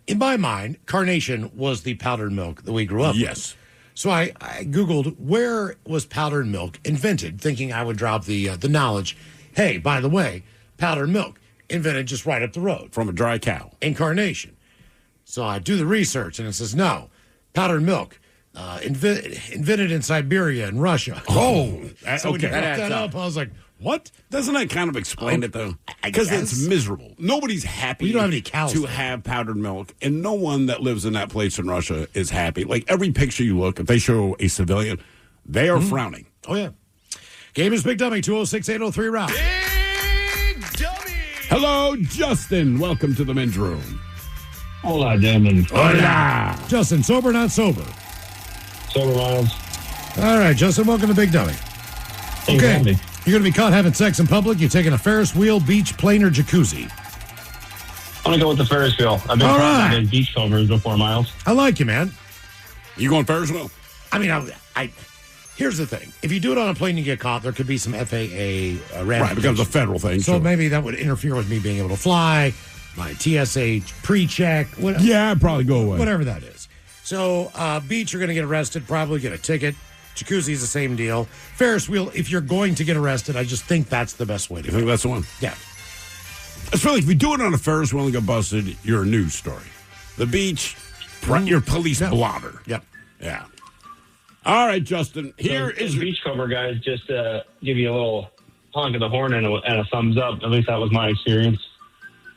in my mind, carnation was the powdered milk that we grew up with.
Yes.
So I Googled where was powdered milk invented, thinking I would drop the knowledge. Hey, by the way, powdered milk invented just right up the road.
From a dry cow.
Incarnation. So I do the research, and it says, no, powdered milk invented in Siberia and Russia.
Oh,
So when you
okay.
looked that up, I was like, what?
Doesn't that kind of explain it, though? Because it's miserable. Nobody's happy
Well, you don't have any cows
to
there.
have powdered milk, and no one that lives in that place in Russia is happy. Like, every picture you look, if they show a civilian, they are frowning.
Oh, yeah. Game is Big Dummy, 206-803-ROCK.
Hello, Justin. Welcome to the men's room.
Hola, gentlemen.
Hola.
Justin, sober or not sober?
Sober, Miles.
All right, Justin, welcome to Big Dummy.
Thanks for having me.
You're going to be caught having sex in public. You're taking a Ferris wheel, beach, plane, or jacuzzi.
I'm going to go with the Ferris wheel. I've been
All
trying
right.
to beach covers before, Miles.
I like you, man.
You going Ferris wheel?
I mean, I here's the thing. If you do it on a plane, you get caught. There could be some FAA
Right, it
ramifications.
becomes a federal thing.
So
sure.
maybe that would interfere with me being able to fly, my TSA pre-check, whatever.
Yeah, I'd probably go away.
Whatever that is. So, beach, you're going to get arrested, probably get a ticket. Jacuzzi is the same deal. Ferris wheel, if you're going to get arrested, I just think that's the best way to
You
go.
think that's the one?
Yeah.
I feel like if you do it on a Ferris wheel and get busted, you're a news story. The beach, you're police blotter.
Yep.
Yeah. All right, Justin. Here is your
beach cover guys. Just give you a little honk of the horn and a thumbs up. At least that was my experience.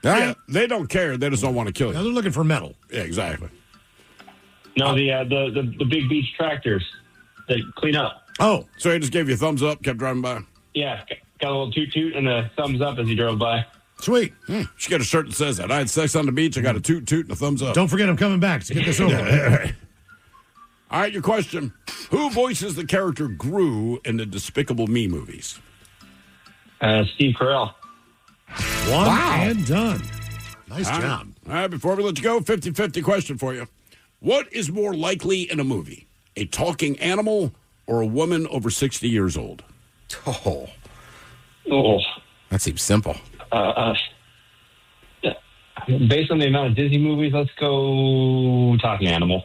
Yeah, they don't care. They just don't want to kill you.
Now they're looking for metal.
Yeah, exactly.
No, the big beach tractors that clean up.
Oh,
so he just gave you a thumbs up, kept driving by.
Yeah, got a little toot toot and a thumbs up as he drove by.
Sweet.
She got a shirt that says that. I had sex on the beach. I got a toot toot and a thumbs up.
Don't forget I'm coming back to get this over with.
All right, your question. Who voices the character Gru in the Despicable Me movies?
Steve Carell.
One and done. Nice
All right.
job.
All right, before we let you go, 50-50 question for you. What is more likely in a movie? A talking animal or a woman over 60 years old?
Oh.
Oh.
That seems simple.
Based on the amount of Disney movies, let's go talking animal.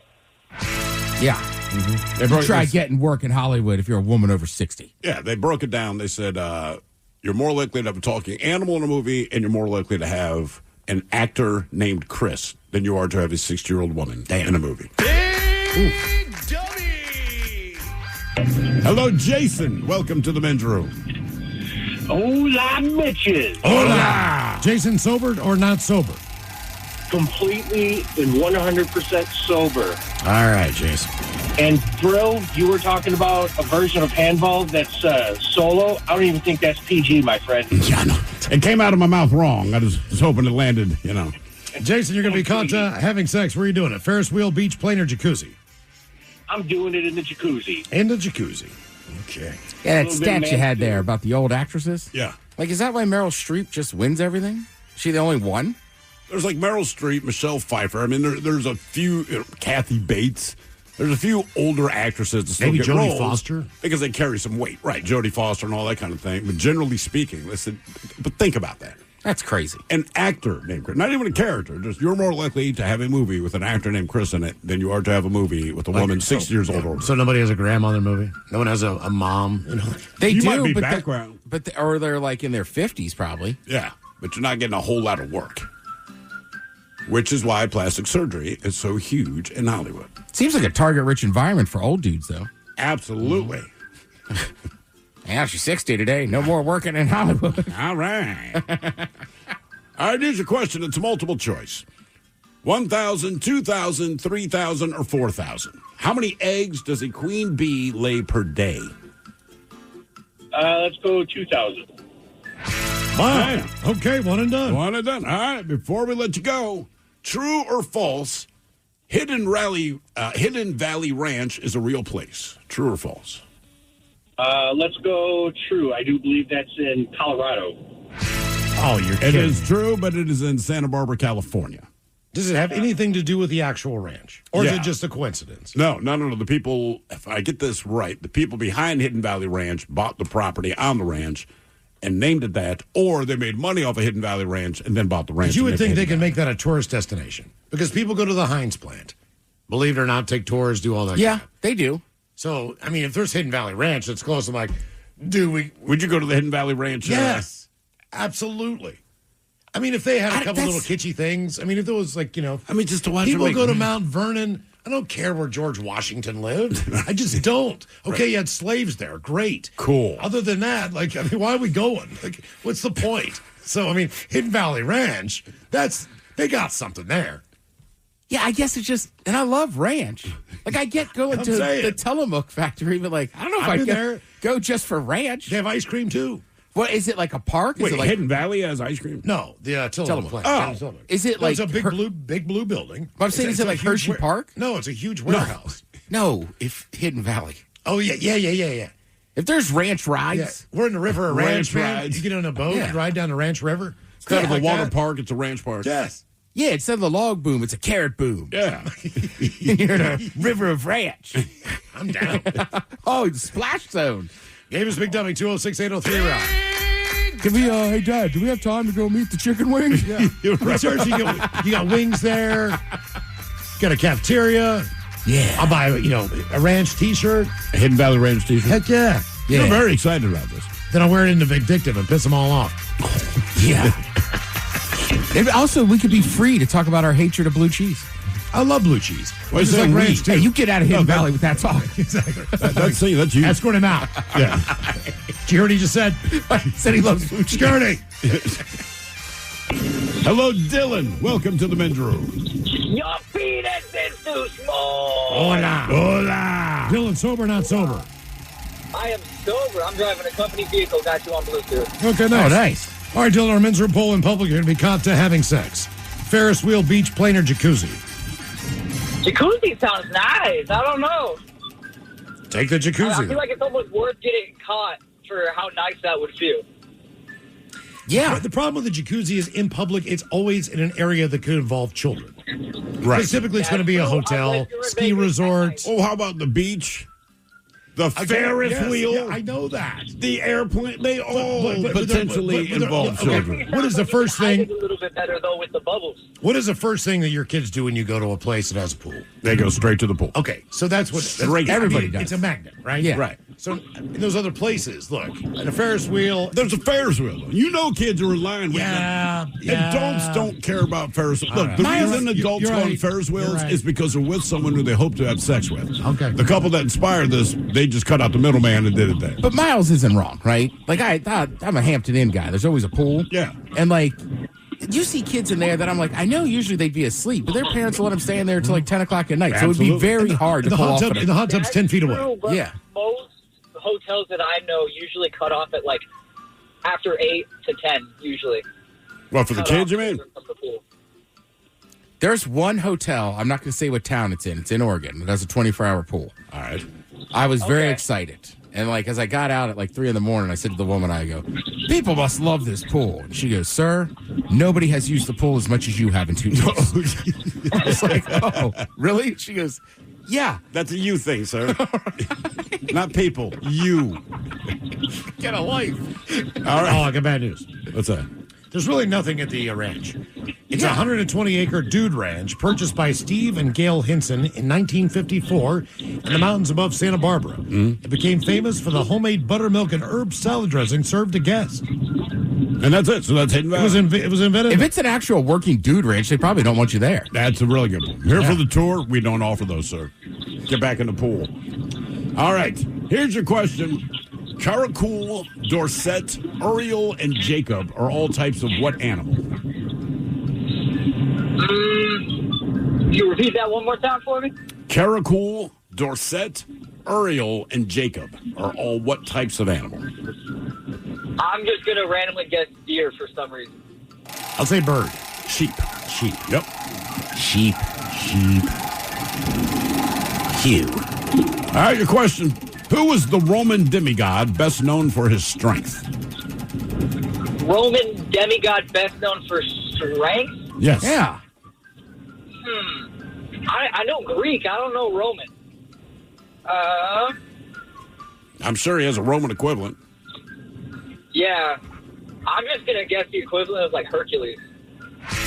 Yeah.
They
You
broke
try
this-
getting work in Hollywood if you're a woman over 60.
Yeah, they broke it down. They said you're more likely to have a talking animal in a movie, and you're more likely to have an actor named Chris than you are to have a 60-year-old woman in a movie. Hello, Jason. Welcome to the men's room.
Hola, bitches.
Hola. Jason, sober or not sober?
Completely and 100% sober.
All right, Jason.
And Thrill, you were talking about a version of handball that's solo. I don't even think that's PG, my friend.
Yeah, no. It came out of my mouth wrong. I was hoping it landed, you know.
Jason, you're going to be caught having sex. Where are you doing it? Ferris wheel, beach, plane, or jacuzzi?
I'm doing it in the jacuzzi.
In the jacuzzi. Okay.
Yeah, that
Little bit
stat
of
you had
man-
there about the old actresses.
Yeah.
Like, is that why Meryl Streep just wins everything? Is she the only one?
There's like Meryl Streep, Michelle Pfeiffer. I mean, there's a few, Kathy Bates. There's a few older actresses that still
Maybe
get
Jodie
roles
Foster?
because they carry some weight. Right, Jodie Foster and all that kind of thing. But generally speaking, listen, but think about that.
That's crazy.
An actor named Chris, not even a character, just you're more likely to have a movie with an actor named Chris in it than you are to have a movie with a woman 60 years old or older.
So nobody has a grandma in their movie? No one has a mom? You know?
They
You
do,
might be
but
background.
or they're like in their 50s probably.
Yeah, but you're not getting a whole lot of work. Which is why plastic surgery is so huge in Hollywood.
Seems like a target-rich environment for old dudes, though.
Absolutely.
Yeah, she's 60 today. No more working in Hollywood.
All right. All right, here's your question. It's a multiple choice. 1,000, 2,000, 3,000, or 4,000. How many eggs does a queen bee lay per day?
Let's go 2,000.
Wow. Okay, one and done.
One and done. All right, before we let you go, true or false, Hidden Valley Ranch is a real place. True or false?
Let's go true. I do believe that's in Colorado.
Oh, you're
It
kidding.
is true, but it is in Santa Barbara, California.
Does it have anything to do with the actual ranch? Or is
Yeah.
it just a coincidence?
No. The people, if I get this right, the people behind Hidden Valley Ranch bought the property on the ranch and named it that, or they made money off of Hidden Valley Ranch and then bought the ranch.
But you
and
would
named
think they
Hidden
can make that a tourist destination because people go to the Heinz plant. Believe it or not, take tours, do all that.
Yeah,
crap.
they do.
So, I mean, if there's Hidden Valley Ranch that's close, I'm like,
Would you go to the Hidden Valley Ranch?
Yes, absolutely. I mean, if they had a couple
that's-
little kitschy things, I mean, if there was like,
I mean, just to watch
people
them
go to Mount Vernon. I don't care where George Washington lived. I just don't. Okay, you had slaves there. Great.
Cool.
Other than that, why are we going? What's the point? So, Hidden Valley Ranch, they got something there.
Yeah, I guess it's just, and I love ranch. I get going to the Tillamook factory, but I don't know if I'd go just for ranch.
They have ice cream too.
What is it, like a park?
Wait,
is it
Hidden Valley has ice cream?
No, the Tillamook plant.
Oh,
is it
it's a big blue building?
I'm saying, is it like Hershey Park?
No, it's a huge warehouse.
No, if Hidden Valley.
Oh yeah.
If there's ranch rides,
we're in the river of ranch man.
rides.
You get on a boat, and ride down the Ranch River.
Instead of a water park, it's a ranch park.
Yes.
Yeah, instead of the log boom, it's a carrot boom.
Yeah.
You're in a river of ranch.
I'm down.
Oh, splash zone.
Game is Big Dummy 206-803 round.
Hey Dad, do we have time to go meet the chicken wings?
Yeah. Seriously, you got wings there. Got a cafeteria.
Yeah.
I'll buy a ranch T-shirt.
A Hidden Valley Ranch T-shirt.
Heck yeah.
You're very excited about this.
Then I'll wear it into Vindictive and piss them all off.
Yeah. And also, we could be free to talk about our hatred of blue cheese.
I love blue cheese.
Well, it's like ranch, too.
Hey, you get out of Hidden Valley with that talk.
Exactly.
That's you.
Escort him out.
Yeah.
Did you hear what he just said?
He said he loves blue cheese.
Security.
Hello, Dylan. Welcome to the men's room.
Your penis is too small.
Hola.
Dylan, sober or not sober?
I am sober. I'm driving a company vehicle. Got you on Bluetooth.
Okay, nice.
Oh, nice.
All right, Dylan, our men's room poll in public, you're going to be caught having sex. Ferris wheel, beach, plane, or jacuzzi?
Jacuzzi sounds nice. I don't know.
Take the jacuzzi.
I feel like it's almost worth getting caught for how nice that would feel.
Yeah.
But the problem with the jacuzzi is in public, it's always in an area that could involve children.
Right.
Because typically it's going to be a hotel, ski resort.
Oh, how about the beach? The Ferris wheel.
Yeah, I know that.
The airplane. They all potentially involve children.
What is the first thing?
A little bit better, though, with the bubbles.
What is the first thing that your kids do when you go to a place that has a pool?
They go straight to the pool.
Okay, so that's what
everybody does.
It's a magnet, right?
Yeah.
Right.
So in those other places, look, at a Ferris wheel.
There's a Ferris wheel. You know kids are in line with them. Adults don't care about Ferris wheels. Look, the reason adults go on Ferris wheels is because they're with someone who they hope to have sex with.
Okay.
The couple that inspired this, they just cut out the middleman and did it there.
But Miles isn't wrong, right? I'm a Hampton Inn guy. There's always a pool.
Yeah.
And you see kids in there that I'm like, I know usually they'd be asleep, but their parents will let them stay in there until 10 o'clock at night.
Absolutely.
So it would be very hard to pull off.
The hot tub's 10 feet away.
True, but most hotels that I know usually cut off at after 8 to 10, usually.
Well, for the kids, you mean?
There's one hotel, I'm not going to say what town it's in Oregon. It has a 24-hour pool.
All right.
I was very excited. And as I got out at 3 a.m, I said to the woman, I go, people must love this pool. And she goes, sir, nobody has used the pool as much as you have in 2 years. I was like, oh, really? She goes, yeah.
That's a you thing, sir. Not people. You.
Get a life.
All right. Oh, I got bad news.
What's that?
There's really nothing at the ranch. It's a 120-acre dude ranch purchased by Steve and Gail Hinson in 1954 in the mountains above Santa Barbara. It became famous for the homemade buttermilk and herb salad dressing served to guests.
And that's it. So that's Hidden Valley.
It was invented.
If it's an actual working dude ranch, they probably don't want you there.
That's a really good one. Here for the tour, we don't offer those, sir. Get back in the pool. All right. Here's your question. Caracal, Dorset, Uriel, and Jacob are all types of what animal?
Can you repeat that one more time for me?
Caracal, Dorset, Uriel, and Jacob are all what types of animal?
I'm just going to randomly guess deer for some reason.
I'll say bird.
Sheep. Yep.
Sheep.
Hugh. All right, your question. Who was the Roman demigod best known for his strength?
Roman demigod best known for strength?
Yes.
Yeah.
I know Greek. I don't know Roman.
I'm sure he has a Roman equivalent.
Yeah. I'm just going to guess the equivalent of Hercules.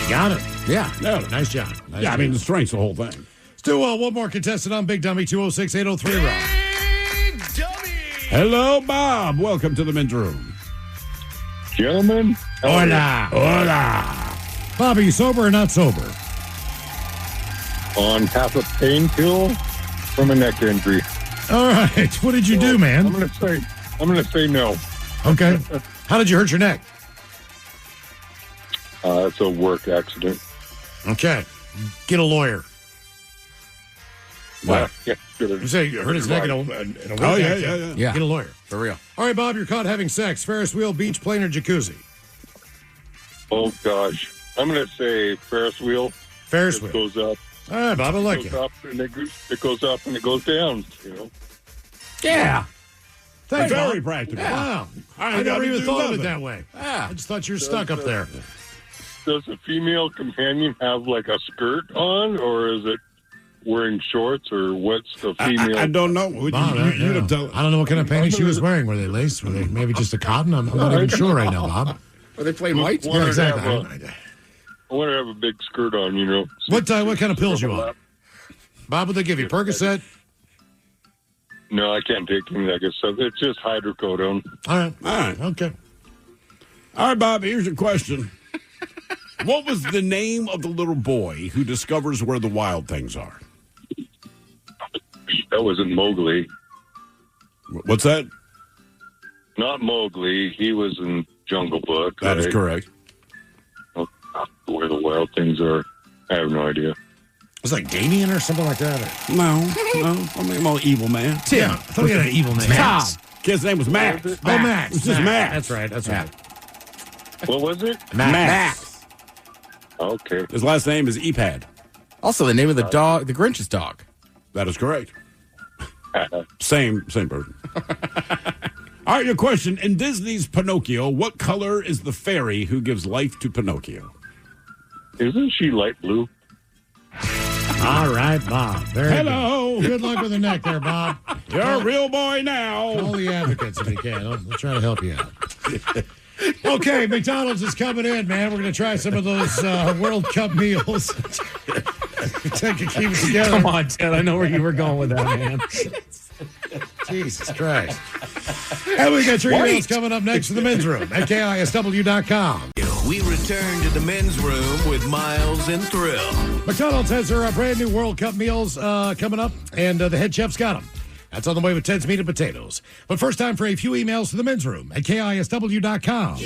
Got it.
Yeah.
No.
Nice job.
I mean, the strength's the whole thing.
Let's do one more contestant on Big Dummy 206-803 round.
Hello, Bob. Welcome to the men's room.
Gentlemen.
Hola.
Hola.
Bob, are you sober or not sober?
on half a pain pill from a neck injury.
All right. What did you do, man?
I'm gonna say no.
Okay. How did you hurt your neck?
It's a work accident.
Okay. Get a lawyer.
What? Yeah.
You say you hurt his neck in a work
Oh, yeah,
accident.
yeah.
Get a lawyer.
For real.
All right, Bob, you're caught having sex. Ferris wheel, beach, plane, or jacuzzi?
Oh gosh, I'm gonna say Ferris wheel.
Ferris
It
wheel.
goes up.
All right, Bob, I like
It
it.
goes up and it goes up and it goes down. You know.
Yeah.
Thanks,
Very
Bob.
practical.
Wow. I
got
never
to
even
do
thought of it
nothing.
that way. I just thought you were stuck up there.
Does a female companion have like a skirt on, or is it wearing shorts, or what's the female?
I don't know. You'd have told.
I don't know what kind of panties she was wearing. Were they lace? Were they maybe just a cotton? I'm not even sure right now, Bob.
Are they playing white?
Yeah, exactly.
I want to have a big skirt on, you know.
What kind of pills you on? Bob, what they give you? Percocet?
No, I can't take any of that good stuff. It's just hydrocodone.
All right.
All right.
Okay.
All right, Bob, here's your question. What was the name of the little boy who discovers where the wild things are?
That wasn't Mowgli.
What's that?
Not Mowgli. He was in Jungle Book.
That is
right?
correct.
Where the wild things are, I have no idea.
Was it like Damien or something like that?
No. I mean, I'm an evil man.
Tim. I thought we had an evil name.
Tom. Kid's name was Max.
Oh, Max.
It's just Max.
That's right. That's right.
What was it?
Max.
Okay.
His last name is Epad.
Also, the name of the dog, the Grinch's dog.
That is correct. Same person. All right, your question. In Disney's Pinocchio, what color is the fairy who gives life to Pinocchio?
Isn't she light blue?
All right, Bob. Very
Hello.
Good luck with the neck there, Bob.
You're a real boy now.
Call the advocates if you can. We'll try to help you out. Okay, McDonald's is coming in, man. We're going to try some of those World Cup meals. Take it, keep it together.
Come on, Ted. I know where you were going with that, man.
Jesus Christ. And we got your emails coming up next to the men's room at KISW.com.
We return to the men's room with Miles and Thrill.
McDonald's has their brand new World Cup meals coming up, and the head chef's got them. That's on the way with Ted's Meat and Potatoes. But first, time for a few emails to the men's room at KISW.com.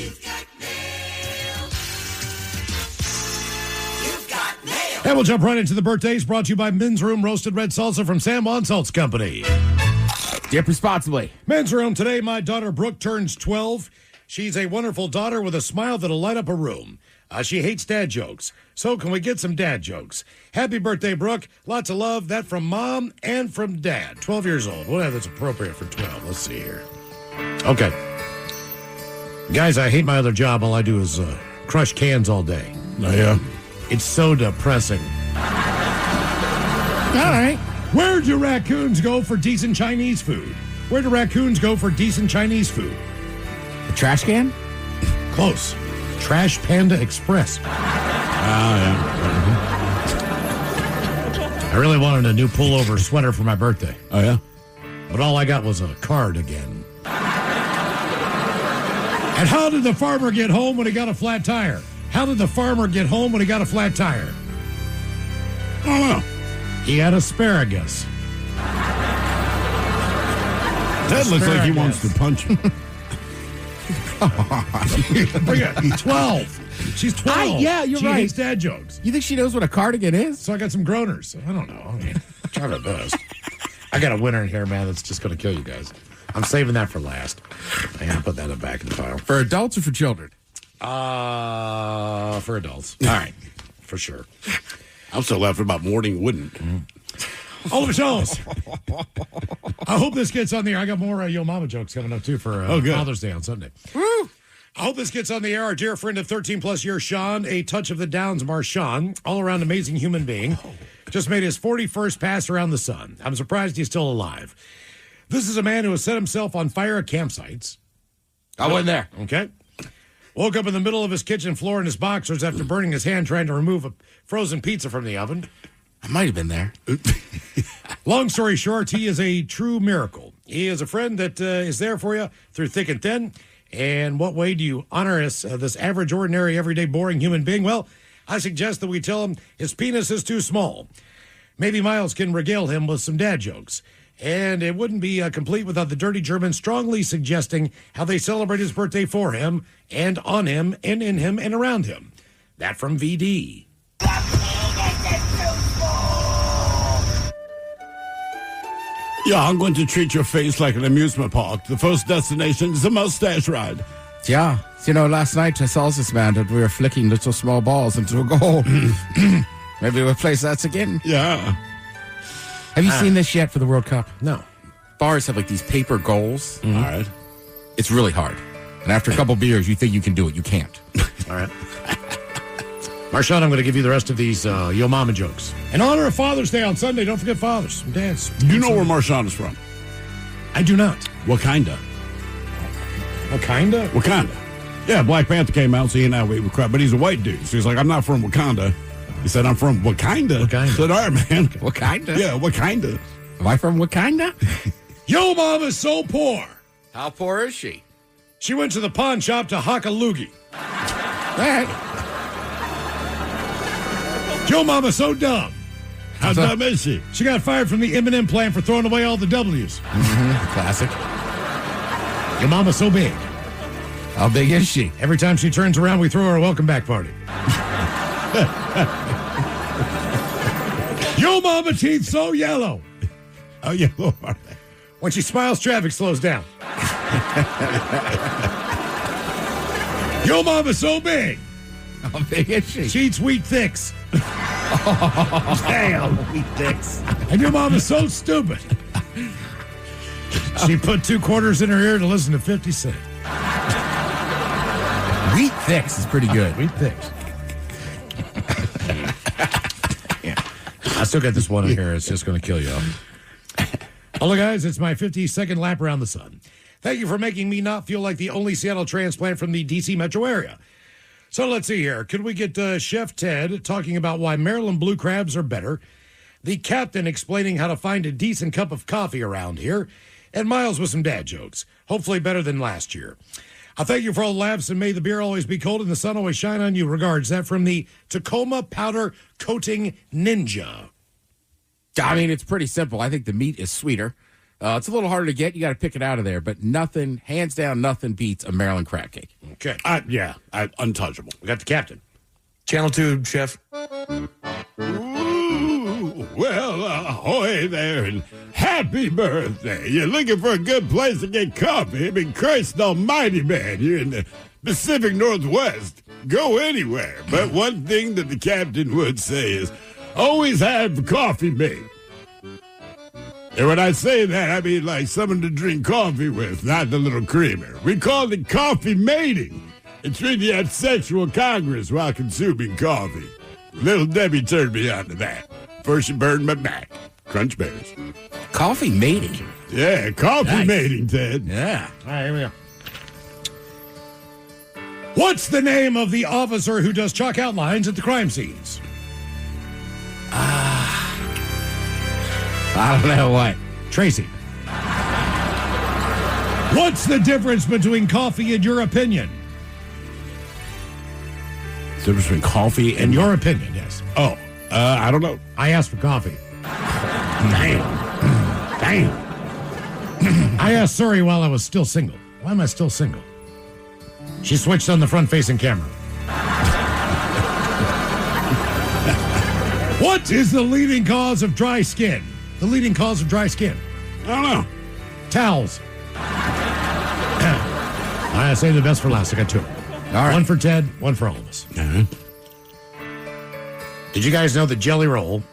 And we'll jump right into the birthdays, brought to you by Men's Room Roasted Red Salsa from San Juan Salts Company.
Dip responsibly.
Men's Room today, my daughter Brooke turns 12. She's a wonderful daughter with a smile that'll light up a room. She hates dad jokes. So can we get some dad jokes? Happy birthday, Brooke. Lots of love. That from Mom and from Dad. 12 years old. Whatever that's appropriate for 12. Let's see here. Okay. Guys, I hate my other job. All I do is crush cans all day.
Oh, yeah?
It's so depressing.
All right.
Where do raccoons go for decent Chinese food? Where do raccoons go for decent Chinese food?
The trash can?
Close. Trash Panda Express.
Yeah.
I really wanted a new pullover sweater for my birthday.
Oh, yeah?
But all I got was a card again. And how did the farmer get home when he got a flat tire? How did the farmer get home when he got a flat tire?
I don't know.
He had asparagus.
Ted looks like he wants to punch him.
Bring it. 12. She's 12.
Yeah, you're
she
right.
hates dad jokes.
You think she knows what a cardigan is?
So I got some groaners. I don't know. I mean, try my best. I got a winner in here, man, that's just going to kill you guys. I'm saving that for last. I gotta put that back in the file.
For adults or for children?
For adults. All right. For sure.
I'm still laughing about morning wouldn't.
All the shows. I hope this gets on the air. I got more Yo Mama jokes coming up, too, for Father's Day on Sunday.
Woo!
I hope this gets on the air. Our dear friend of 13-plus years, Sean, a touch of the downs, Marshawn, all-around amazing human being, just made his 41st pass around the sun. I'm surprised he's still alive. This is a man who has set himself on fire at campsites.
I wasn't there.
Okay. Woke up in the middle of his kitchen floor in his boxers after burning his hand trying to remove a frozen pizza from the oven.
I might have been there.
Long story short, he is a true miracle. He is a friend that is there for you through thick and thin. And what way do you honor this average, ordinary, everyday, boring human being? Well, I suggest that we tell him his penis is too small. Maybe Miles can regale him with some dad jokes. And it wouldn't be complete without the Dirty German strongly suggesting how they celebrate his birthday for him and on him and in him and around him. That from VD.
Yeah, I'm going to treat your face like an amusement park. The first destination is a mustache ride.
Yeah. Last night I saw this man that we were flicking little small balls into a goal. Maybe we'll place that again.
Yeah.
Have you seen this yet for the World Cup?
No.
Bars have like these paper goals.
All right.
It's really hard. And after a couple beers, you think you can do it. You can't.
All right. Marshawn, I'm going to give you the rest of these Yo Mama jokes. In honor of Father's Day on Sunday, don't forget fathers and dads.
You know where Marshawn is from?
I do not.
Wakanda.
Wakanda?
Wakanda. Yeah, Black Panther came out, so he and I, we cried. But he's a white dude, so he's like, I'm not from Wakanda. He said, I'm from Wakanda. I said, all right, man.
Wakanda?
Yeah, Wakanda.
Am I from Wakanda?
Yo Mama's so poor.
How poor is she?
She went to the pawn shop to hock a loogie.
That.
Yo Mama's so dumb.
How dumb is she?
She got fired from the M&M plant for throwing away all the W's.
Classic.
Your Mama's so big.
How big is she?
Every time she turns around, we throw her a welcome back party. Yo Mama teeth so yellow.
How yellow are they?
When she smiles, traffic slows down. Yo Mama's so big.
How big is she?
She eats wheat thicks.
Damn, wheat thicks.
And your Mama's so stupid. She put 2 quarters in her ear to listen to 50 Cent.
Wheat thicks is pretty good.
Wheat thicks. Yeah. I still got this one in here. It's just going to kill you. Hello, guys. It's my 52nd lap around the sun. Thank you for making me not feel like the only Seattle transplant from the D.C. metro area. So let's see here. Could we get Chef Ted talking about why Maryland blue crabs are better, the captain explaining how to find a decent cup of coffee around here, and Miles with some dad jokes, hopefully better than last year. I thank you for all the laughs, and may the beer always be cold and the sun always shine on you. Regards. That from the Tacoma Powder Coating Ninja.
I mean, it's pretty simple. I think the meat is sweeter. It's a little harder to get. You got to pick it out of there. But nothing, hands down, nothing beats a Maryland crab cake.
Okay.
Untouchable.
We got the captain.
Channel 2, Chef.
Ooh, well, ahoy there, and happy birthday. You're looking for a good place to get coffee? I mean, Christ almighty, man. You're in the Pacific Northwest. Go anywhere. But one thing that the captain would say is, always have coffee made. And when I say that, I mean like someone to drink coffee with, not the little creamer. We call it coffee mating. It's when you have sexual congress while consuming coffee. Little Debbie turned me on to that. First she burned my back. Crunch Berries.
Coffee mating?
Yeah, coffee mating, Ted.
Yeah.
All right, here we go. What's the name of the officer who does chalk outlines at the crime scenes?
I don't know what.
Tracy. What's the difference between coffee and your opinion?
The difference between coffee
and your opinion, yes.
Oh, I don't know.
I asked for coffee. Damn. I asked Suri while I was still single. Why am I still single? She switched on the front-facing camera. What is the leading cause of dry skin? The leading cause of dry skin?
I don't know.
Towels. I say the best for last. I got 2. All right. One for Ted, one for all of us.
Uh-huh.
Did you guys know that Jelly Roll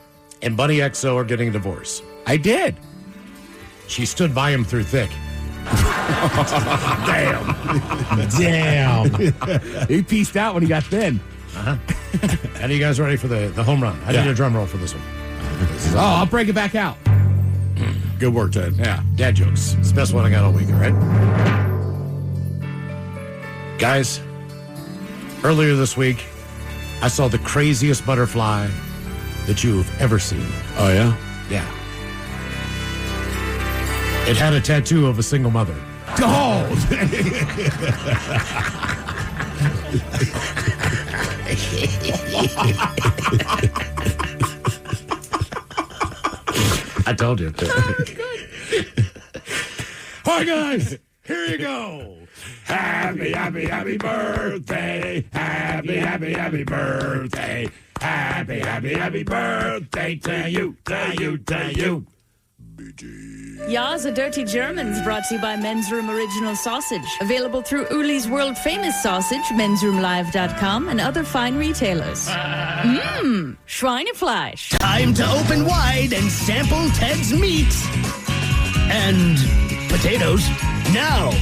and Bunny XO are getting a divorce?
I did.
She stood by him through thick. Damn.
He pieced out when he got thin.
Uh-huh. And are you guys ready for the home run? I need a drum roll for this one.
I'll break it back out.
Good work, Ted.
Yeah, dad jokes. It's the best one I got all week, all right? Guys, earlier this week, I saw the craziest butterfly that you've ever seen.
Oh, yeah?
Yeah. It had a tattoo of a single mother.
Oh!
I told you. All right, guys. Here you go.
Happy, happy, happy birthday. Happy, happy, happy birthday. Happy, happy, happy birthday to you, to you, to you.
Ya's a Dirty Germans brought to you by Men's Room Original Sausage. Available through Uli's world famous sausage, mensroomlive.com, and other fine retailers. Mmm, Schweinefleisch.
Time to open wide and sample Ted's meat and potatoes. Now,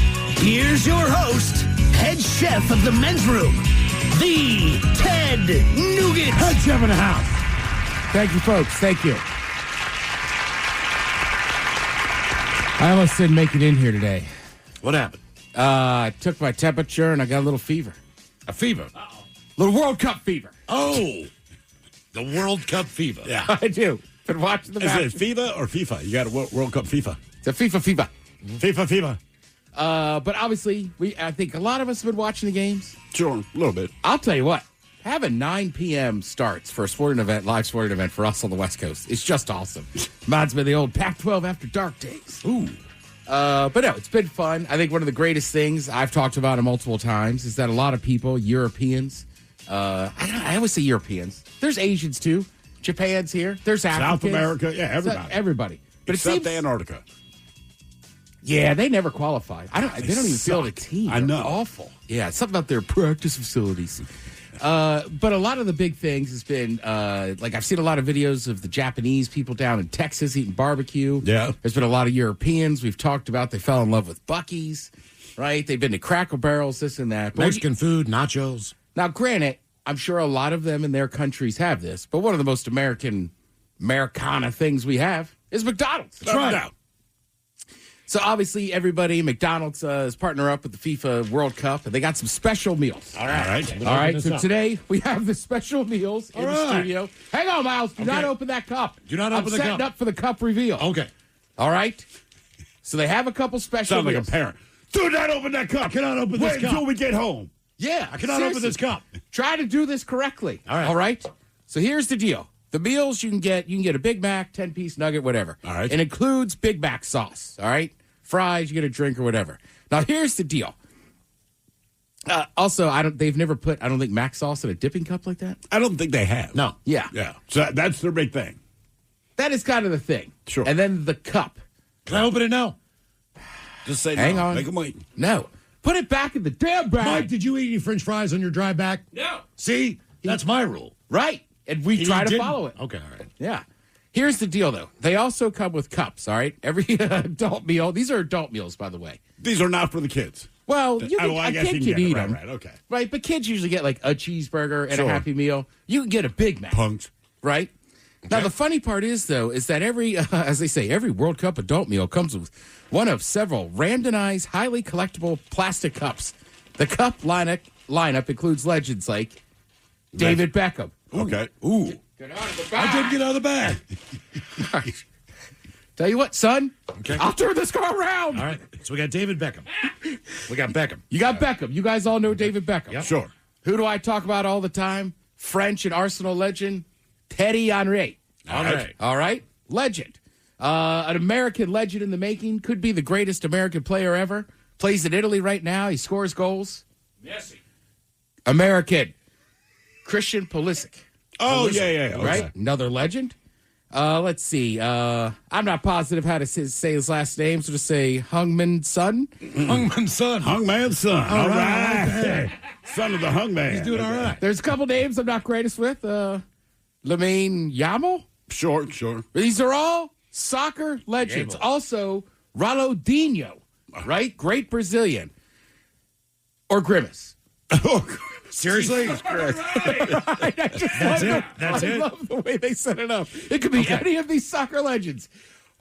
here's your host, head chef of the Men's Room, the Ted Nugent.
Head chef in the house.
Thank you, folks. Thank you. I almost didn't make it in here today.
What happened?
I took my temperature and I got a little fever.
A fever?
Uh-oh. Little World Cup fever.
Oh, the World Cup fever.
Yeah, I do. Been watching the match.
Is it FIFA or FIFA? You got a World Cup FIFA.
It's a FIFA fever.
FIFA.
But obviously, I think a lot of us have been watching the games.
Sure, a little bit.
I'll tell you what. Having 9 p.m. starts for a sporting event, live sporting event for us on the West Coast, it's just awesome. Reminds me of the old Pac-12 After Dark days.
Ooh.
But no, it's been fun. I think one of the greatest things I've talked about it multiple times is that a lot of people, Europeans, I always say Europeans. There's Asians too. Japan's here. There's Africans.
South America. Yeah, everybody.
Everybody. But
except
it seems,
Antarctica.
Yeah, they never qualify. They don't even field a team.
I know.
They're awful. Yeah, something about their practice facilities. But a lot of the big things has been, like I've seen a lot of videos of the Japanese people down in Texas eating barbecue.
Yeah.
There's been a lot of Europeans we've talked about. They fell in love with Buc-ee's, right? They've been to Cracker Barrels, this and that.
Mexican food, nachos.
Now, granted, I'm sure a lot of them in their countries have this, but one of the most Americana things we have is McDonald's.
That's right.
So obviously, everybody, McDonald's is partner up with the FIFA World Cup, and they got some special meals.
All right.
All right. So today we have the special meals in the studio. Hang on, Miles. Do not open that cup.
Do not open the cup.
I'm setting up for the cup reveal.
Okay.
All right. So they have a couple special
Sound like
meals.
a parent. Do not open that cup.
I cannot open this
Wait
cup.
until we get home.
Yeah.
I cannot open this cup.
Try to do this correctly.
All right.
All right. So here's the deal. The meals you can get a Big Mac, 10-piece nugget, whatever.
All right.
It includes Big Mac sauce. All right. Fries, you get a drink or whatever. Now, here's the deal. Also, they've never put, I don't think, Mac sauce in a dipping cup like that.
I don't think they have.
No.
Yeah.
Yeah. So that's their big thing.
That is kind of the thing.
Sure.
And then the cup.
Can I open it now?
Just say
Hang
no.
on.
Make them wait.
No. Put it back in the damn bag.
Mike, did you eat any French fries on your drive back?
No.
See? That's my rule.
Right. And we try to follow it.
Okay, all right.
Yeah. Here's the deal, though. They also come with cups, all right? Every adult meal. These are adult meals, by the way.
These are not for the kids.
Well,
I guess
a kid
you
can eat
Right,
them.
right, okay.
Right, but kids usually get like a cheeseburger and
Sure.
a Happy Meal. You can get a Big Mac.
Punks.
Right? Now, the funny part is, though, is that every, as they say, every World Cup adult meal comes with one of several randomized, highly collectible plastic cups. The cup lineup includes legends like David Beckham.
Okay. Ooh.
Get out of the bag.
I did get out of the bag.
Tell you what, son.
Okay.
I'll turn this car around.
All right. So we got David Beckham. We got Beckham.
You got Beckham. You guys all know David Beckham.
Yep.
Sure.
Who do I talk about all the time? French and Arsenal legend, Thierry Henry. All right. Legend. An American legend in the making. Could be the greatest American player ever. Plays in Italy right now. He scores goals.
Messi.
American. Christian Pulisic.
Oh, yeah.
Right?
Okay.
Another legend. Let's see. I'm not positive how to say his last name, so just say Hungman Son.
Hungman Son.
Hungman Son. All right.
Okay.
Son of the Hungman.
He's doing all right.
There's a couple names I'm not greatest with. Lamine Yamal.
Sure.
These are all soccer legends.
Yamal.
Also, Ronaldinho, right? Great Brazilian. Or Grimace.
Seriously?
That's
it. That's
I
it.
love the way they set it up. It could be any of these soccer legends.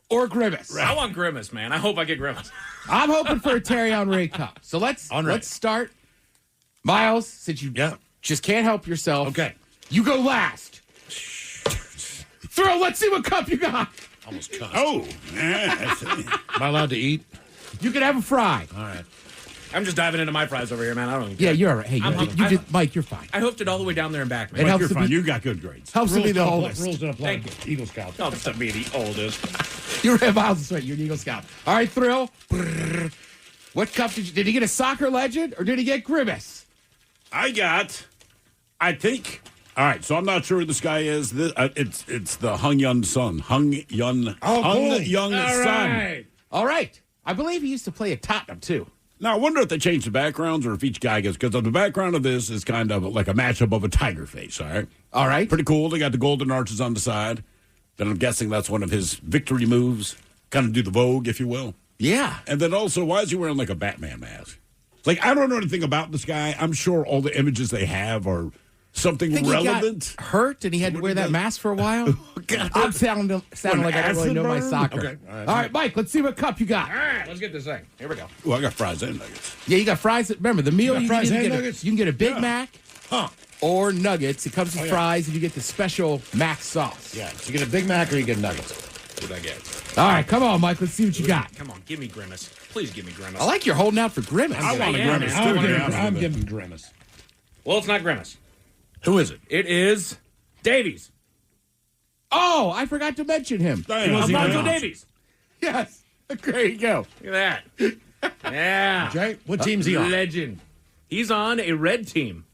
Or Grimace.
I want Grimace, man. I hope I get Grimace.
I'm hoping for a Thierry Henry Cup. So let's start. Miles, since you just can't help yourself.
Okay.
You go last. Throw, let's see what cup you got.
Almost cussed.
Oh. Yeah,
Am I allowed to eat?
You can have a fry.
All right.
I'm just diving into my fries over here, man. I don't even care.
Yeah, you're all right. Hey, you did, Mike, you're fine.
I hoofed it all the way down there and back, man.
It helps
You're
to
fine.
be-
You got good grades.
Helps to be the oldest.
Rules don't apply.
Thank
to Eagle Scout.
Helps to be the oldest.
You're at Miles Sweat. You're an Eagle Scout. All right, Thrill. Brrr. What cup did he get a soccer legend or did he get Grimace?
I think. All right, so I'm not sure who this guy is. It's the Hung Yun Sun. Hung Yun.
Oh, cool.
Hung Yun Sun.
All right. I believe he used to play at Tottenham, too.
Now, I wonder if they changed the backgrounds or if each guy gets, because the background of this is kind of like a matchup of a tiger face, all right?
All right.
Pretty cool. They got the golden arches on the side. Then I'm guessing that's one of his victory moves. Kind of do the Vogue, if you will.
Yeah.
And then also, why is he wearing like a Batman mask? Like, I don't know anything about this guy. I'm sure all the images they have are something relevant.
He got hurt and he had to wear that mask for a while. I'm sounding like I don't really know my soccer.
Okay.
All right, Mike, let's see what cup you got.
All right, let's get this thing. Here we go.
Oh, I got fries and nuggets.
Yeah, you got fries. Remember, the meal you
fries
can
and
get
nuggets?
you can get a Big Mac or nuggets. It comes with
yeah.
fries and you get the special Mac sauce.
Yeah, so you get a Big Mac or you get nuggets.
What did I get?
All right, come on, Mike. Let's see what you got.
Come on, give me Grimace. Please give me Grimace.
I like you're holding out for Grimace.
I want a
am,
Grimace,
man.
too.
I'm giving Grimace.
Well, it's not Grimace.
Who is it?
It is Davies.
Oh, I forgot to mention him.
Alfonso Davies.
Yes. There you go.
Look at that. Yeah.
Okay, what team's he on?
Legend. He's on a red team.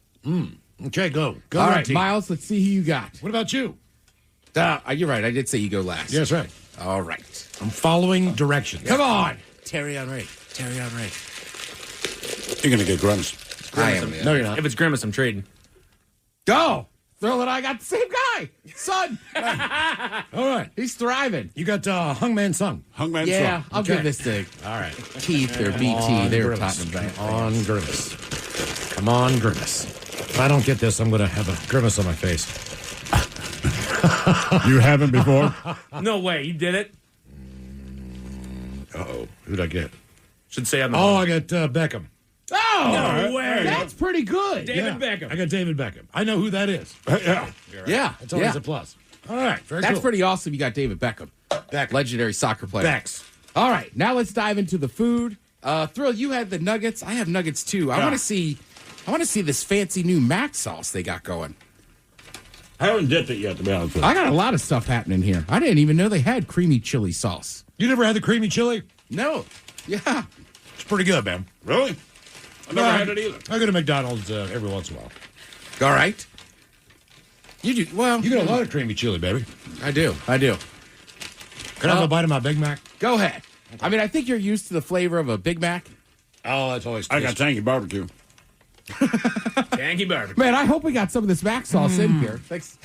Okay, go. Go
All
red
right,
team.
Miles, let's see who you got.
What about you?
You're right. I did say you go last.
Yes, right.
All right.
I'm following directions.
Come on. Terry on Ray.
You're going to get Grimace.
I am.
No, you're not.
If it's Grimace, I'm trading.
Go. Thrill and I got the same guy. Son.
All right.
He's thriving.
You got Hungman Sung.
Hungman
Yeah,
Sun.
I'll
Okay.
give this to
All right.
Keith or BT. They're Tottenham fans.
On Grimace. Come on, Grimace. If I don't get this, I'm going to have a grimace on my face.
You haven't before?
No way. You did it.
Uh-oh. Who'd I get?
Should say I'm the
Oh, I got Beckham.
Oh,
No way.
That's pretty good.
David Beckham.
I got David Beckham. I know who that is.
Yeah.
Yeah.
That's always a plus. All right. Very
That's
cool.
pretty awesome. You got David Beckham. Legendary soccer player.
Bex.
All right. Now let's dive into the food. Thrill, you had the nuggets. I have nuggets too. I want to see this fancy new Mac sauce they got going.
I haven't dipped it yet, to be honest with you.
I got a lot of stuff happening here. I didn't even know they had creamy chili sauce.
You never had the creamy chili?
No. Yeah.
It's pretty good, man.
Really? I never had it either.
I go to McDonald's every once in a while.
All right. You do well.
You get a lot of creamy chili, baby.
I do.
Can I have a bite of my Big Mac?
Go ahead. I mean, I think you're used to the flavor of a Big Mac.
Oh, that's always
I got tangy barbecue.
Yankee barbecue.
Man, I hope we got some of this Mac sauce in here. Thanks.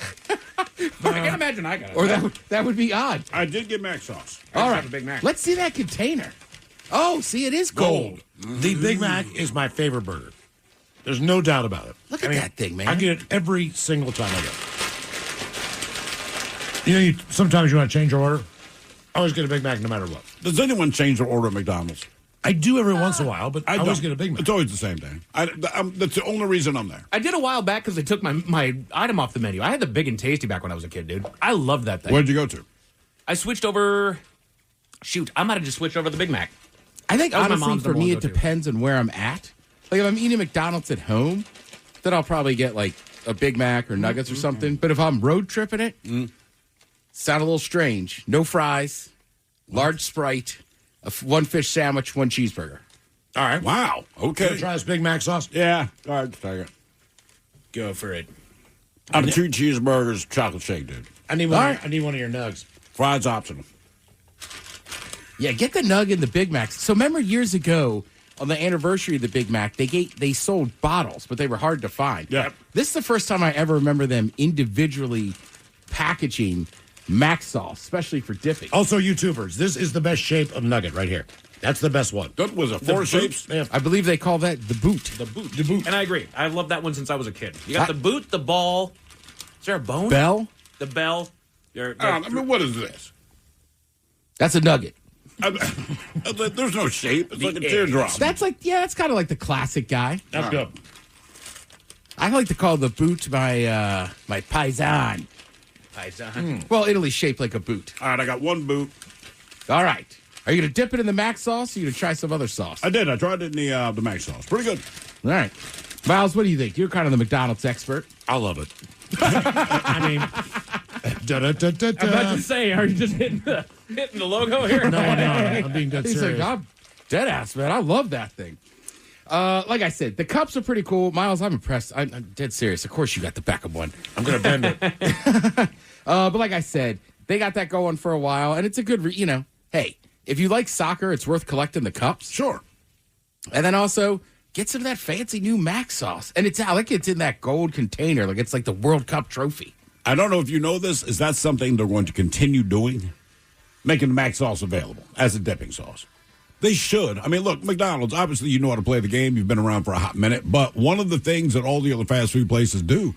I can't imagine I got it.
Or that would be odd.
I did get Mac sauce.
All
have
right.
a Big Mac.
Let's see that container. Oh, see, it is gold.
The Big Mac is my favorite burger. There's no doubt about it.
Look at that thing, man.
I get it every single time I go. You know, sometimes you want to change your order. I always get a Big Mac no matter what.
Does anyone change their order at McDonald's?
I do every once in a while, but I always
don't.
get a Big Mac.
It's always the same thing. That's the only reason I'm there.
I did a while back because they took my item off the menu. I had the Big and Tasty back when I was a kid, dude. I loved that thing.
Where'd you go to?
I switched over. Shoot, I might have just switched over to the Big Mac.
I think,
That was my
honestly,
mom's
for
number
me,
one
it
go-to.
depends on where I'm at. Like, if I'm eating McDonald's at home, then I'll probably get, like, a Big Mac or nuggets or something. But if I'm road tripping it, sound a little strange. No fries, large Sprite, one fish sandwich, one cheeseburger.
All right.
Wow. Okay.
Can I try this Big Mac sauce?
Yeah. All right, take it.
Go for it.
Out of 2 cheeseburgers, chocolate shake, dude.
I need one. I need one of your nugs.
Fries optional.
Yeah, get the nug and the Big Macs. So remember years ago on the anniversary of the Big Mac, they sold bottles, but they were hard to find.
Yeah.
This is the first time I ever remember them individually packaging Mac sauce, especially for dipping.
Also, YouTubers, this is the best shape of nugget right here. That's the best one.
That was a 4 shapes.
I believe they call that the boot.
The boot. And I agree. I love that one since I was a kid. You got
I-
the boot, the ball. Is there a bone?
Bell?
The bell.
I mean, what is this?
That's a nugget.
There's no shape. It's like a
The
teardrop.
That's that's kind of like the classic guy.
That's good.
I like to call the boot my my paisan.
Paisan.
Well, Italy's shaped like a boot.
All right, I got 1 boot.
All right. Are you going to dip it in the mac sauce or are you going to try some other sauce?
I did. I tried it in the mac sauce. Pretty good.
All right. Miles, what do you think? You're kind of the McDonald's expert.
I love it.
I mean, I'm about to say, are you just hitting the logo here?
No, I'm being dead
He's
serious.
like, I'm dead ass, man. I love that thing. Like I said, the cups are pretty cool. Miles, I'm impressed. I'm dead serious. Of course you got the Beckham one.
I'm going to bend it.
But like I said, they got that going for a while, and it's a good, hey, if you like soccer, it's worth collecting the cups.
Sure.
And then also, get some of that fancy new mac sauce. And it's in that gold container. Like it's like the World Cup trophy.
I don't know if you know this. Is that something they're going to continue doing? Making the mac sauce available as a dipping sauce. They should. I mean, look, McDonald's, obviously you know how to play the game. You've been around for a hot minute. But one of the things that all the other fast food places do,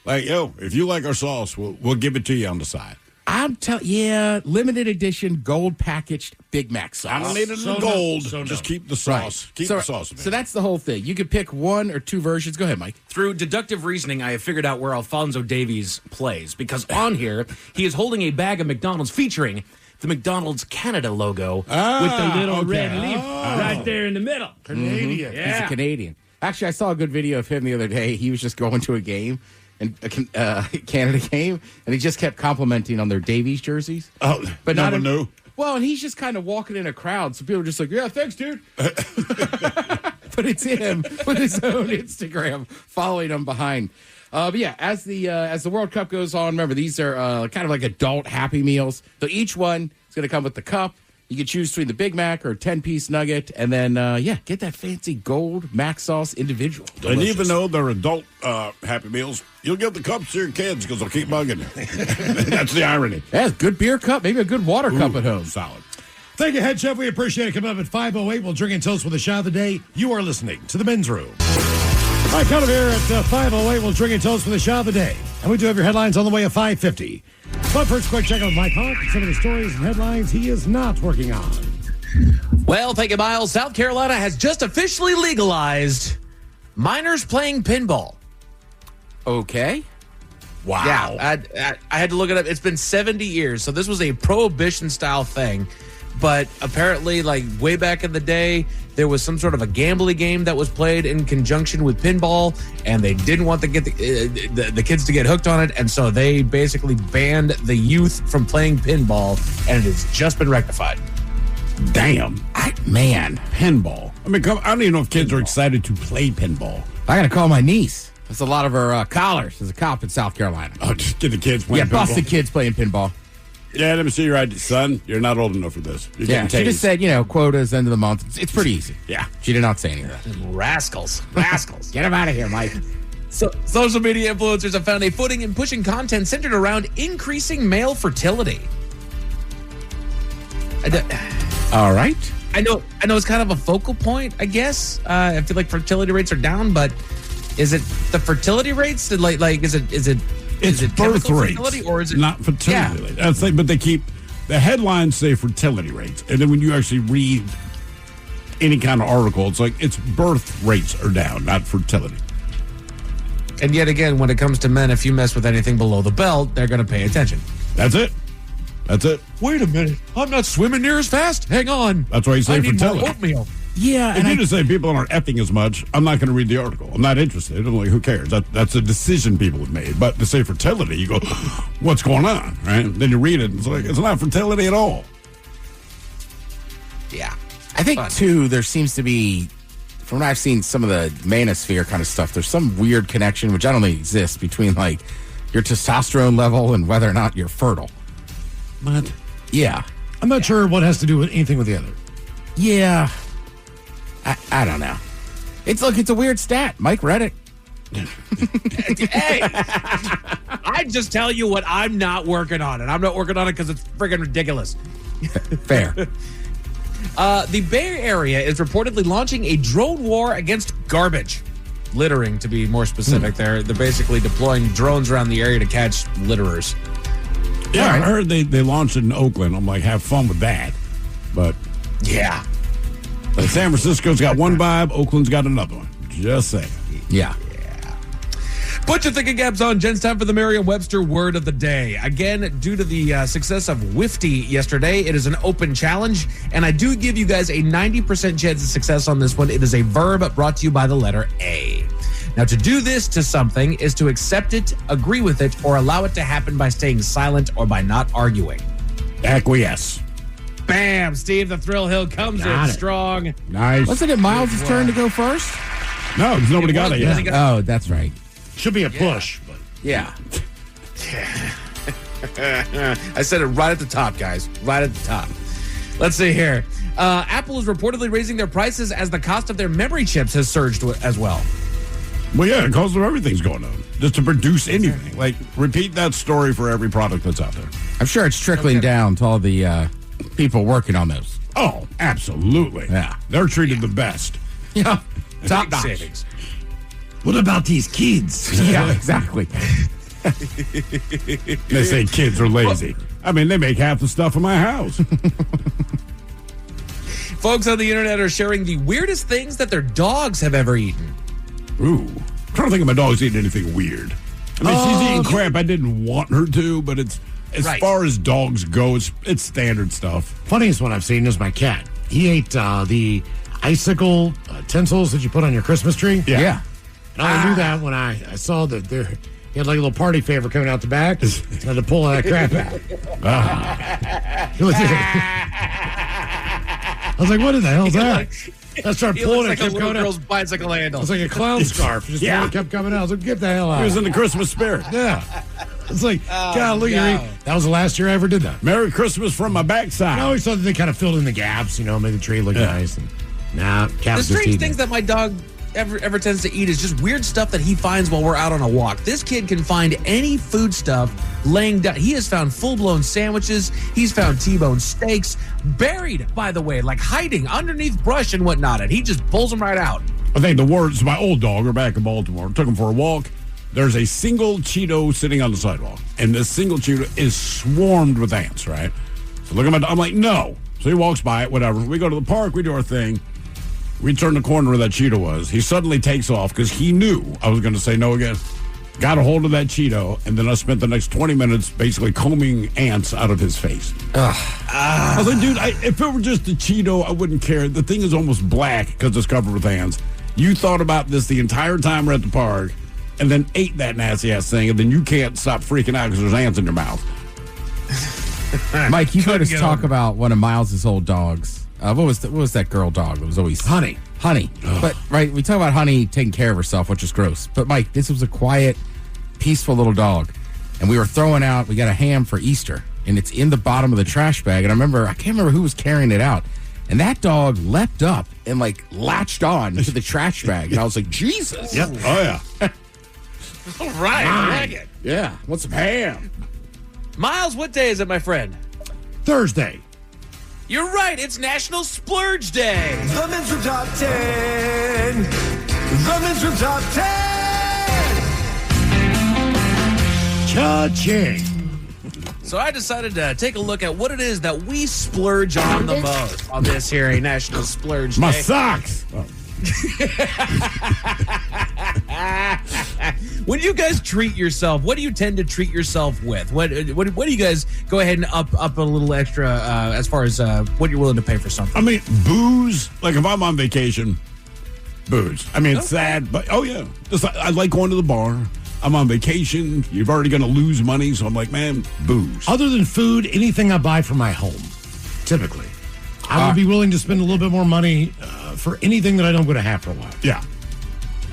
like, if you like our sauce, we'll give it to you on the side.
Limited edition, gold packaged Big Mac sauce.
I don't need it in gold. Just keep the sauce.
Right.
Keep the sauce.
So that's the whole thing. You could pick one or two versions. Go ahead, Mike.
Through deductive reasoning, I have figured out where Alphonso Davies plays, because on here, he is holding a bag of McDonald's featuring the McDonald's Canada logo with the little red leaf right there in the middle.
Canadian.
Yeah.
He's a Canadian. Actually, I saw a good video of him the other day. He was just going to a game, and Canada game, and he just kept complimenting on their Davies jerseys.
Oh,
but
no one knew.
Well, and he's just kind of walking in a crowd, so people are just like, "Yeah, thanks, dude." But it's him with his own Instagram following him behind. But yeah, as the World Cup goes on, remember these are kind of like adult Happy Meals. So each one is going to come with the cup. You can choose between the Big Mac or 10-piece nugget, and then get that fancy gold mac sauce individual.
Delicious. And even though they're adult Happy Meals, you'll give the cups to your kids because they'll keep bugging you. That's the irony.
Yeah, good beer cup, maybe a good water cup at home.
Solid.
Thank you, Head Chef. We appreciate it. Coming up at 5:08, we'll drink and toast with a shot of the day. You are listening to the Men's Room. All right, coming here at 5:08, we'll drink and toast with a shot of the day. And we do have your headlines on the way at 5:50. But first, quick check on Mike Hawk. Some of the stories and headlines he is not working on.
Well, thank you, Miles. South Carolina has just officially legalized minors playing pinball.
Okay.
Wow. Yeah, I had to look it up. It's been 70 years, so this was a prohibition-style thing. But apparently, like way back in the day, there was some sort of a gambling game that was played in conjunction with pinball, and they didn't want to get the kids to get hooked on it, and so they basically banned the youth from playing pinball, and it has just been rectified.
Damn. Pinball. I mean, I don't even know if kids are excited to play pinball.
I got to call my niece. That's a lot of her collars as a cop in South Carolina.
Oh, just get the kids playing pinball.
Yeah, busted kids playing pinball.
Yeah, let me see your ID. Son, you're not old enough for this. You're getting
she just said, quotas, end of the month. It's pretty easy.
Yeah.
She did not say any of that.
Rascals.
Get them out of here, Mike.
So, social media influencers have found a footing in pushing content centered around increasing male fertility.
All right.
I know it's kind of a focal point, I guess. I feel like fertility rates are down, but is it the fertility rates? Is it
birth rates,
fertility, or is it
not fertility rates? That's but they keep the headlines say fertility rates, and then when you actually read any kind of article, it's like it's birth rates are down, not fertility.
And yet again, when it comes to men, if you mess with anything below the belt, they're going to pay attention.
That's it.
Wait a minute, I'm not swimming near as fast. Hang on.
That's why you say
I need
fertility.
more oatmeal.
Yeah,
if you just say people aren't effing as much, I'm not going to read the article. I'm not interested. I'm like, who cares? That's a decision people have made. But to say fertility, you go, what's going on, right? Then you read it, and it's like, it's not fertility at all.
Yeah.
I think, too, there seems to be, from what I've seen, some of the manosphere kind of stuff, there's some weird connection, which I don't think exists, between, like, your testosterone level and whether or not you're fertile.
What?
Yeah.
I'm not sure what has to do with anything with the other.
Yeah. I don't know. It's a weird stat. Mike read it.
Hey, I just tell you what I'm not working on, and I'm not working on it because it's friggin' ridiculous.
Fair.
The Bay Area is reportedly launching a drone war against garbage. Littering, to be more specific. They're basically deploying drones around the area to catch litterers.
Yeah, I heard they launched it in Oakland. I'm like, have fun with that. But
yeah.
San Francisco's got one vibe, Oakland's got another one. Just saying.
Yeah.
Put your thinking caps on. Jen's time for the Merriam-Webster word of the day. Again, due to the success of Wifty yesterday, it is an open challenge, and I do give you guys a 90% chance of success on this one. It is a verb brought to you by the letter A. Now, to do this to something is to accept it, agree with it, or allow it to happen by staying silent or by not arguing.
Acquiesce.
Bam! Steve, the Thrill Hill comes in strong.
Nice.
Wasn't it Miles' turn to go first?
No, because nobody got it yet.
Oh, that's right.
Should be a push. But.
Yeah.
I said it right at the top, guys. Right at the top. Let's see here. Apple is reportedly raising their prices as the cost of their memory chips has surged as well.
Well, yeah, the cost of everything's going on. Just to produce anything. Like, repeat that story for every product that's out there.
I'm sure it's trickling down to all the people working on those.
Oh, absolutely.
Yeah.
They're treated the best.
Yeah.
Top savings.
What about these kids?
Yeah, exactly.
They say kids are lazy. I mean, they make half the stuff in my house.
Folks on the internet are sharing the weirdest things that their dogs have ever eaten.
Ooh. I'm trying to think of my dog's eating anything weird. I mean, she's eating crap I didn't want her to, but it's as far as dogs go, it's standard stuff.
Funniest one I've seen is my cat. He ate the icicle tinsels that you put on your Christmas tree.
Yeah.
And I knew that when I saw that he had like a little party favor coming out the back. I had to pull that crap out. I was like, what in the hell is that? I started pulling it.
Like a
kept
little
going
girl's
out.
bicycle handle.
It was like a clown scarf. Just kept coming out. I was like, get the hell out.
He was in the Christmas spirit.
Yeah. It's like, God, look at me. That was the last year I ever did that.
Merry Christmas from my backside.
I always thought that they kind of filled in the gaps, made the tree look nice. And nah,
The
cats just
strange
eating
things
it.
that my dog ever tends to eat is just weird stuff that he finds while we're out on a walk. This kid can find any food stuff laying down. He has found full-blown sandwiches. He's found T-bone steaks, buried, by the way, like hiding underneath brush and whatnot, and he just pulls them right out.
I think the words, my old dog, are back in Baltimore. Took him for a walk. There's a single Cheeto sitting on the sidewalk, and this single Cheeto is swarmed with ants, right? So look at my dog. I'm like, no. So he walks by it, whatever. We go to the park. We do our thing. We turn the corner where that Cheeto was. He suddenly takes off because he knew I was going to say no again. Got a hold of that Cheeto, and then I spent the next 20 minutes basically combing ants out of his face. I was like, dude, if it were just a Cheeto, I wouldn't care. The thing is almost black because it's covered with ants. You thought about this the entire time we're at the park, and then ate that nasty-ass thing, and then you can't stop freaking out because there's ants in your mouth.
Mike, you heard us talk about one of Miles's old dogs. What was that girl dog? It was always
Honey.
But right, we talk about Honey taking care of herself, which is gross. But Mike, this was a quiet, peaceful little dog, and we were throwing out. We got a ham for Easter, and it's in the bottom of the trash bag. And I can't remember who was carrying it out, and that dog leapt up and latched on to the trash bag, and I was like, Jesus!
Yep. Oh yeah.
All right, I like it.
Yeah. Want some ham?
Miles, what day is it, my friend?
Thursday.
You're right. It's National Splurge Day.
The Men's Room Top 10. The Men's Room Top 10.
Cha-ching.
So I decided to take a look at what it is that we splurge on the most on this here a National Splurge Day.
My socks.
When you guys treat yourself, what do you tend to treat yourself with? What do you guys go ahead and up a little extra as far as what you're willing to pay for something?
I mean, booze. Like if I'm on vacation, booze. I mean, it's sad, but yeah. Just, I like going to the bar. I'm on vacation. You're already going to lose money, so I'm like, man, booze.
Other than food, anything I buy for my home, typically. I would be willing to spend a little bit more money for anything that I don't go to have for a while.
Yeah.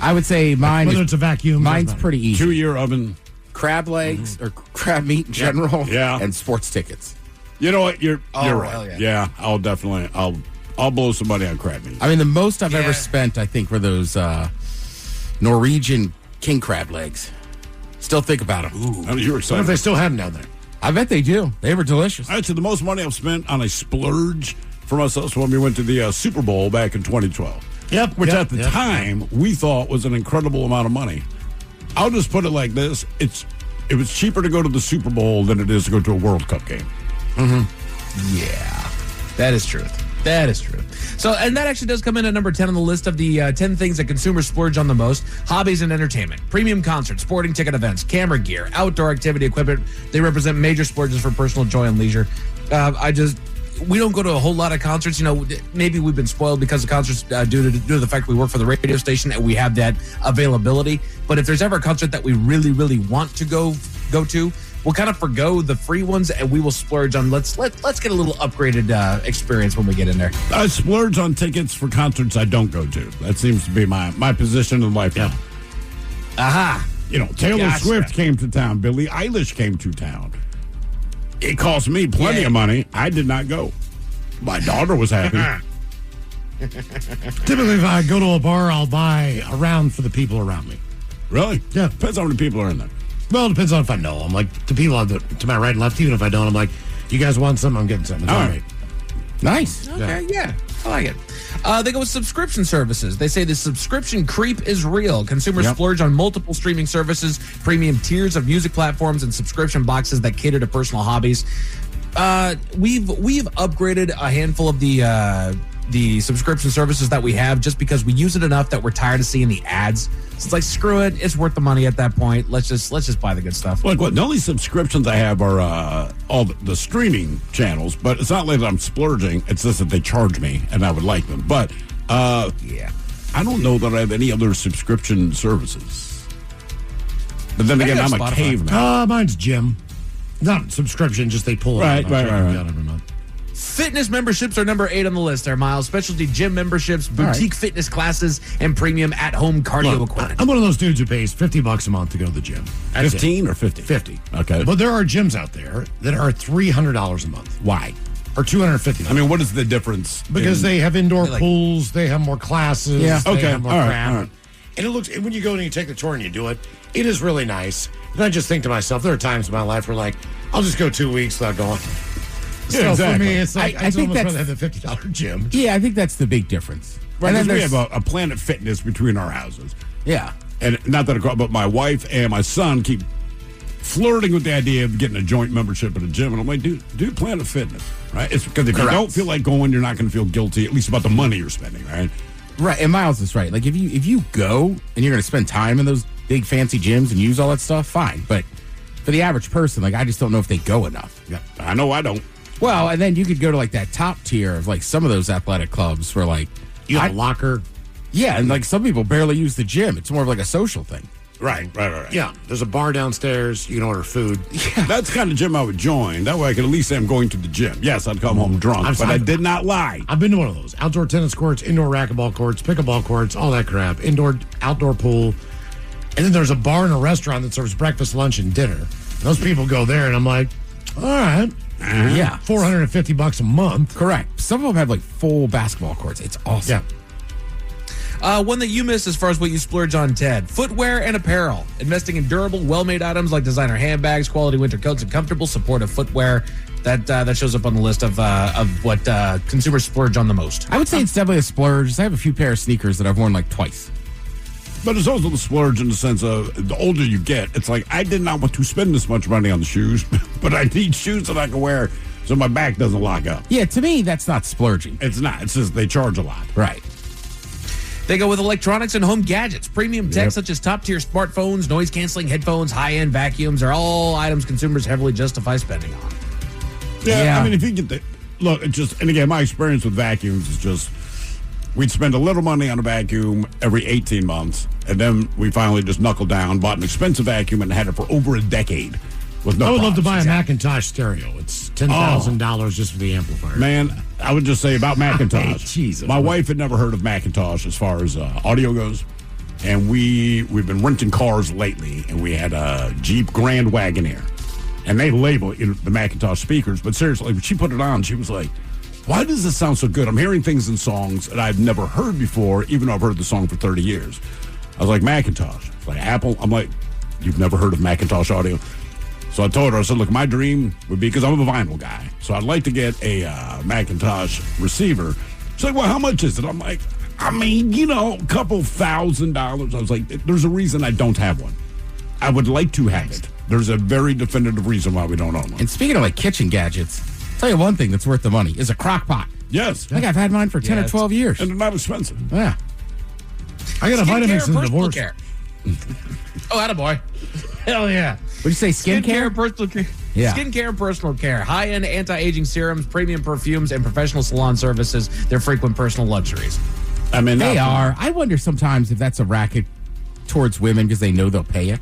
I would say mine.
Whether it's a vacuum.
Mine's pretty easy.
2-year oven.
Crab legs or crab meat in general.
Yeah.
And sports tickets.
You know what? You're right.
Hell yeah.
Yeah, I'll definitely. I'll blow some money on crab meat.
I mean, the most I've ever spent, I think, were those Norwegian king crab legs. Still think about them.
Ooh. I mean, you're
What
excited.
if they still have them down there?
I bet they do. They were delicious.
Actually, the most money I've spent on a splurge for myself was when we went to the Super Bowl back in 2012. Which at the time we thought was an incredible amount of money. I'll just put it like this: it was cheaper to go to the Super Bowl than it is to go to a World Cup game.
Yeah, that is truth. That is true. So, and that actually does come in at number 10 on the list of the 10 things that consumers splurge on the most. Hobbies and entertainment, premium concerts, sporting ticket events, camera gear, outdoor activity equipment. They represent major splurges for personal joy and leisure. We don't go to a whole lot of concerts. You know, maybe we've been spoiled because of concerts due to the fact we work for the radio station and we have that availability. But if there's ever a concert that we really, really want to go to, we'll kind of forgo the free ones and we will splurge on let's get a little upgraded experience when we get in there.
I splurge on tickets for concerts I don't go to. That seems to be my position in life now.
Aha.
You know, Taylor Swift came to town. Billie Eilish came to town. It cost me plenty of money. I did not go. My daughter was happy.
Typically, if I go to a bar, I'll buy a round for the people around me.
Really?
Yeah.
Depends on how many people are in there.
Well, it depends on if I know. I'm like, the people to my right and left, even if I don't, I'm like, you guys want something? I'm getting something. It's all right.
Nice.
Okay, yeah. I like it. They go with subscription services. They say the subscription creep is real. Consumers splurge on multiple streaming services, premium tiers of music platforms, and subscription boxes that cater to personal hobbies. We've upgraded a handful of the subscription services that we have just because we use it enough that we're tired of seeing the ads. So it's like, screw it. It's worth the money at that point. Let's just buy the good stuff.
Like what? The only subscriptions I have are all the streaming channels, but it's not like I'm splurging. It's just that they charge me, and I would like them. But I don't know that I have any other subscription services. But then again, I'm a caveman.
Mine's Jim. Not subscription, just they pull it
right.
every month.
Fitness memberships are number 8 on the list there, Miles. Specialty gym memberships, boutique fitness classes, and premium at-home cardio equipment.
I'm one of those dudes who pays $50 a month to go to the gym.
15 or 50?
50.
Okay.
But there are gyms out there that are $300 a month.
Why?
Or $250.
I mean, what is the difference?
Because they have indoor pools, they have more classes, they have more crap.
All right.
And it looks, when you go and you take the tour and you do it, it is really nice. And I just think to myself, there are times in my life where, like, I'll just go 2 weeks without going.
Yeah, exactly.
For me, it's like, I think
that's
rather have the $50 gym.
Yeah, I think that's the big difference.
Right, and then we have a Planet Fitness between our houses.
Yeah.
And not that but my wife and my son keep flirting with the idea of getting a joint membership at a gym. And I'm like, do Planet Fitness, right? It's because if you don't feel like going, you're not going to feel guilty, at least about the money you're spending, right?
Right, and Miles is right. Like, if you go and you're going to spend time in those big fancy gyms and use all that stuff, fine. But for the average person, like, I just don't know if they go enough.
Yeah, I know I don't.
Well, and then you could go to, like, that top tier of, like, some of those athletic clubs where, like...
You have a locker.
Yeah, and, like, some people barely use the gym. It's more of, like, a social thing.
Right.
Yeah, there's a bar downstairs. You can order food.
Yeah. That's the kind of gym I would join. That way I could at least say I'm going to the gym. Yes, I'd come home drunk, but I did not lie.
I've been to one of those. Outdoor tennis courts, indoor racquetball courts, pickleball courts, all that crap. Outdoor pool. And then there's a bar and a restaurant that serves breakfast, lunch, and dinner. And those people go there, and I'm like, all right.
Yeah.
$450 a month.
Correct. Some of them have, like, full basketball courts. It's awesome.
Yeah. One that you missed as far as what you splurge on, Ted. Footwear and apparel. Investing in durable, well-made items like designer handbags, quality winter coats, and comfortable, supportive footwear. That shows up on the list of what consumers splurge on the most.
I would say it's definitely a splurge. I have a few pair of sneakers that I've worn, like, twice.
But it's also the splurge in the sense of the older you get, it's like, I did not want to spend this much money on the shoes, but I need shoes that I can wear so my back doesn't lock up.
Yeah, to me, that's not splurging.
It's not. It's just they charge a lot.
Right.
They go with electronics and home gadgets. Premium tech such as top-tier smartphones, noise-canceling headphones, high-end vacuums are all items consumers heavily justify spending on.
Yeah. I mean, if you get and again, my experience with vacuums is just, we'd spend a little money on a vacuum every 18 months, and then we finally just knuckled down, bought an expensive vacuum, and had it for over a decade with no
I would love to buy
problems.
a Macintosh stereo. It's $10,000 just for the amplifier.
Man, I would just say about Macintosh.
Jesus.
My wife had never heard of Macintosh as far as audio goes, and we've been renting cars lately, and we had a Jeep Grand Wagoneer, and they label the Macintosh speakers, but seriously, when she put it on, she was like, why does this sound so good? I'm hearing things in songs that I've never heard before, even though I've heard the song for 30 years. I was like, Macintosh. It's like Apple. I'm like, you've never heard of Macintosh audio? So I told her, I said, look, my dream would be, because I'm a vinyl guy, so I'd like to get a Macintosh receiver. She's like, well, how much is it? I'm like, I mean, a couple $1,000s. I was like, there's a reason I don't have one. I would like to have it. There's a very definitive reason why we don't own one.
And speaking of, like, kitchen gadgets, I'll tell you one thing that's worth the money is a crock pot.
Yes.
I think I've had mine for 10 or 12 years.
And they're not expensive.
Yeah.
I got a Vitamix in the divorce.
Care. Oh, attaboy.
Hell yeah. What'd you say, skincare?
Personal care.
Yeah.
Skincare and personal care. High-end anti-aging serums, premium perfumes, and professional salon services. They're frequent personal luxuries.
I mean,
they are. I wonder sometimes if that's a racket towards women because they know they'll pay it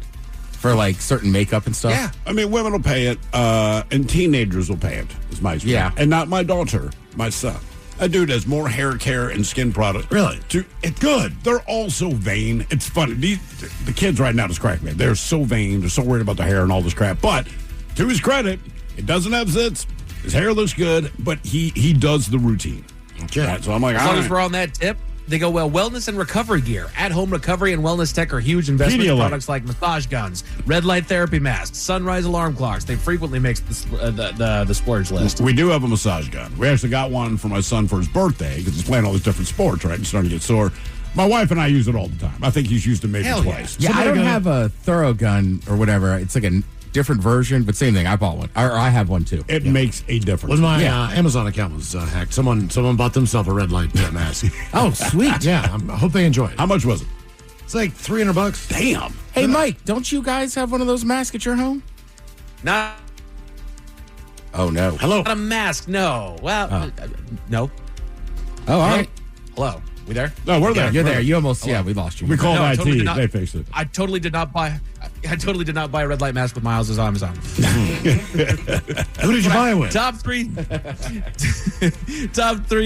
for like certain makeup and stuff.
Yeah. I mean, women will pay it, and teenagers will pay it, is my experience.
Yeah.
And not my daughter, my son. A dude has more hair care and skin products.
Really?
It's good. They're all so vain. It's funny. The kids right now just crack me. They're so vain. They're so worried about the hair and all this crap. But to his credit, it doesn't have zits. His hair looks good, but he does the routine.
Okay.
Right, so I'm like,
As
all
long as
right.
we're on that tip, they go, well, wellness and recovery gear. At-home recovery and wellness tech are huge investments.
Pedialyte.
Products like massage guns, red light therapy masks, sunrise alarm clocks. They frequently make the splurge list.
We do have a massage gun. We actually got one for my son for his birthday because he's playing all these different sports, right? He's starting to get sore. My wife and I use it all the time. I think he's used it maybe twice.
Yeah, I don't have a thorough gun or whatever. It's like a different version, but same thing. I bought one. Or I have one too.
It makes a difference.
When my Amazon account was hacked, someone bought themselves a red light mask.
Oh, sweet.
Yeah, I hope they enjoy it.
How much was it?
It's like $300.
Damn.
Hey, Mike, don't you guys have one of those masks at your home?
Not
Oh, no.
Hello.
a mask, no. Well, no.
Oh, all
Hello?
right.
Hello. We there?
No, we're there.
You're there. You almost, we lost you.
We called
No, I
IT.
totally did not-
They fixed it.
I totally did not buy a red light mask with Miles' Amazon.
Who did you buy it with?
Top three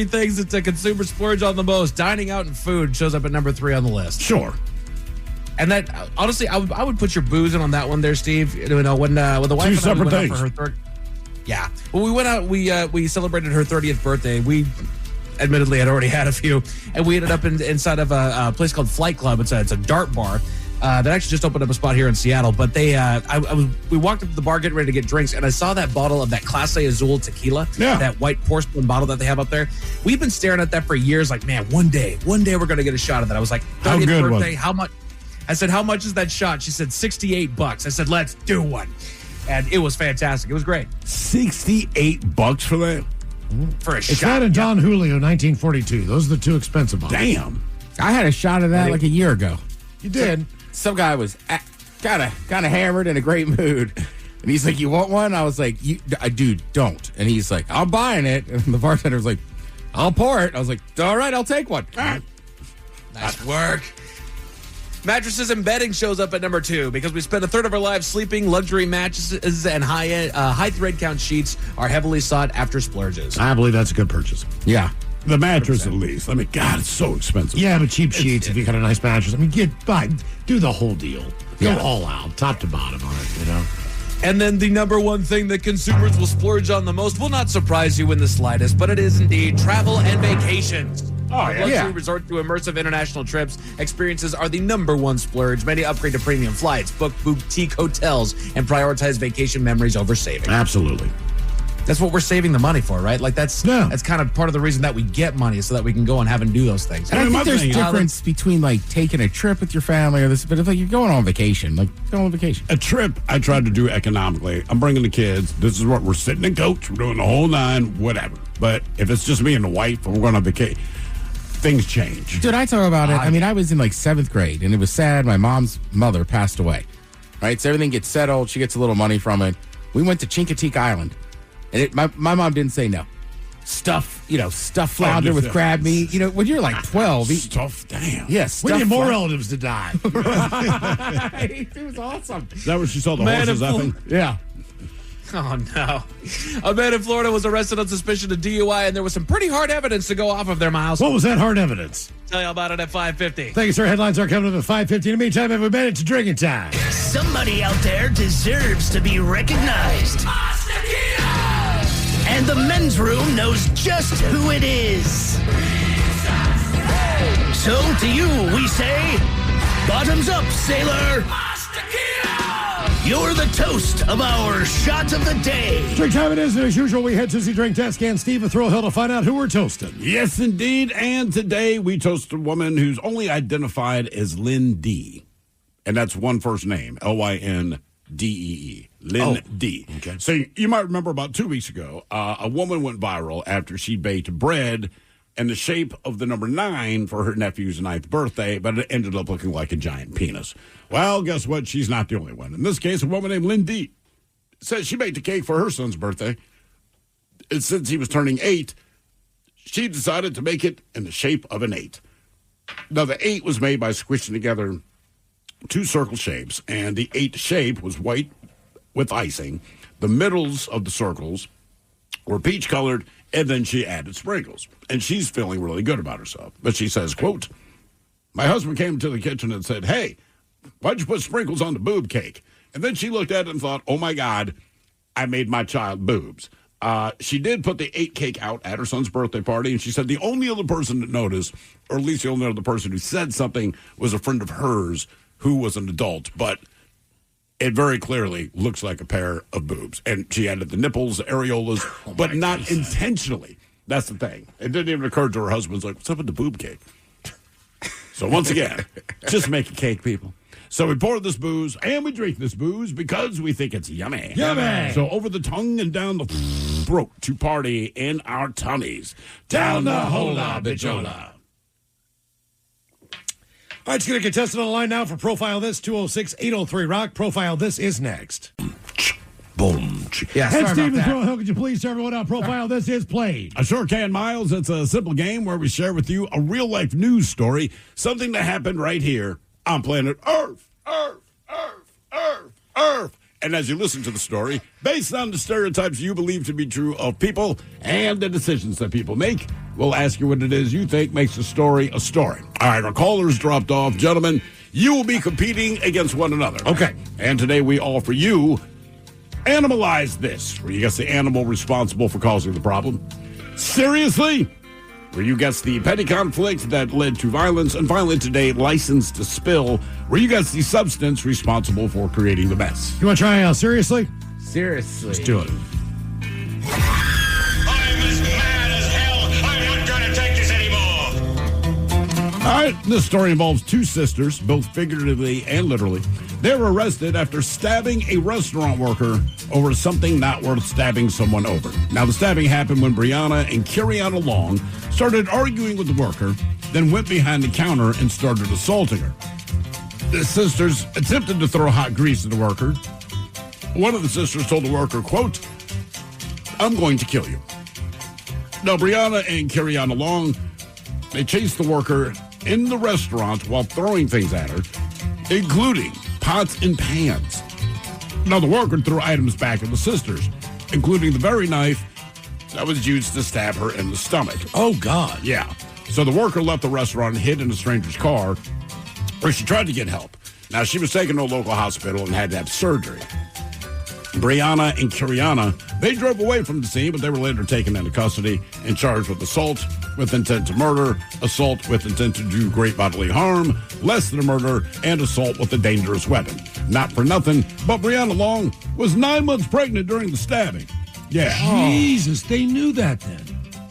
things that the consumer splurge on the most. Dining out and food shows up at number 3 on the list.
Sure.
And that, honestly, I would put your boozing on that one there, Steve. You know, when the wife and I went out for her third. Yeah. When we went out, we celebrated her 30th birthday. We admittedly had already had a few, and we ended up inside of a place called Flight Club. It's a dart bar that actually just opened up a spot here in Seattle. But we walked up to the bar getting ready to get drinks, and I saw that bottle of that Clase Azul tequila, that white porcelain bottle that they have up there. We've been staring at that for years. Like, man, one day we're going to get a shot of that. I was like, 30th
How good
birthday,
was it?
how much? I said, how much is that shot? She said, $68. I said, let's do one. And it was fantastic. It was great.
$68 for that?
For a
It's
shot.
that and Don Julio, 1942. Those are the two expensive ones.
Damn.
I had a shot of that like a year ago.
You did.
Some guy was kind of hammered in a great mood. And he's like, you want one? I was like, dude, don't. And he's like, I'm buying it. And the bartender was like, I'll pour it. I was like, all right, I'll take one.
Nice work. Mattresses and bedding shows up at number 2 because we spend a third of our lives sleeping. Luxury mattresses and high thread count sheets are heavily sought after splurges.
I believe that's a good purchase.
Yeah.
The mattress, at least. I mean, God, it's so expensive.
Yeah, but cheap sheets, if you got a nice mattress. I mean, do the whole deal. Go all out, top to bottom on it, you know?
And then the number one thing that consumers will splurge on the most will not surprise you in the slightest, but it is indeed travel and vacations. Luxury resort to immersive international trips experiences are the number one splurge. Many upgrade to premium flights, book boutique hotels, and prioritize vacation memories over saving.
Absolutely.
That's what we're saving the money for, right? Like that's kind of part of the reason that we get money, so that we can go and have and do those things.
And I think there's a difference between like taking a trip with your family or this, but if like you're going on vacation, like go on vacation.
A trip I tried to do economically. I'm bringing the kids. This is what we're sitting in coach. We're doing the whole 9, whatever. But if it's just me and the wife and we're going on vacation, things change.
Dude, I talk about it. I mean, I was in like 7th grade and it was sad. My mom's mother passed away. Right? So everything gets settled. She gets a little money from it. We went to Chincoteague Island. And my mom didn't say no. Stuffed flounder with crab meat. You know, when you're like 12.
Damn.
Yes.
We need more relatives to die.
It was awesome.
Is that where she saw the
Man,
horses, I think?
Yeah.
Oh, no. A man in Florida was arrested on suspicion of DUI, and there was some pretty hard evidence to go off of their Miles.
What was that hard evidence?
Tell you about it at 5:50.
Thank you, sir. Headlines are coming up at 5:50. In the meantime, everybody, it's drinking time.
Somebody out there deserves to be recognized. And the men's room knows just who it is. So to you, we say, bottoms up, sailor. You're the toast of our shot of the day.
Drink time it is, and as usual, we head to the drink desk and Steve at Thrill Hill to find out who we're toasting.
Yes, indeed. And today we toast a woman who's only identified as Lynn D. And that's one first name, Lynde. D-E-E. Lynn D.
Okay.
So you might remember about 2 weeks ago, a woman went viral after she baked bread in the shape of the number 9 for her nephew's 9th birthday, but it ended up looking like a giant penis. Well, guess what? She's not the only one. In this case, a woman named Lynn D. says she baked a cake for her son's birthday. And since he was turning 8, she decided to make it in the shape of an 8. Now, the 8 was made by squishing together 2 circle shapes, and the 8 shape was white with icing. The middles of the circles were peach-colored, and then she added sprinkles. And she's feeling really good about herself. But she says, quote, "My husband came to the kitchen and said, 'Hey, why'd you put sprinkles on the boob cake?' And then she looked at it and thought, 'Oh, my God, I made my child boobs.'" She did put the 8 cake out at her son's birthday party, and she said the only other person that noticed, or at least the only other person who said something, was a friend of hers who was an adult. But it very clearly looks like a pair of boobs. And she added the nipples, the areolas, but not intentionally. That's the thing. It didn't even occur to her husband's like, "What's up with the boob cake?" So once again, just make a cake, people. So we pour this booze, and we drink this booze because we think it's yummy.
Yummy!
So over the tongue and down the throat to party in our tummies. Down the hola bichola.
All right, let's get a contestant on the line now for Profile This, 206-803-ROCK. Profile This is next.
Boom.
Yeah,
Head
sorry
Steve
about
Throw,
that.
how could you please tell everyone how Profile This is played?
I sure can, Miles. It's a simple game where we share with you a real-life news story, something that happened right here on planet Earth. Earth. And as you listen to the story, based on the stereotypes you believe to be true of people and the decisions that people make, we'll ask you what it is you think makes a story a story. All right, our callers dropped off. Gentlemen, you will be competing against one another.
Okay.
And today we offer you Animalize This, where you guess the animal responsible for causing the problem. Seriously? Where you guess the petty conflict that led to violence. And finally today, License to Spill, where you guess the substance responsible for creating the mess.
You want to try seriously?
Seriously.
Let's do it.
I'm as mad as hell. I'm not going to take this anymore.
All right, this story involves 2 sisters, both figuratively and literally. They were arrested after stabbing a restaurant worker over something not worth stabbing someone over. Now, the stabbing happened when Brianna and Kiriana Long started arguing with the worker, then went behind the counter and started assaulting her. The sisters attempted to throw hot grease at the worker. One of the sisters told the worker, quote, "I'm going to kill you." Now, Brianna and Kiriana Long, they chased the worker in the restaurant while throwing things at her, including pots and pans. Now, the worker threw items back at the sisters, including the very knife that was used to stab her in the stomach.
Oh, God.
Yeah. So the worker left the restaurant and hid in a stranger's car, where she tried to get help. Now, she was taken to a local hospital and had to have surgery. Brianna and Kiriana, they drove away from the scene, but they were later taken into custody and charged with assault with intent to murder, assault with intent to do great bodily harm, less than a murder, and assault with a dangerous weapon. Not for nothing, but Brianna Long was 9 months pregnant during the stabbing. Yeah.
Jesus, they knew that then.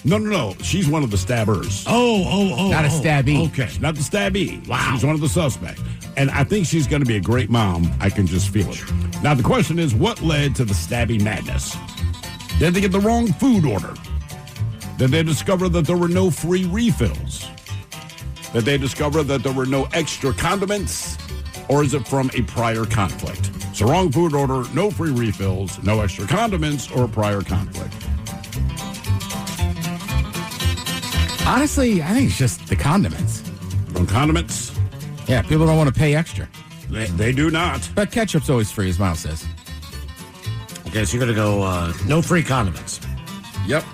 No. She's one of the stabbers.
Oh.
Not a stabbee.
Okay. Not the stabbee. Wow. She's one of the suspects. And I think she's going to be a great mom. I can just feel it. Now, the question is, what led to the stabbing madness? Did they get the wrong food order? Did they discover that there were no free refills? Did they discover that there were no extra condiments? Or is it from a prior conflict? So wrong food order, no free refills, no extra condiments, or a prior conflict.
Honestly, I think it's just the condiments.
Wrong condiments?
Yeah, people don't want to pay extra.
They do not.
But ketchup's always free, as Miles says.
Okay, so you're going to go no free condiments.
Yep.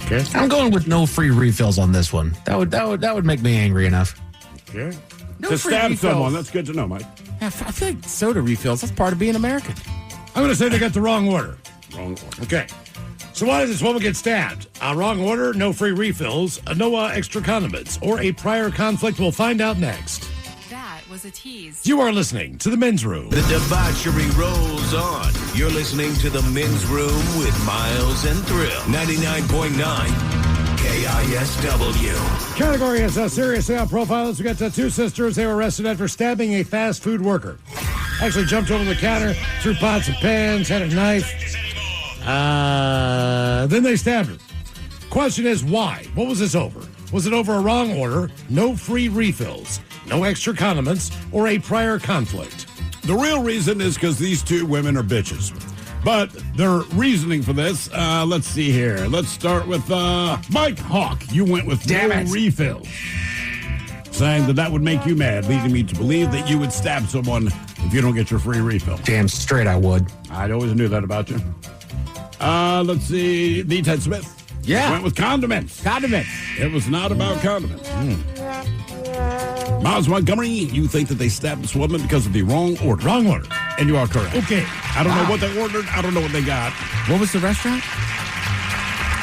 Okay.
I'm going with no free refills on this one. That would make me angry enough.
Okay.
No
To
free
stab
refills.
someone, that's good to know, Mike.
Yeah, I feel like soda refills, that's part of being American.
I'm going to say they got the wrong order.
Wrong order.
Okay. So why does this woman get stabbed? Wrong order, no free refills, no extra condiments, or a prior conflict? We'll find out next.
That was a tease.
You are listening to The Men's Room.
The debauchery rolls on. You're listening to The Men's Room with Miles and Thrill. 99.9 KISW.
Category is seriously on profile. We got 2 sisters. They were arrested after stabbing a fast food worker. Actually jumped over the counter, threw pots and pans, had a knife. Then they stabbed her. Question is, why? What was this over? Was it over a wrong order, no free refills, no extra condiments, or a prior conflict?
The real reason is because these two women are bitches. But their reasoning for this, let's see here. Let's start with Mike Hawk. You went with no refill. Saying that would make you mad, leading me to believe that you would stab someone if you don't get your free refill.
Damn straight I would.
I always knew that about you. Let's see. The Ted Smith.
Yeah.
Went with condiments.
Condiments.
It was not about condiments. Miles Montgomery, you think that they stabbed this woman because of the wrong order.
Wrong order.
And you are correct.
Okay.
I don't know what they ordered. I don't know what they got.
What was the restaurant?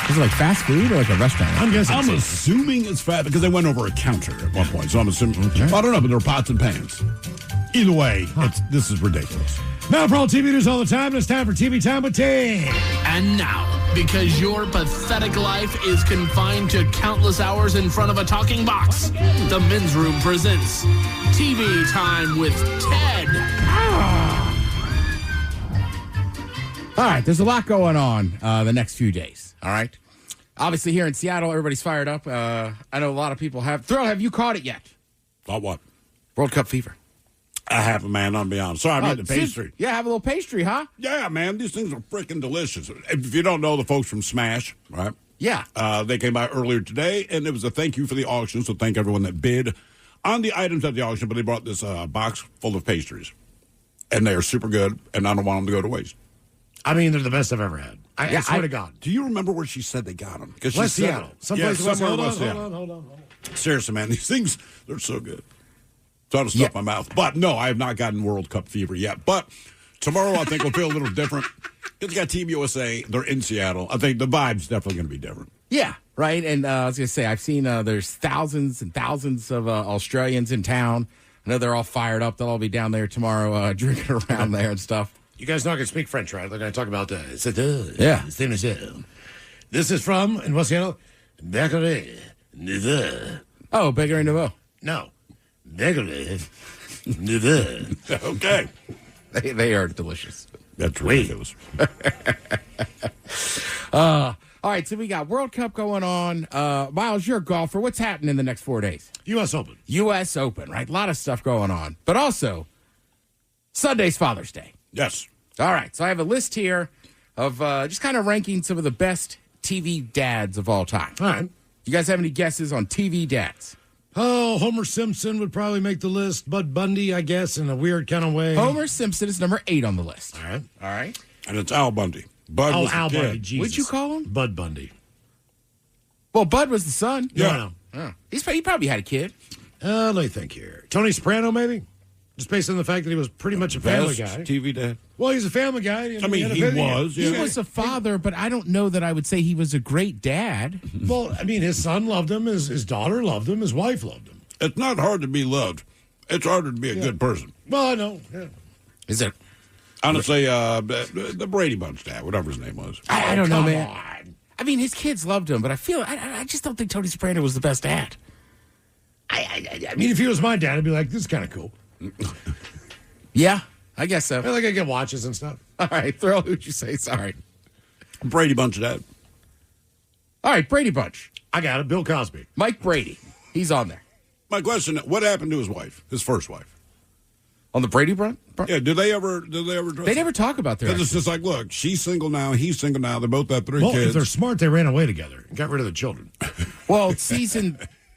Was it like fast food or like a restaurant?
I'm assuming it's fast because they went over a counter at one point. So I'm assuming. Okay. I don't know, but there were pots and pans. Either way, this is ridiculous.
Now for all TV news all the time, it's time for TV Time with Ted.
And now, because your pathetic life is confined to countless hours in front of a talking box, the Men's Room presents TV Time with Ted.
All right, there's a lot going on the next few days, all right? Obviously, here in Seattle, everybody's fired up. I know a lot of people have. Thrill, have you caught it yet?
Caught what?
World Cup fever.
I haven't, man. I'll be honest. Sorry, I made the pastry.
Yeah, have a little pastry, huh?
Yeah, man. These things are freaking delicious. If you don't know the folks from Smash, right?
Yeah.
They came by earlier today, and it was a thank you for the auction, so thank everyone that bid on the items at the auction, but they brought this box full of pastries, and they are super good, and I don't want them to go to waste.
I mean, they're the best I've ever had. I swear to God.
Do you remember where she said they got them?
West Seattle. Someplace in West Seattle. Hold on.
Seriously, man, these things, they're so good. So I'll stuff my mouth. But no, I have not gotten World Cup fever yet. But tomorrow I think will feel a little different. It's got Team USA. They're in Seattle. I think the vibe's definitely going to be different.
Yeah, right. And I was going to say, I've seen there's thousands and thousands of Australians in town. I know they're all fired up. They'll all be down there tomorrow drinking around there and stuff.
You guys not going to speak French, right? They're going to talk about This is from, in West Seattle, Bakery Nouveau.
Oh, Bakery Nouveau.
No. Bakery Nouveau.
Okay.
They are delicious.
That's ridiculous.
All right, so we got World Cup going on. Miles, you're a golfer. What's happening in the next 4 days?
U.S. Open.
U.S. Open, right? A lot of stuff going on. But also, Sunday's Father's Day.
Yes.
All right, so I have a list here of just kind of ranking some of the best TV dads of all time.
All right.
You guys have any guesses on TV dads?
Oh, Homer Simpson would probably make the list. Bud Bundy, I guess, in a weird kind of way.
Homer Simpson is number 8 on the list.
All right.
And it's Al Bundy. Bud was
Al
the kid.
Bundy. Jesus.
What'd you call him?
Bud Bundy.
Well, Bud was the son.
Yeah.
Oh. He probably had a kid.
Let me think here. Tony Soprano, maybe? Just based on the fact that he was pretty much a family guy.
TV dad.
Well, he's a family guy.
I mean, he was.
He was a father, but I don't know that I would say he was a great dad.
Well, I mean, his son loved him. His daughter loved him. His wife loved him.
It's not hard to be loved. It's harder to be a good person.
Well, I know. Yeah.
Is it?
Honestly, the Brady Bunch dad, whatever his name was.
I don't know, man. I mean, his kids loved him, but I just don't think Tony Soprano was the best dad.
I mean, if he was my dad, I'd be like, this is kind of cool.
Yeah, I guess so.
I get watches and stuff.
All right, Thrill, who'd you say? Sorry.
Brady Bunch dad.
All right, Brady Bunch.
I got it. Bill Cosby.
Mike Brady. He's on there.
My question, what happened to his wife, his first wife?
On the Brady Bunch?
Yeah, did they ever
They never talk about their
It's just like, look, she's single now, he's single now, they both have 3
Well,
kids.
if they're smart, they ran away together and got rid of the children.
Well,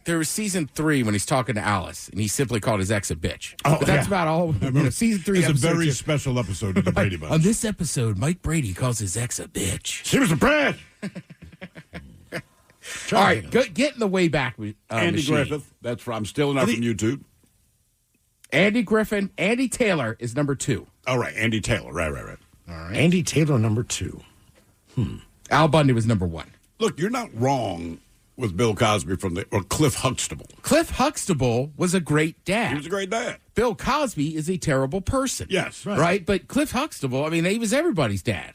there was season 3 when he's talking to Alice, and he simply called his ex a bitch.
Oh,
but that's about all. Season 3
is a very special episode of the Brady Bunch.
On this episode, Mike Brady calls his ex a bitch.
She was a brat.
All right, get in the way back.
Andy
machine.
Griffith. That's from. I'm stealing that from YouTube.
Andy Griffin. Andy Taylor is number 2.
All right, Andy Taylor. Right.
All right. Andy Taylor, number 2.
Al Bundy was number 1.
Look, you're not wrong with Bill Cosby or Cliff Huxtable.
Cliff Huxtable was a great dad.
He was a great dad.
Bill Cosby is a terrible person.
Yes.
Right? But Cliff Huxtable, I mean, he was everybody's dad.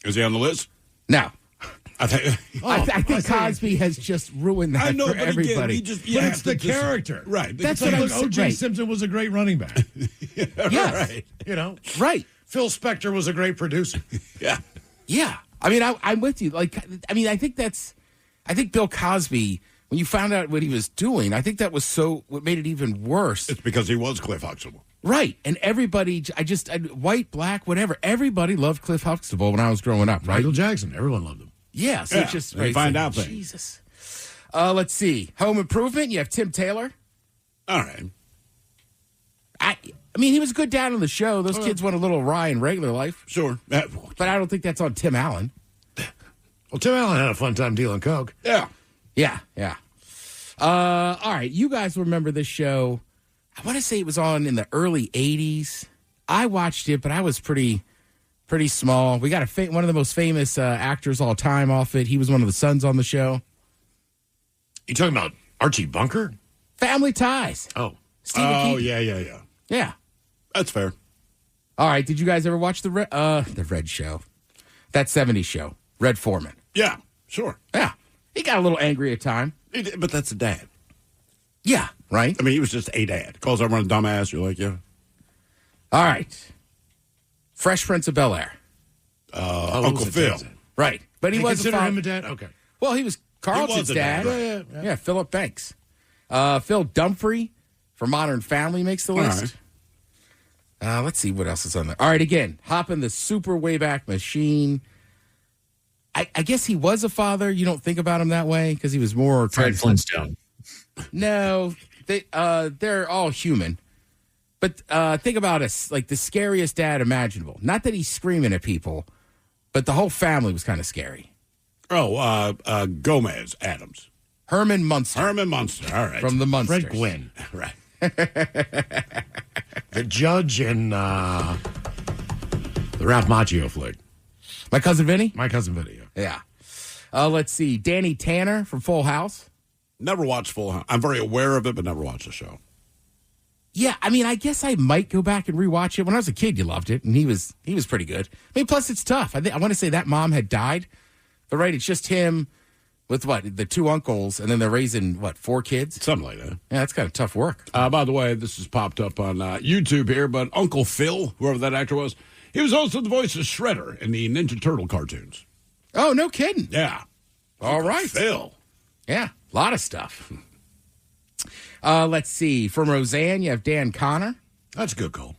Is he on the list?
No.
I
think Cosby has just ruined that for everybody.
But it's the character.
Right.
That's
It's
what
like,
I'm
O.J.
saying.
Simpson was a great running back.
Yes.
Right.
You know?
Right.
Phil Spector was a great producer.
Yeah.
Yeah. I mean, I'm with you. Like, I mean, I think Bill Cosby, when you found out what he was doing, I think that was what made it even worse.
It's because he was Cliff Huxtable.
Right. And everybody, white, black, whatever, everybody loved Cliff Huxtable when I was growing up, right?
Michael Jackson, everyone loved him.
Yeah. So it's just,
you find out things.
Jesus. Let's see. Home Improvement, you have Tim Taylor.
All right.
I mean, he was a good dad on the show. Those kids went a little awry in regular life.
Sure.
But I don't think that's on Tim Allen.
Well, Tim Allen had a fun time dealing coke.
Yeah.
Yeah. All right. You guys remember this show. I want to say it was on in the early 80s. I watched it, but I was pretty small. We got one of the most famous actors all time off it. He was one of the sons on the show.
You talking about Archie Bunker?
Family Ties.
Oh.
Stephen Keaton.
Yeah.
Yeah.
That's fair.
All right. Did you guys ever watch the Red Show? That 70s show. Red Foreman.
Yeah, sure.
Yeah. He got a little angry at time.
But that's a dad.
Yeah. Right?
I mean, he was just a dad. Calls everyone a dumbass. You're like, yeah.
All right. Fresh Prince of Bel-Air.
Uncle Phil.
Right. But he was
consider him a dad? Okay.
Well, he was Carlton's dad. Yeah, Philip Banks. Phil Dumfrey for Modern Family makes the list. Right. Let's see what else is on there. All right, again, hop in the super Wayback Machine. I guess he was a father. You don't think about him that way because he was more...
Fred Flintstone.
No, they're all human. But think about us, like the scariest dad imaginable. Not that he's screaming at people, but the whole family was kind of scary.
Oh, Gomez Adams.
Herman Munster.
All right.
From the Munsters.
Fred Gwynn.
Right.
The judge in the Ralph Macchio flick.
My Cousin Vinny?
My Cousin Vinny,
yeah. Let's see. Danny Tanner from Full House.
Never watched Full House. I'm very aware of it, but never watched the show.
Yeah, I mean, I guess I might go back and rewatch it. When I was a kid, you loved it, and he was pretty good. I mean, plus it's tough. I want to say that mom had died, but right, it's just him with the two uncles, and then they're raising 4 kids,
something like that.
Yeah, that's kind of tough work.
By the way, this has popped up on YouTube here, but Uncle Phil, whoever that actor was, he was also the voice of Shredder in the Ninja Turtle cartoons.
Oh, no kidding.
Yeah.
All right,
Phil.
Yeah, a lot of stuff. Let's see. From Roseanne, you have Dan Connor.
That's a good call.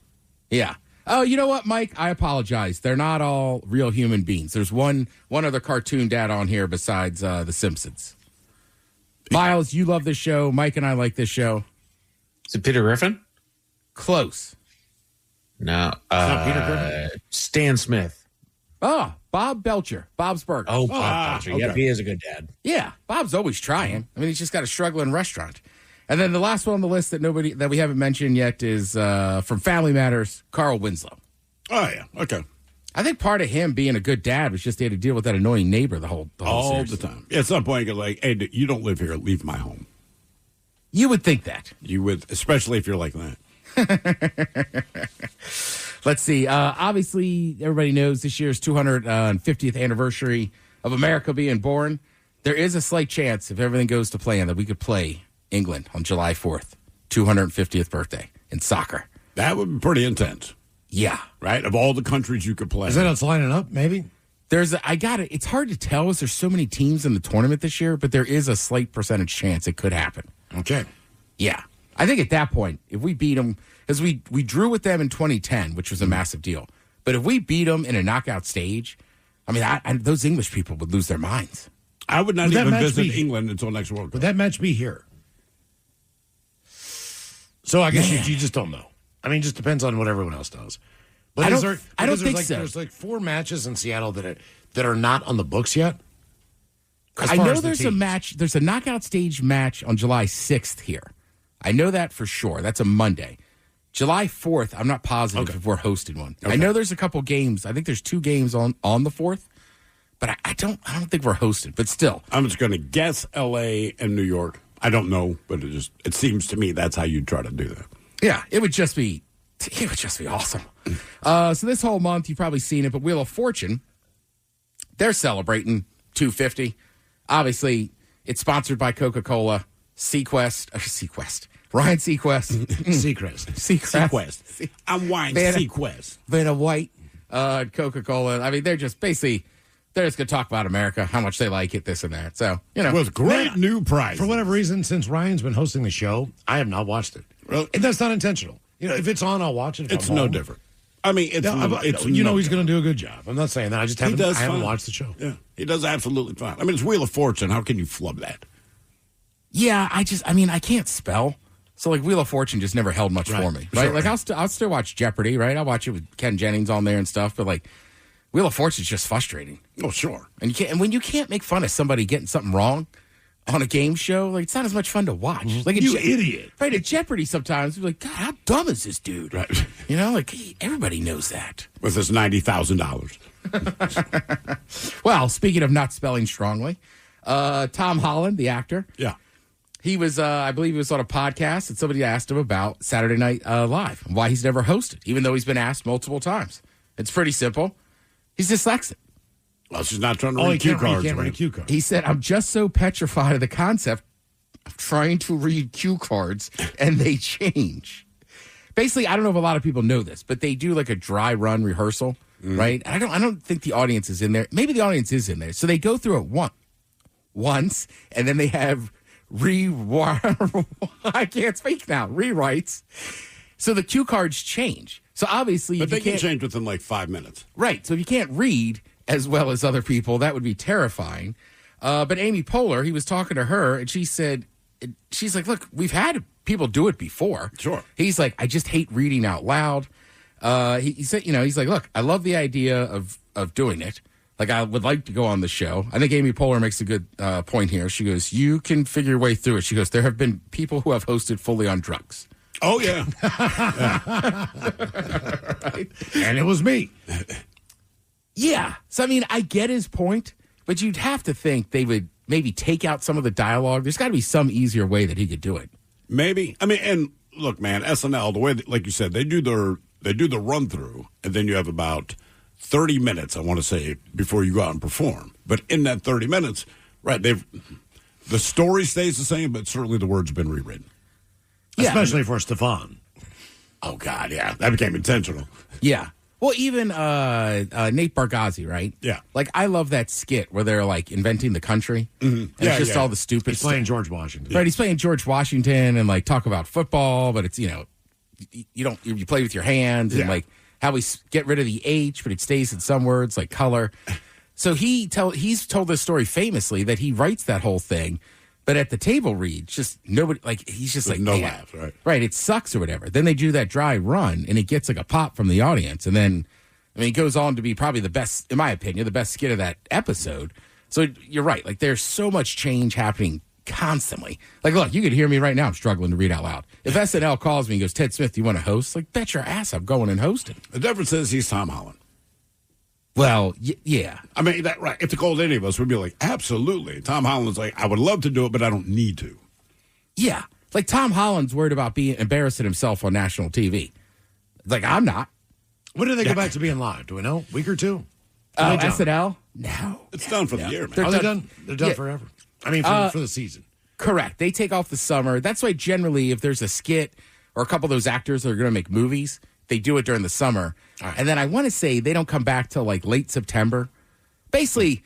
Yeah. Oh, you know what, Mike? I apologize. They're not all real human beings. There's one other cartoon dad on here besides The Simpsons. Miles, you love this show. Mike and I like this show.
Is it Peter Griffin?
Close.
No.
not Peter Griffin?
Stan Smith.
Oh, Bob Belcher. Bob's Burgers.
Oh, Bob Belcher.
okay.
Yeah, he is a good dad.
Yeah, Bob's always trying. I mean, he's just got a struggling restaurant. And then the last one on the list that we haven't mentioned yet is from Family Matters, Carl Winslow.
Oh, yeah. Okay.
I think part of him being a good dad was just he had to deal with that annoying neighbor the whole
All
series.
the time. At some point, you're like, hey, you don't live here. Leave my home.
You would think that.
You would, especially if you're like that.
Let's see. Obviously, everybody knows this year's 250th anniversary of America being born. There is a slight chance, if everything goes to plan, that we could play England on July 4th, 250th birthday in soccer.
That would be pretty intense.
Yeah.
Right? Of all the countries you could play.
Is that us lining up, maybe?
It's hard to tell as there's so many teams in the tournament this year, but there is a slight percentage chance it could happen.
Okay.
Yeah. I think at that point, if we beat them, because we drew with them in 2010, which was a massive deal. But if we beat them in a knockout stage, I mean, those English people would lose their minds.
I would not even visit England until next World Cup.
Would that match be here? So I guess you just don't know. I mean, it just depends on what everyone else does. But
I don't think so.
There's like 4 matches in Seattle that are not on the books yet.
I know there's a match. There's a knockout stage match on July 6th here. I know that for sure. That's a Monday. July 4th, I'm not positive if we're hosting one. Okay. I know there's a couple games. I think there's 2 games on the 4th, but I don't think we're hosted. But still,
I'm just going to guess L.A. and New York. I don't know, but it seems to me that's how you'd try to do that.
Yeah, it would just be awesome. So this whole month, you've probably seen it, but Wheel of Fortune, they're celebrating $250. Obviously, it's sponsored by Coca-Cola. Ryan Seacrest.
Seacrest. I'm Ryan Seacrest.
Vanna White, Coca-Cola. I mean, they're just going to talk about America, how much they like it, this and that. So,
with great new price.
For whatever reason, since Ryan's been hosting the show, I have not watched it.
Really?
And that's not intentional. If it's on, I'll watch it. If
It's
I'm
no
home.
different. I mean, it's
he's going to do a good job. I'm not saying that. I just haven't watched the show.
Yeah, he does absolutely fine. I mean, it's Wheel of Fortune. How can you flub that?
Yeah, I can't spell. So, Wheel of Fortune just never held much for me, right?
Sure.
I'll still watch Jeopardy, right? I'll watch it with Ken Jennings on there and stuff, but, Wheel of Fortune's just frustrating.
Oh, sure.
And when you can't make fun of somebody getting something wrong on a game show, it's not as much fun to watch.
You idiot.
Right, at Jeopardy sometimes, you're like, God, how dumb is this dude?
Right.
Everybody knows that.
With his $90,000.
Well, speaking of not spelling strongly, Tom Holland, the actor.
Yeah.
He was, I believe he was on a podcast, and somebody asked him about Saturday Night Live, why he's never hosted, even though he's been asked multiple times. It's pretty simple. He's dyslexic.
Well, she's not trying to read cue cards.
He can't read cue cards.
He said, I'm just so petrified of the concept of trying to read cue cards, and they change. Basically, I don't know if a lot of people know this, but they do a dry run rehearsal, right? I don't think the audience is in there. Maybe the audience is in there. So they go through it once, and then they have I can't speak now. Rewrites. So the cue cards change. So obviously,
but they can change within 5 minutes.
Right. So if you can't read as well as other people, that would be terrifying. But Amy Poehler, he was talking to her, and she's like, look, we've had people do it before.
Sure.
He's like, I just hate reading out loud. He said, he's like, look, I love the idea of doing it. I would like to go on the show. I think Amy Poehler makes a good point here. She goes, you can figure your way through it. She goes, there have been people who have hosted fully on drugs.
Oh, yeah.
Right?
And it was me.
Yeah. So, I get his point, but you'd have to think they would maybe take out some of the dialogue. There's got to be some easier way that he could do it.
Maybe. And look, man, SNL, the way, like you said, they do the run through, and then you have about 30 minutes, I want to say, before you go out and perform. But in that 30 minutes, right, the story stays the same, but certainly the words have been rewritten.
Yeah. Especially for Stefan.
Oh, God, yeah. That became intentional.
Yeah. Well, even Nate Bargatze, right?
Yeah.
I love that skit where they're, inventing the country. Mm-hmm. And it's just all the stupid
He's playing George Washington.
Right, he's playing George Washington and, talk about football, but it's, you play with your hands and, how we get rid of the H, but it stays in some words, like color. So he's told this story famously that he writes that whole thing, but at the table read, just nobody, he's just
no laughs, right?
Right, it sucks or whatever. Then they do that dry run, and it gets a pop from the audience, and then, it goes on to be probably the best, in my opinion, the best skit of that episode. So you're right, there's so much change happening constantly. Look, you could hear me right now. I'm struggling to read out loud. If SNL calls me and goes, Ted Smith, do you want to host? Bet your ass I'm going and hosting.
The difference is he's Tom Holland.
Well, yeah.
Right. If they called any of us, we'd be like, absolutely. Tom Holland's I would love to do it, but I don't need to.
Yeah. Tom Holland's worried about being embarrassing himself on national TV. I'm not.
When do they go back to being live? Do we know? Week or two?
SNL? No.
It's done for the year, man.
They're done? They're done forever. For the season.
Correct. They take off the summer. That's why generally if there's a skit or a couple of those actors that are going to make movies, they do it during the summer. Right. And then I want to say they don't come back till late September. Basically,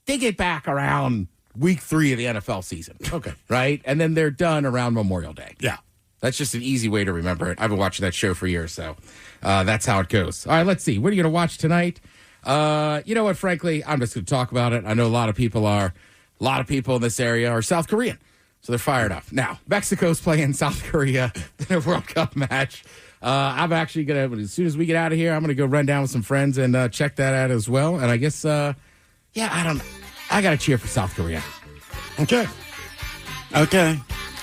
they get back around week 3 of the NFL season.
Okay.
Right? And then they're done around Memorial Day.
Yeah.
That's just an easy way to remember it. I've been watching that show for years, so that's how it goes. All right, let's see. What are you going to watch tonight? You know what, frankly, I'm just going to talk about it. I know a lot of people in this area are South Korean, so they're fired up. Now, Mexico's playing South Korea in a World Cup match. I'm actually going to, as soon as we get out of here, I'm going to go run down with some friends and check that out as well. And I guess, I got to cheer for South Korea.
Okay.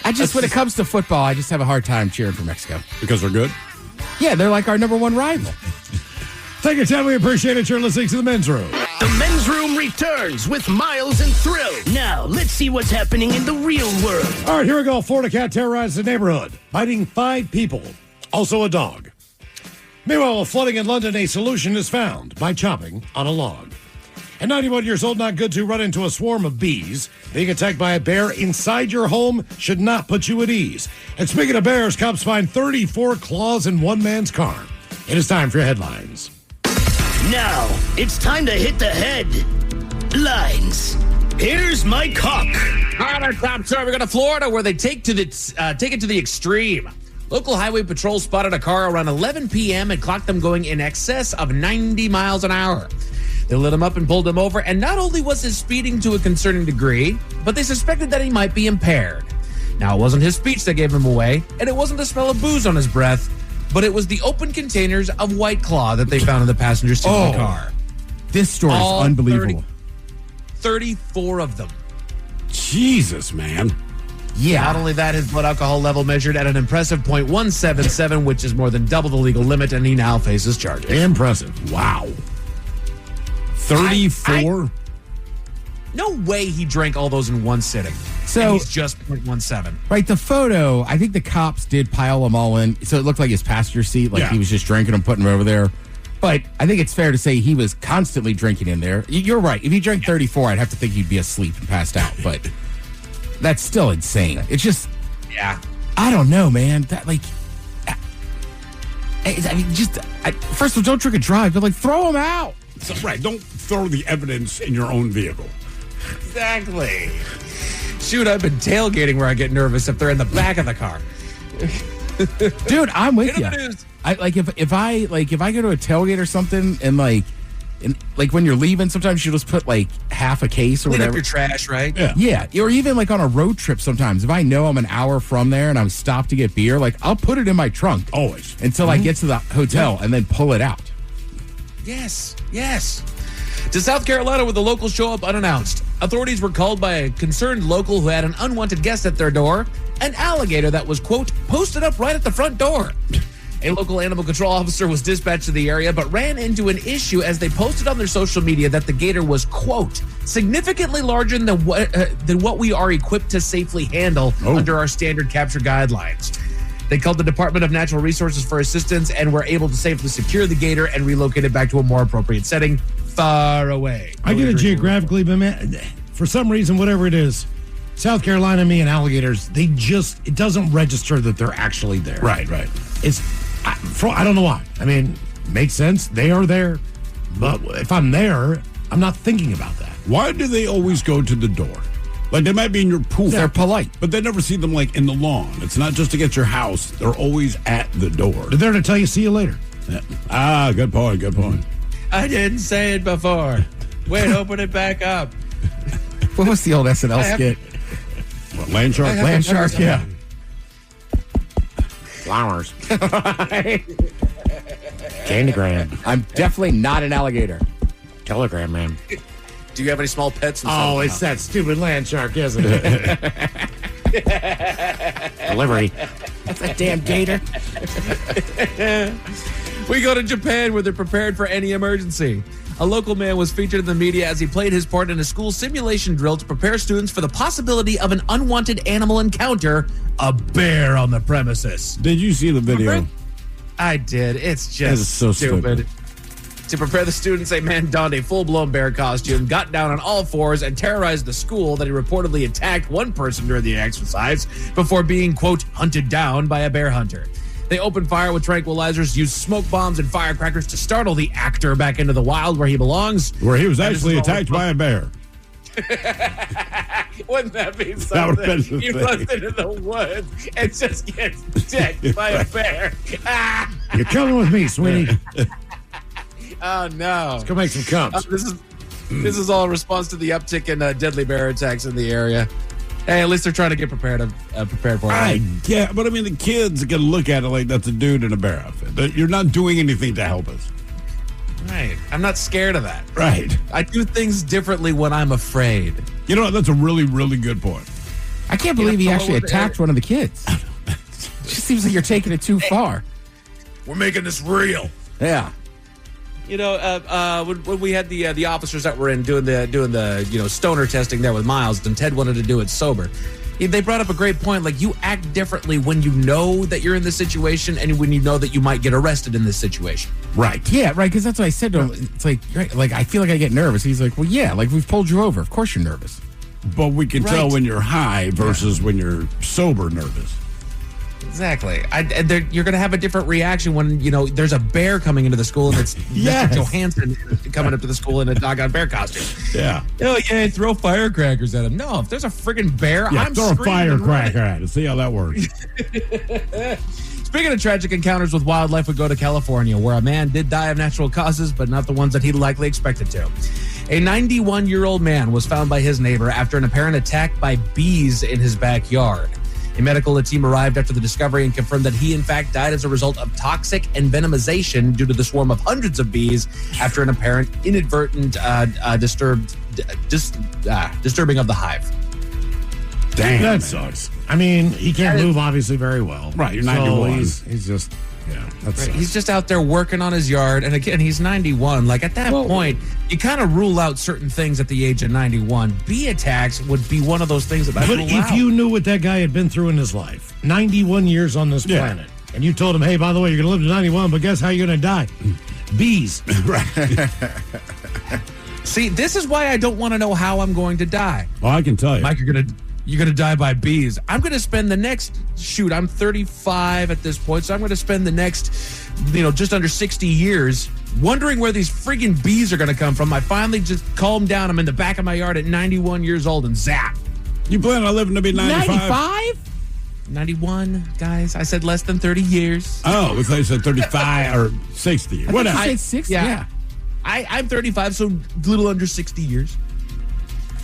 When it comes to football, I just have a hard time cheering for Mexico.
Because they're good?
Yeah, they're our number one rival.
Thank you, Ted. We appreciate it. You're listening to The Men's Room.
The Men's Room returns with Miles and Thrill. Now, let's see what's happening in the real world.
All right, here we go. Florida cat terrorized the neighborhood, biting 5 people, also a dog. Meanwhile, flooding in London, a solution is found by chopping on a log. And 91 years old, not good to run into a swarm of bees. Being attacked by a bear inside your home should not put you at ease. And speaking of bears, cops find 34 claws in one man's car. It is time for your headlines.
Now, it's time to hit the headlines. Here's my cock.
All right, our top story. We're going to Florida, where they take it to the extreme. Local highway patrol spotted a car around 11 p.m. and clocked them going in excess of 90 miles an hour. They lit him up and pulled him over, and not only was his speeding to a concerning degree, but they suspected that he might be impaired. Now, it wasn't his speech that gave him away, and it wasn't the smell of booze on his breath, but it was the open containers of White Claw that they found in the passenger seat of the car.
This story is unbelievable.
34 of them.
Jesus, man.
Yeah. Not only that, his blood alcohol level measured at an impressive 0.177, which is more than double the legal limit, and he now faces charges.
Impressive. Wow. 34?
No way he drank all those in one sitting.
So
and he's just 0.17.
Right, the photo, I think the cops did pile them all in, so it looked like his passenger seat, like he was just drinking them, putting them over there. But I think it's fair to say he was constantly drinking in there. You're right. If he drank 34, I'd have to think he'd be asleep and passed out. But that's still insane. It's just, I don't know, man. That first of all, don't drink and drive, but throw them out.
So, right, don't throw the evidence in your own vehicle.
Exactly. Shoot, I've been tailgating where I get nervous if they're in the back of the car.
Dude, I'm with you. If I go to a tailgate or something and when you're leaving, sometimes you just put half a case or
Clean
whatever.
Up your trash, right?
Yeah. Or even on a road trip sometimes. If I know I'm an hour from there and I'm stopped to get beer, I'll put it in my trunk.
Always.
Until I get to the hotel and then pull it out.
Yes. To South Carolina, where the locals show up unannounced. Authorities were called by a concerned local who had an unwanted guest at their door, an alligator that was, quote, posted up right at the front door. A local animal control officer was dispatched to the area, but ran into an issue as they posted on their social media that the gator was, quote, significantly larger than what we are equipped to safely handle under our standard capture guidelines. They called the Department of Natural Resources for assistance and were able to safely secure the gator and relocate it back to a more appropriate setting far away.
I get it geographically, but man, for some reason, whatever it is, South Carolina, me and alligators, it doesn't register that they're actually there.
Right.
I don't know why. I mean, makes sense. They are there. But if I'm there, I'm not thinking about that.
Why do they always go to the door? They might be in your pool.
They're polite.
But they never see them in the lawn. It's not just to get your house. They're always at the door.
They're there to tell you, see you later.
Yeah. Good point.
I didn't say it before. Wait, open it back up.
What was the old SNL skit?
What, Land Shark?
Land Shark, yeah.
Flowers. Candygram.
I'm definitely not an alligator.
Telegram, man.
Do you have any small pets?
Oh, it's that stupid land shark, isn't it? Delivery.
That's a damn gator.
We go to Japan, where they're prepared for any emergency. A local man was featured in the media as he played his part in a school simulation drill to prepare students for the possibility of an unwanted animal encounter, a bear on the premises.
Did you see the video?
I did. It's just
so stupid.
To prepare the students, a man donned a full-blown bear costume, got down on all fours, and terrorized the school that he reportedly attacked one person during the exercise before being, quote, hunted down by a bear hunter. They opened fire with tranquilizers, used smoke bombs and firecrackers to startle the actor back into the wild where he belongs.
Where he was actually attacked by a bear.
Wouldn't that be something?
That would have been the
You
thing.
looked into the woods and just get attacked by a bear.
You're coming with me, sweetie.
Oh, no.
Let's go make some cups.
This is all in response to the uptick in deadly bear attacks in the area. Hey, at least they're trying to get prepared for it.
Yeah, but I mean, the kids are going to look at it like that's a dude in a bear outfit. You're not doing anything to help us.
Right. I'm not scared of that.
Right.
I do things differently when I'm afraid.
You know what? That's a really, really good point.
I can't believe he actually attacked one of the kids. It just seems like you're taking it too far.
We're making this real.
Yeah.
You know, when we had the officers that were in doing the stoner testing there with Miles, and Ted wanted to do it sober. They brought up a great point. Like, you act differently when you know that you're in this situation and when you know that you might get arrested in this situation.
Right. Yeah, right, because that's what I said to him. It's like, right, like, I feel like I get nervous. He's like, well, yeah, like, we've pulled you over. Of course you're nervous.
But we can tell when you're high versus when you're sober nervous.
Exactly. You're going to have a different reaction when, there's a bear coming into the school and it's Mr. Johansson coming up to the school in a doggone bear costume.
Yeah.
Oh, yeah, throw firecrackers at him. No, if there's a friggin' bear, I'm
throw a
screaming
firecracker at it. See how that works.
Speaking of tragic encounters with wildlife, we go to California, where a man did die of natural causes, but not the ones that he likely expected to. A 91-year-old man was found by his neighbor after an apparent attack by bees in his backyard. A medical team arrived after the discovery and confirmed that he, in fact, died as a result of toxic envenomization due to the swarm of hundreds of bees after an apparent inadvertent disturbing of the hive.
Damn.
That sucks. I mean, he can't move, obviously, very well.
Right, you're 91.
So he's just, that's
right. He's just out there working on his yard. And again, he's 91. Like, at that point, you kind of rule out certain things at the age of 91. Bee attacks would be one of those things that I rule out.
But if you knew what that guy had been through in his life, 91 years on this planet, and you told him, hey, by the way, you're going to live to 91, but guess how you're going to die? Bees.
Right.
See, this is why I don't want to know how I'm going to die.
Well, I can tell you.
Mike, you're going to die by bees. I'm going to spend the next, I'm 35 at this point, so I'm going to spend the next, just under 60 years wondering where these friggin' bees are going to come from. I finally just calmed down. I'm in the back of my yard at 91 years old and zap.
You plan on living to be 95?
95?
91, guys. I said less than 30 years.
Oh, we thought you said 35 or 60. Whatever.
I said 60, yeah.
I'm 35, so a little under 60 years.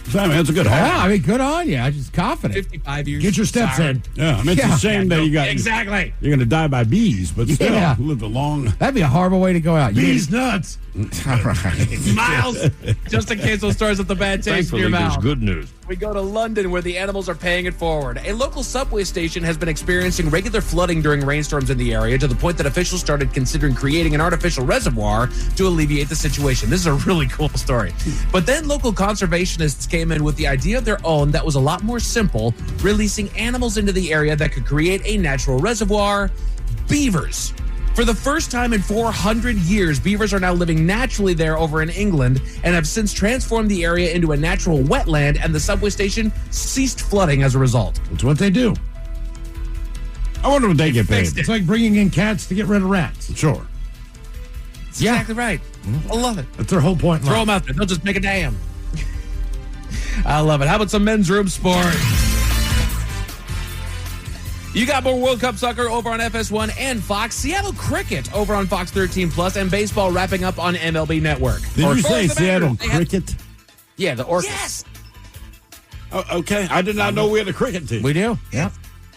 Sammy, that's a good haul.
Yeah, I mean, good on you. I'm just confident.
55 years.
Get your steps in.
Yeah, I mean, it's a shame that you got...
Exactly.
You're going to die by bees, but still, live a long...
That'd be a horrible way to go out.
Bees nuts.
All right.
Miles, just in case those stories with the bad taste in your mouth.
There's good news.
We go to London, where the animals are paying it forward. A local subway station has been experiencing regular flooding during rainstorms in the area, to the point that officials started considering creating an artificial reservoir to alleviate the situation. This is a really cool story. But then local conservationists came in with the idea of their own that was a lot more simple, releasing animals into the area that could create a natural reservoir: beavers. For the first time in 400 years, beavers are now living naturally there over in England and have since transformed the area into a natural wetland, and the subway station ceased flooding as a result.
That's what they do.
I wonder what they get paid.
It's like bringing in cats to get rid of rats.
Sure.
That's exactly right. I love it.
That's their whole point.
Throw them out there. They'll just make a dam. I love it. How about some men's room sports? You got more World Cup soccer over on FS1 and Fox, Seattle cricket over on Fox 13 Plus, and baseball wrapping up on MLB Network.
Did you say Seattle cricket?
Yeah, the Orcas.
Yes. Oh, okay, I did not know we had a cricket team.
We do. Yeah.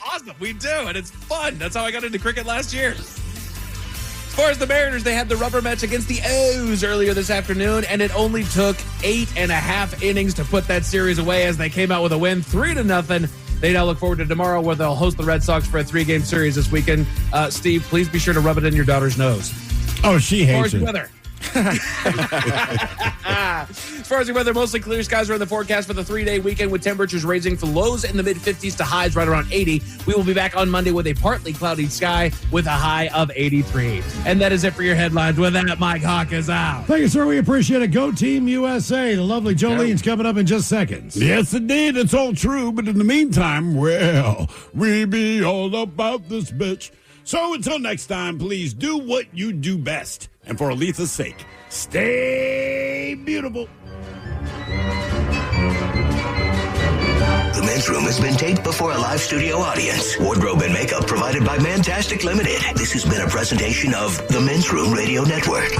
Awesome, we do, and it's fun. That's how I got into cricket last year. As far as the Mariners, they had the rubber match against the O's earlier this afternoon, and it only took 8.5 innings to put that series away as they came out with a win, 3-0. They now look forward to tomorrow, where they'll host the Red Sox for a 3-game series this weekend. Steve, please be sure to rub it in your daughter's nose.
Oh, she hates it.
Weather. As far as the weather, mostly clear skies are in the forecast for the 3-day weekend, with temperatures ranging from lows in the mid-50s to highs right around 80. We will be back on Monday with a partly cloudy sky with a high of 83. And that is it for your headlines. With that, Mike Hawk is out.
Thank you, sir. We appreciate it. Go Team USA. The lovely Jolene's coming up in just seconds.
Yes, indeed. It's all true. But in the meantime, well, we be all about this bitch. So until next time, please do what you do best. And for Aletha's sake, stay beautiful.
The Men's Room has been taped before a live studio audience. Wardrobe and makeup provided by Mantastic Limited. This has been a presentation of the Men's Room Radio Network.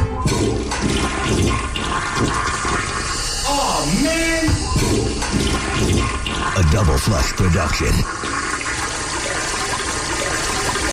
Oh, man! A Double Flush production.